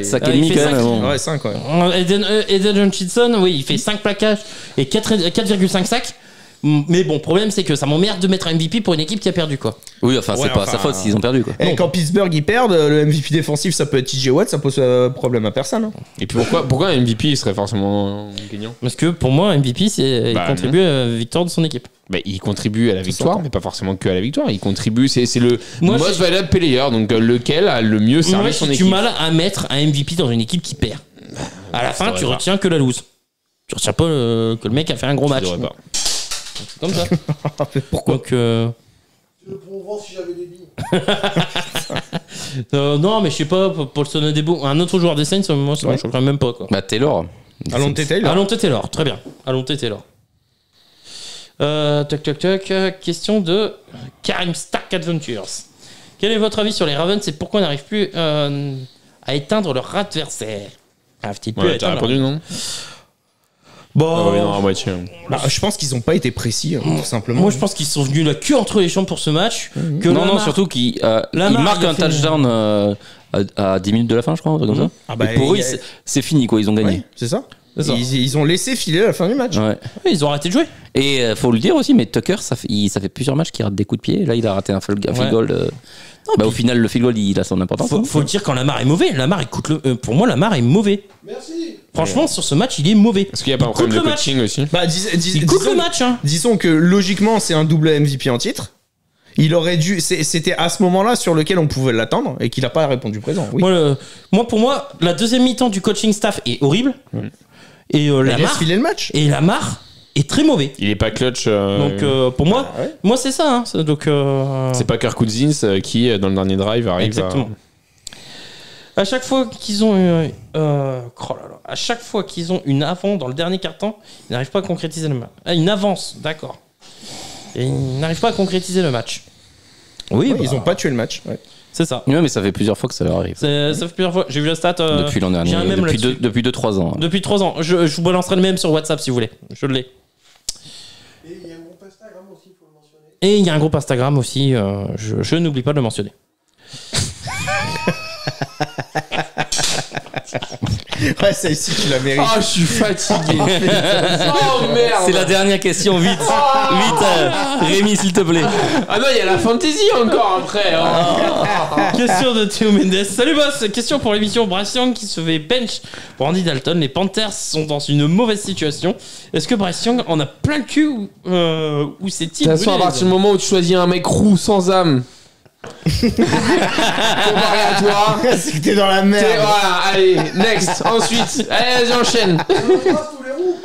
sacs et il demi fait quand même. 5, bon. Ouais, 5, ouais. Eden Hutchinson, oui, il fait 5 plaquages et 4,5 sacs. Mais bon, problème, c'est que ça m'emmerde de mettre un MVP pour une équipe qui a perdu, quoi. Oui, enfin, c'est pas sa faute s'ils ont perdu, quoi. Et quand Pittsburgh ils perdent, le MVP défensif ça peut être TJ Watt, ça pose problème à personne. Hein. Et puis pourquoi un MVP il serait forcément gagnant? Parce que pour moi, MVP, il contribue à la victoire de son équipe. Bah, il contribue à la victoire, mais pas forcément que à la victoire. Il contribue, c'est le most valuable player, donc lequel a le mieux servi son équipe. J'ai du mal à mettre un MVP dans une équipe qui perd. À la fin, tu retiens que la lose. Tu retiens pas que le mec a fait un gros match. C'est comme ça. Pourquoi? Donc, Pour voir si j'avais des billes. non, mais je sais pas, Paulson Adebo, un autre joueur des Saints, moi, ça me choquerait même pas, quoi. Bah, Taylor. Alonte Taylor. Alonte Taylor, très bien. Alonte Taylor. Question de Karim Stark Adventures. Quel est votre avis sur les Ravens et pourquoi on n'arrive plus à éteindre leur adversaire? Arrive-t-il plus à Ouais, t'as éteindre répondu, non? Bon, Oui, non, à moitié. Je pense qu'ils ont pas été précis, tout simplement. moi je pense qu'ils sont venus la queue entre les jambes pour ce match. Que Non, Lamar- surtout qu'il Lamar, marque il a un fait touchdown à 10 minutes de la fin, je crois, un truc comme ça. Ah bah, Et pour eux, c'est fini, quoi, ils ont gagné. Ouais, c'est ça. C'est ça. Ils ont laissé filer à la fin du match. Ouais. Oui, ils ont arrêté de jouer. Et faut le dire aussi, mais Tucker, ça fait plusieurs matchs qu'il rate des coups de pied. Là, il a raté un field goal. Au final, le field goal, il a son importance. Faut le dire quand Lamar est mauvais. Lamar, pour moi, Lamar est mauvais. Merci. Franchement, sur ce match, il est mauvais. Est-ce qu'il n'y a pas un problème de coaching aussi? Bah, Il coûte le match, hein. Disons que logiquement, c'est un double MVP en titre. Il aurait dû. C'était à ce moment-là sur lequel on pouvait l'attendre et qu'il n'a pas répondu présent. Oui. Pour moi, la deuxième mi-temps du coaching staff est horrible. Et Il laisse Lamar, filer le match. et Lamar est très mauvais. Il est pas clutch. Donc pour moi, moi c'est ça. Hein. Donc c'est pas Kirk Cousins qui, dans le dernier drive, arrive exactement. À chaque fois qu'ils ont à chaque fois qu'ils ont une avance dans le dernier quart-temps, ils n'arrivent pas à concrétiser le match. Une avance, d'accord. Et ils n'arrivent pas à concrétiser le match. Oui, Ils ont pas tué le match. Ouais. c'est ça. Ouais, mais ça fait plusieurs fois que ça leur arrive. Ça fait plusieurs fois. J'ai vu la stat. Depuis l'an dernier. j'ai un mème là-dessus. Depuis 2-3 ans. Depuis 3 ans. Je vous balancerai le même sur WhatsApp si vous voulez. Je l'ai. Et il y a un groupe Instagram aussi, il faut le mentionner. Et il y a un groupe Instagram aussi. Je n'oublie pas de le mentionner. Ouais, celle-ci, tu la mérites. Oh, je suis fatigué. Oh merde. C'est la dernière question, vite. Rémi, s'il te plaît. Ah non, il y a la fantasy encore après. Question de Théo Mendes. Salut boss, question pour l'émission. Bryce Young qui se fait bench pour Andy Dalton. Les Panthers sont dans une mauvaise situation. Est-ce que Bryce Young en a plein le cul ou c'est-il De toute façon, à partir du moment où tu choisis un mec roux sans âme, comparé à toi, C'est que t'es dans la merde. voilà, allez, next, ensuite, allez, vas-y, enchaîne. Tous les roues.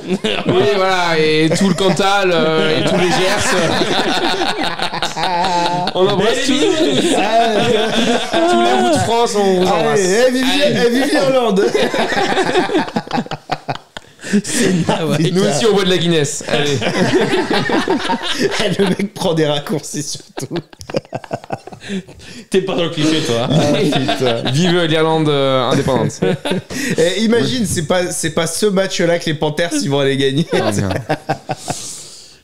Oui, voilà, et tout le Cantal, et tous les Gers. On embrasse tous les roues de France, on vous embrasse. Allez, vive l'Irlande. Nous aussi, on boit de la Guinness. Allez. Le mec prend des raccourcis surtout. T'es pas dans le cliché toi. Vive l'Irlande indépendante. Et imagine, c'est pas ce match-là que les Panthers ils vont aller gagner.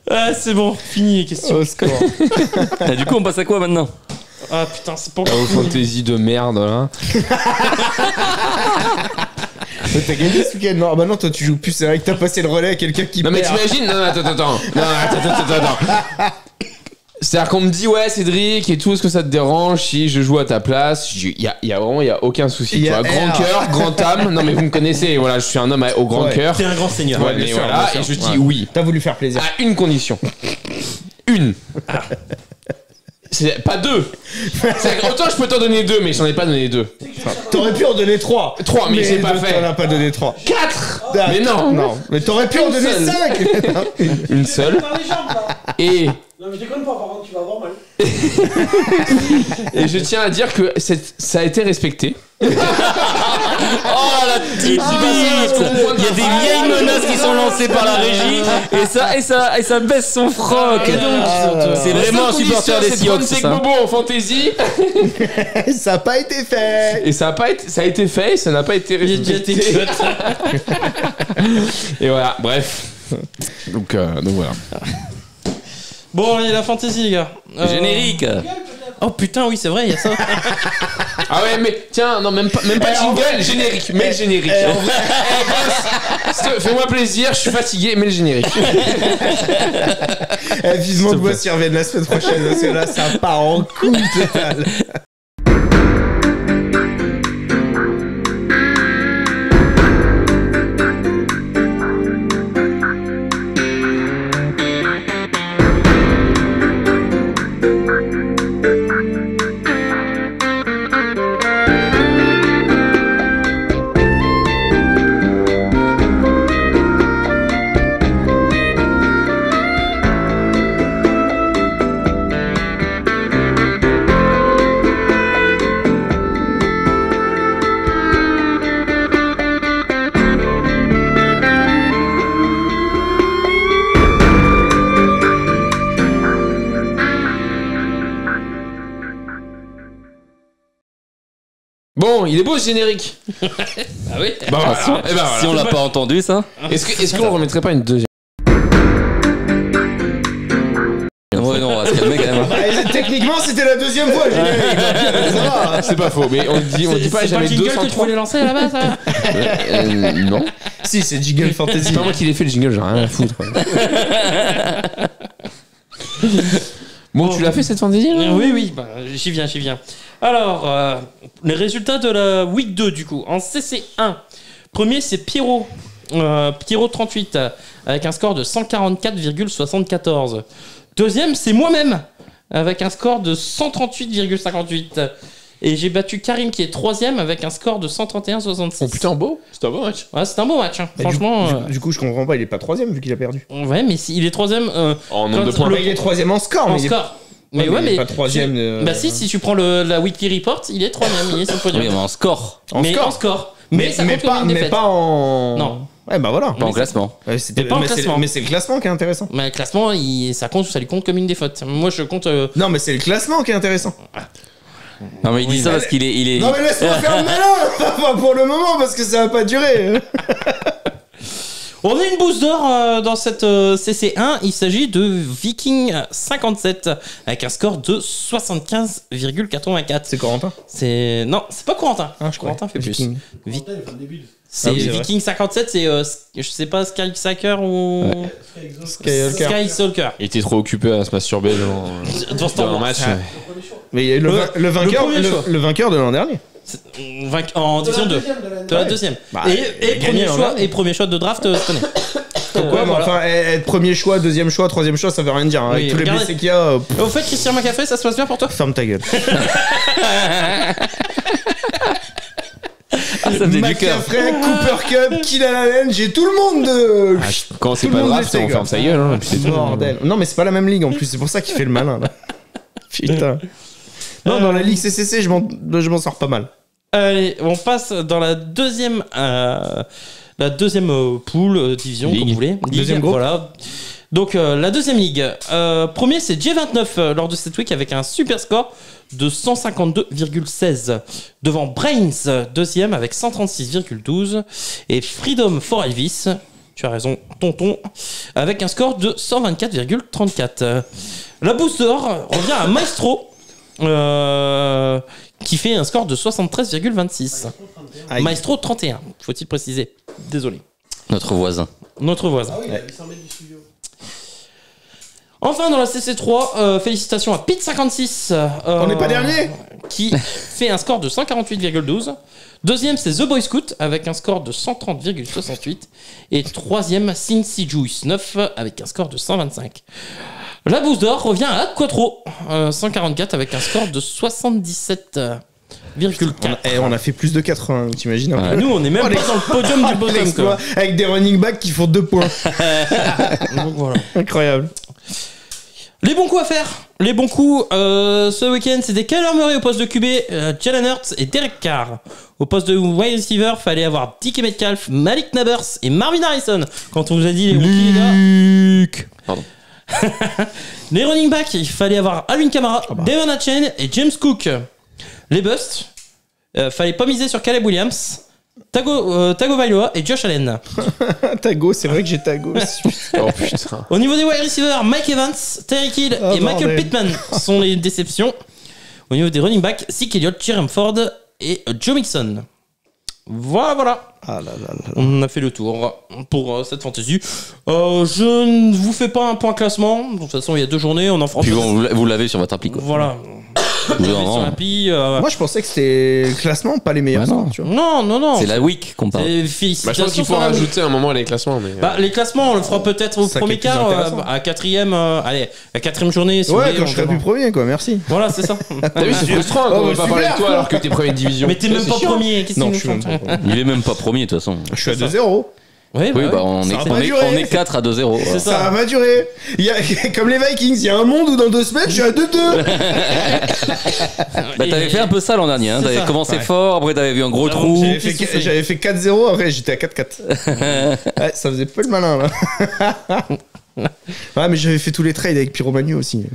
Ah c'est bon, fini les questions. Au score. Du coup, on passe à quoi maintenant? Ah putain, c'est pas Aux fantasy de merde là. T'as gagné ce week-end? Non, bah non, toi tu joues plus. C'est vrai que t'as passé le relais à quelqu'un qui Non mais perd. t'imagines. Non, attends. Non, attends. C'est-à-dire qu'on me dit ouais Cédric et tout, est-ce que ça te dérange si je joue à ta place? Il y a vraiment aucun souci. Il y a Tu vois, grand cœur, grand âme. Non mais vous me connaissez, voilà, je suis un homme au grand Ouais. cœur. T'es un grand seigneur. Ouais, mais bien sûr, voilà, bien et sûr. je dis oui. T'as voulu faire plaisir. À une condition. Une. C'est pas deux. Autant je peux t'en donner deux, mais j'en ai pas donné deux. T'aurais pu en donner 3. 3, mais j'ai pas T'en fait. as pas donné 3. 4. Mais non. Non, mais t'aurais pu en Une donner seule. 5. Une seule. Dans les jambes là. Et Non mais je déconne pas, par contre tu vas avoir mal. Et je tiens à dire que ça a été respecté. Oh la petite bite! Il y a des vieilles menaces qui sont lancées par la régie et ça baisse son froc. Et donc, c'est vraiment un supporter des Seahawks, c'est ça. Bobo en fantasy. Ça a pas été fait. Et ça a été fait et ça n'a pas été Il a déjà été respecté. cut. Et voilà, bref. Donc voilà. Bon allez, la fantasy les gars. Générique. Oh putain, oui, c'est vrai, il y a ça. Ah ouais, mais tiens, non, même pas jingle, générique. Mets le générique. Fais-moi plaisir, je suis fatigué, mets le générique. Vivement de Boissy revienne la semaine prochaine, parce que là, ça part en couille totale. Bon, il est beau ce générique. Ah oui. Bah, voilà. Si, Et ben, si on l'a pas entendu, ça. Est-ce qu'on remettrait pas une deuxième? Ouais, non, on va se calmer quand même. Techniquement, c'était la deuxième fois, générique. Ça va. C'est pas faux, mais on dit pas C'est jamais le jingle que tu 203. voulais lancer là-bas, ça. Non. Si, c'est Jingle Fantasy. C'est pas moi qui l'ai fait le jingle, j'ai rien à foutre. Bon, tu l'as fait cette fantaisie là? Oui, bah, j'y viens. Alors, les résultats de la week 2 du coup. En CC1, premier c'est Pierrot. Pierrot 38 avec un score de 144,74. Deuxième c'est moi-même avec un score de 138,58. Et j'ai battu Karim qui est troisième avec un score de 131,66. Oh putain, beau. C'était un beau match. Ouais, c'est un beau match, hein. Mais Franchement. Du coup, je comprends pas, il est pas troisième vu qu'il a perdu. Ouais, mais il est troisième En nombre de points. Il est troisième en score, en mais il est score. mais Mais il est pas troisième. Bah si tu prends la Weekly Report, il est troisième, il est sur le podium. Oui, mais en score, en mais score. en score. Mais ça compte comme une mais défaite. pas en. Non. Ouais, bah voilà. pas en classement. Ouais, Mais pas en classement. mais c'est le classement qui est intéressant. Mais le classement, ça lui compte comme une défaite. Moi, je compte. Non, mais c'est le classement qui est intéressant. Non, mais il dit ça parce qu'il est. Non, mais laisse-moi faire le malin. Pas pour le moment, parce que ça va pas durer. On a une bourse d'or dans cette CC1. Il s'agit de Viking 57 avec un score de 75,84. C'est Corentin. Non, c'est pas Corentin. Ah, je crois. Corentin fait Viking. plus. Ah C'est oui, c'est Viking 57, c'est je sais pas Skysacker ou Skywalker. Stalker. Il était trop occupé à se masturber Devant Star dans un Wars. match. Mais il y a eu le vainqueur, premier choix. le vainqueur de l'an dernier. En division 2. De la deuxième. Bah, Et il a gagné premier choix de draft cette année. Ouais, mais voilà. enfin, être premier choix, deuxième choix, troisième choix, ça veut rien dire. Hein. Oui, Avec tous les regardez. blessés qu'il y a, Au fait, Christian McCaffrey, ça se passe bien pour toi? ferme ta gueule. Ça faisait du cœur. McCaffrey, Cooper Cup, Keenan Allen, j'ai tout le monde de. Quand c'est Tout pas le monde draft, essaie, on quoi. ferme sa gueule. Hein, puis c'est tout. Bordel. Non, mais c'est pas la même ligue en plus, c'est pour ça qu'il fait le malin là. Putain. Non, dans la ligue CCC, je m'en sors pas mal. Allez, on passe dans la deuxième pool, division, Ligue. comme vous voulez. Ligue, Deuxième groupe. Voilà. Donc, la deuxième ligue. Premier, c'est J29 lors de cette week avec un super score de 152,16. Devant Brains, deuxième avec 136,12. Et Freedom for Elvis, tu as raison, tonton, avec un score de 124,34. La boost d'or revient à Maestro. Qui fait un score de 73,26. Aïe. Maestro 31, faut-il préciser. Désolé. Notre voisin. Notre voisin. Enfin, dans la CC3, félicitations à Pete56. On n'est pas dernier. Qui fait un score de 148,12. Deuxième, c'est The Boy Scout avec un score de 130,68. Et troisième, Cincy Juice 9 avec un score de 125. La bourse d'or revient à Quattro, 144 avec un score de 77,4. On a fait plus de 80, t'imagines un peu. Nous, on est même pas dans le podium du bottom. L'exploit, Quoi. avec des running backs qui font 2 points. Donc voilà. Incroyable. Les bons coups à faire. Les bons coups ce week-end, c'était Kyler Murray au poste de QB, Jalen Hurts et Derek Carr. Au poste de wide receiver, fallait avoir DK Metcalf, Malik Nabers et Marvin Harrison. Quand on vous a dit les rookies là. Pardon. Les running backs, il fallait avoir Alvin Kamara, Devon Achane et James Cook. Les busts, fallait pas miser sur Caleb Williams, Tagovailoa et Josh Allen. Tago, c'est vrai que j'ai Tago. Oh putain. Au niveau des wide receivers, Mike Evans, Tyreek Hill et Michael bordel. Pittman sont les déceptions. Au niveau des running backs, Zeke Elliott, Jeremy Ford et Joe Mixon. Voilà. Ah là là là. On a fait le tour pour cette fantasy. Je ne vous fais pas un point classement. De toute façon, il y a 2 journées, on en fera. Puis vous l'avez sur votre appli, quoi. Voilà. Sur l'appli. Moi, je pensais que c'était le classement, pas les meilleurs. Bah non. scores, tu vois. Non. C'est la week qu'on parle. Je pense qu'il faut rajouter un moment les classements. Mais... les classements, on le fera peut-être au Ça premier qui est plus quart, intéressant. à 4ème. Allez, la 4ème journée. Si vous Ouais, voulez, quand on je serai verra. plus premier, quoi. Merci. Voilà, c'est ça. T'as vu, c'est frustrant qu'on Oh, va pas parler de toi super. alors que t'es première division. Mais t'es même pas premier. Qu'est-ce Non, que je tu suis nous même chantes pas. Il est même pas premier, de toute façon. Je suis à 2-0. Oui, Oui, bah on Ça est, va pas on est, durer. on est 4 à 2-0. C'est Ça ça. va pas durer. Comme les Vikings, il y a un monde où dans 2 semaines, je suis à 2-2. Bah t'avais fait un peu ça l'an dernier, hein. C'est T'avais ça. commencé fort, après t'avais vu un gros J'avoue trou. que J'avais fait 4-0, après j'étais à 4-4. Ouais, ça faisait pas le malin là. Ouais, mais j'avais fait tous les trades avec Pyromanu aussi.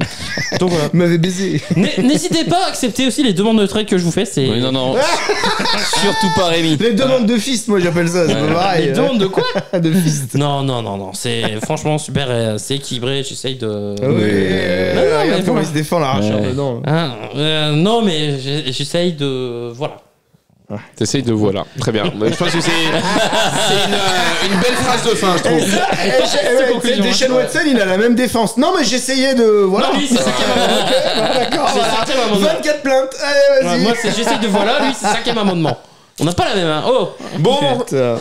Donc voilà. Il m'avait baisé. N'hésitez pas à accepter aussi les demandes de trade que je vous fais. C'est Oui, non. Surtout pas Rémi. Les demandes de fist, moi j'appelle ça. C'est pas pareil. les demandes de quoi? De fist. Non. C'est franchement super. C'est équilibré. J'essaye de. Ah ouais. Non, mais Regarde comment voilà. il se défend l'arracheur Ouais. dedans. Non, mais j'essaye de. Voilà. T'essayes de voilà. Très bien. Je pense que c'est une belle phrase de fin, je trouve. Deshaun Watson, il a la même défense. Non, mais j'essayais de. Voilà. Non, lui, c'est ça qui m'a. D'accord. C'est voilà. cinquième amendement. 24 plaintes. Allez, vas-y. Moi, j'essaye de voilà. Lui, c'est 5ème amendement. On n'a pas la même. Hein. Oh. Bon, Putain.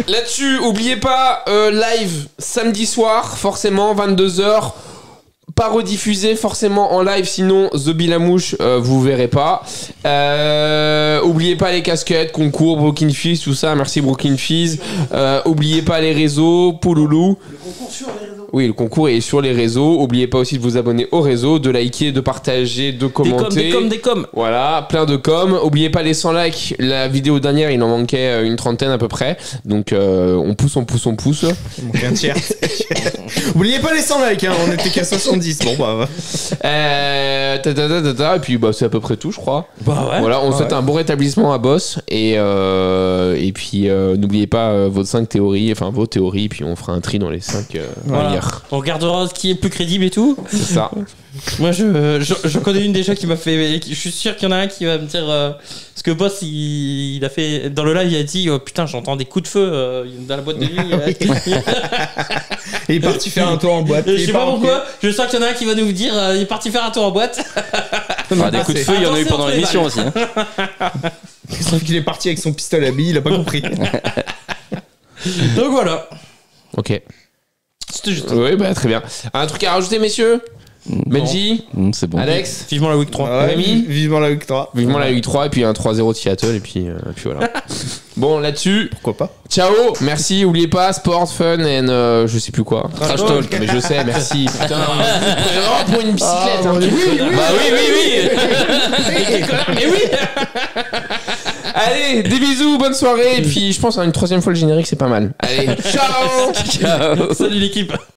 là-dessus, oubliez pas, live samedi soir, forcément, 22h. Pas rediffusé forcément en live, sinon The Bilamouche, vous verrez pas. Oubliez pas les casquettes, concours, Brooklyn Fizz, tout ça. Merci Brooklyn Fizz. Oubliez pas les réseaux, Pouloulou. Le concours sur les réseaux. Oui, le concours est sur les réseaux. Oubliez pas aussi de vous abonner au réseau, de liker, de partager, de commenter. Des coms. Voilà, plein de coms. Oubliez pas les 100 likes. La vidéo dernière, il en manquait une trentaine à peu près. Donc on pousse. Il manque un tiers. Oubliez pas les 100 likes, hein. On était qu'à 70. Bon, bah. Et puis bah, c'est à peu près tout, je crois. Bah ouais. Voilà, on souhaite un bon rétablissement à Boss. Et puis n'oubliez pas vos 5 théories, enfin vos théories. Puis on fera un tri dans les 5 Voilà. hier. On regardera ce qui est plus crédible et tout. C'est ça. Moi, je connais une déjà qui m'a fait. Je suis sûr qu'il y en a un qui va me dire. Parce que Boss, il a fait. Dans le live, il a dit putain, j'entends des coups de feu dans la boîte de nuit. Il est parti faire un tour en boîte. Je sais pas pourquoi. Je sens qu'il y en a un qui va nous dire il est parti faire un tour en boîte. Ah, des coups de feu, il y en a eu pendant Attention, l'émission aussi. Hein. Sauf qu'il est parti avec son pistolet à billes, il a pas compris. Donc voilà. Ok. C'était juste. Oui, bah très bien. Un truc à rajouter, messieurs? Benji, C'est bon. Alex, Vivement la week 3. Ouais, Rémi vivement la victoire. vivement la U3 et puis un 3-0 de Seattle et puis voilà. Bon, là-dessus, Pourquoi pas? ciao, merci, oubliez pas, sport, fun and je sais plus quoi. Trash talk. Mais je sais, merci. Putain, vraiment pour une bicyclette. Ah, hein. oui, Bah oui. Mais oui. Allez, des bisous, bonne soirée et puis je pense à une 3e fois le générique, c'est pas mal. Allez, ciao. Ciao. Salut l'équipe.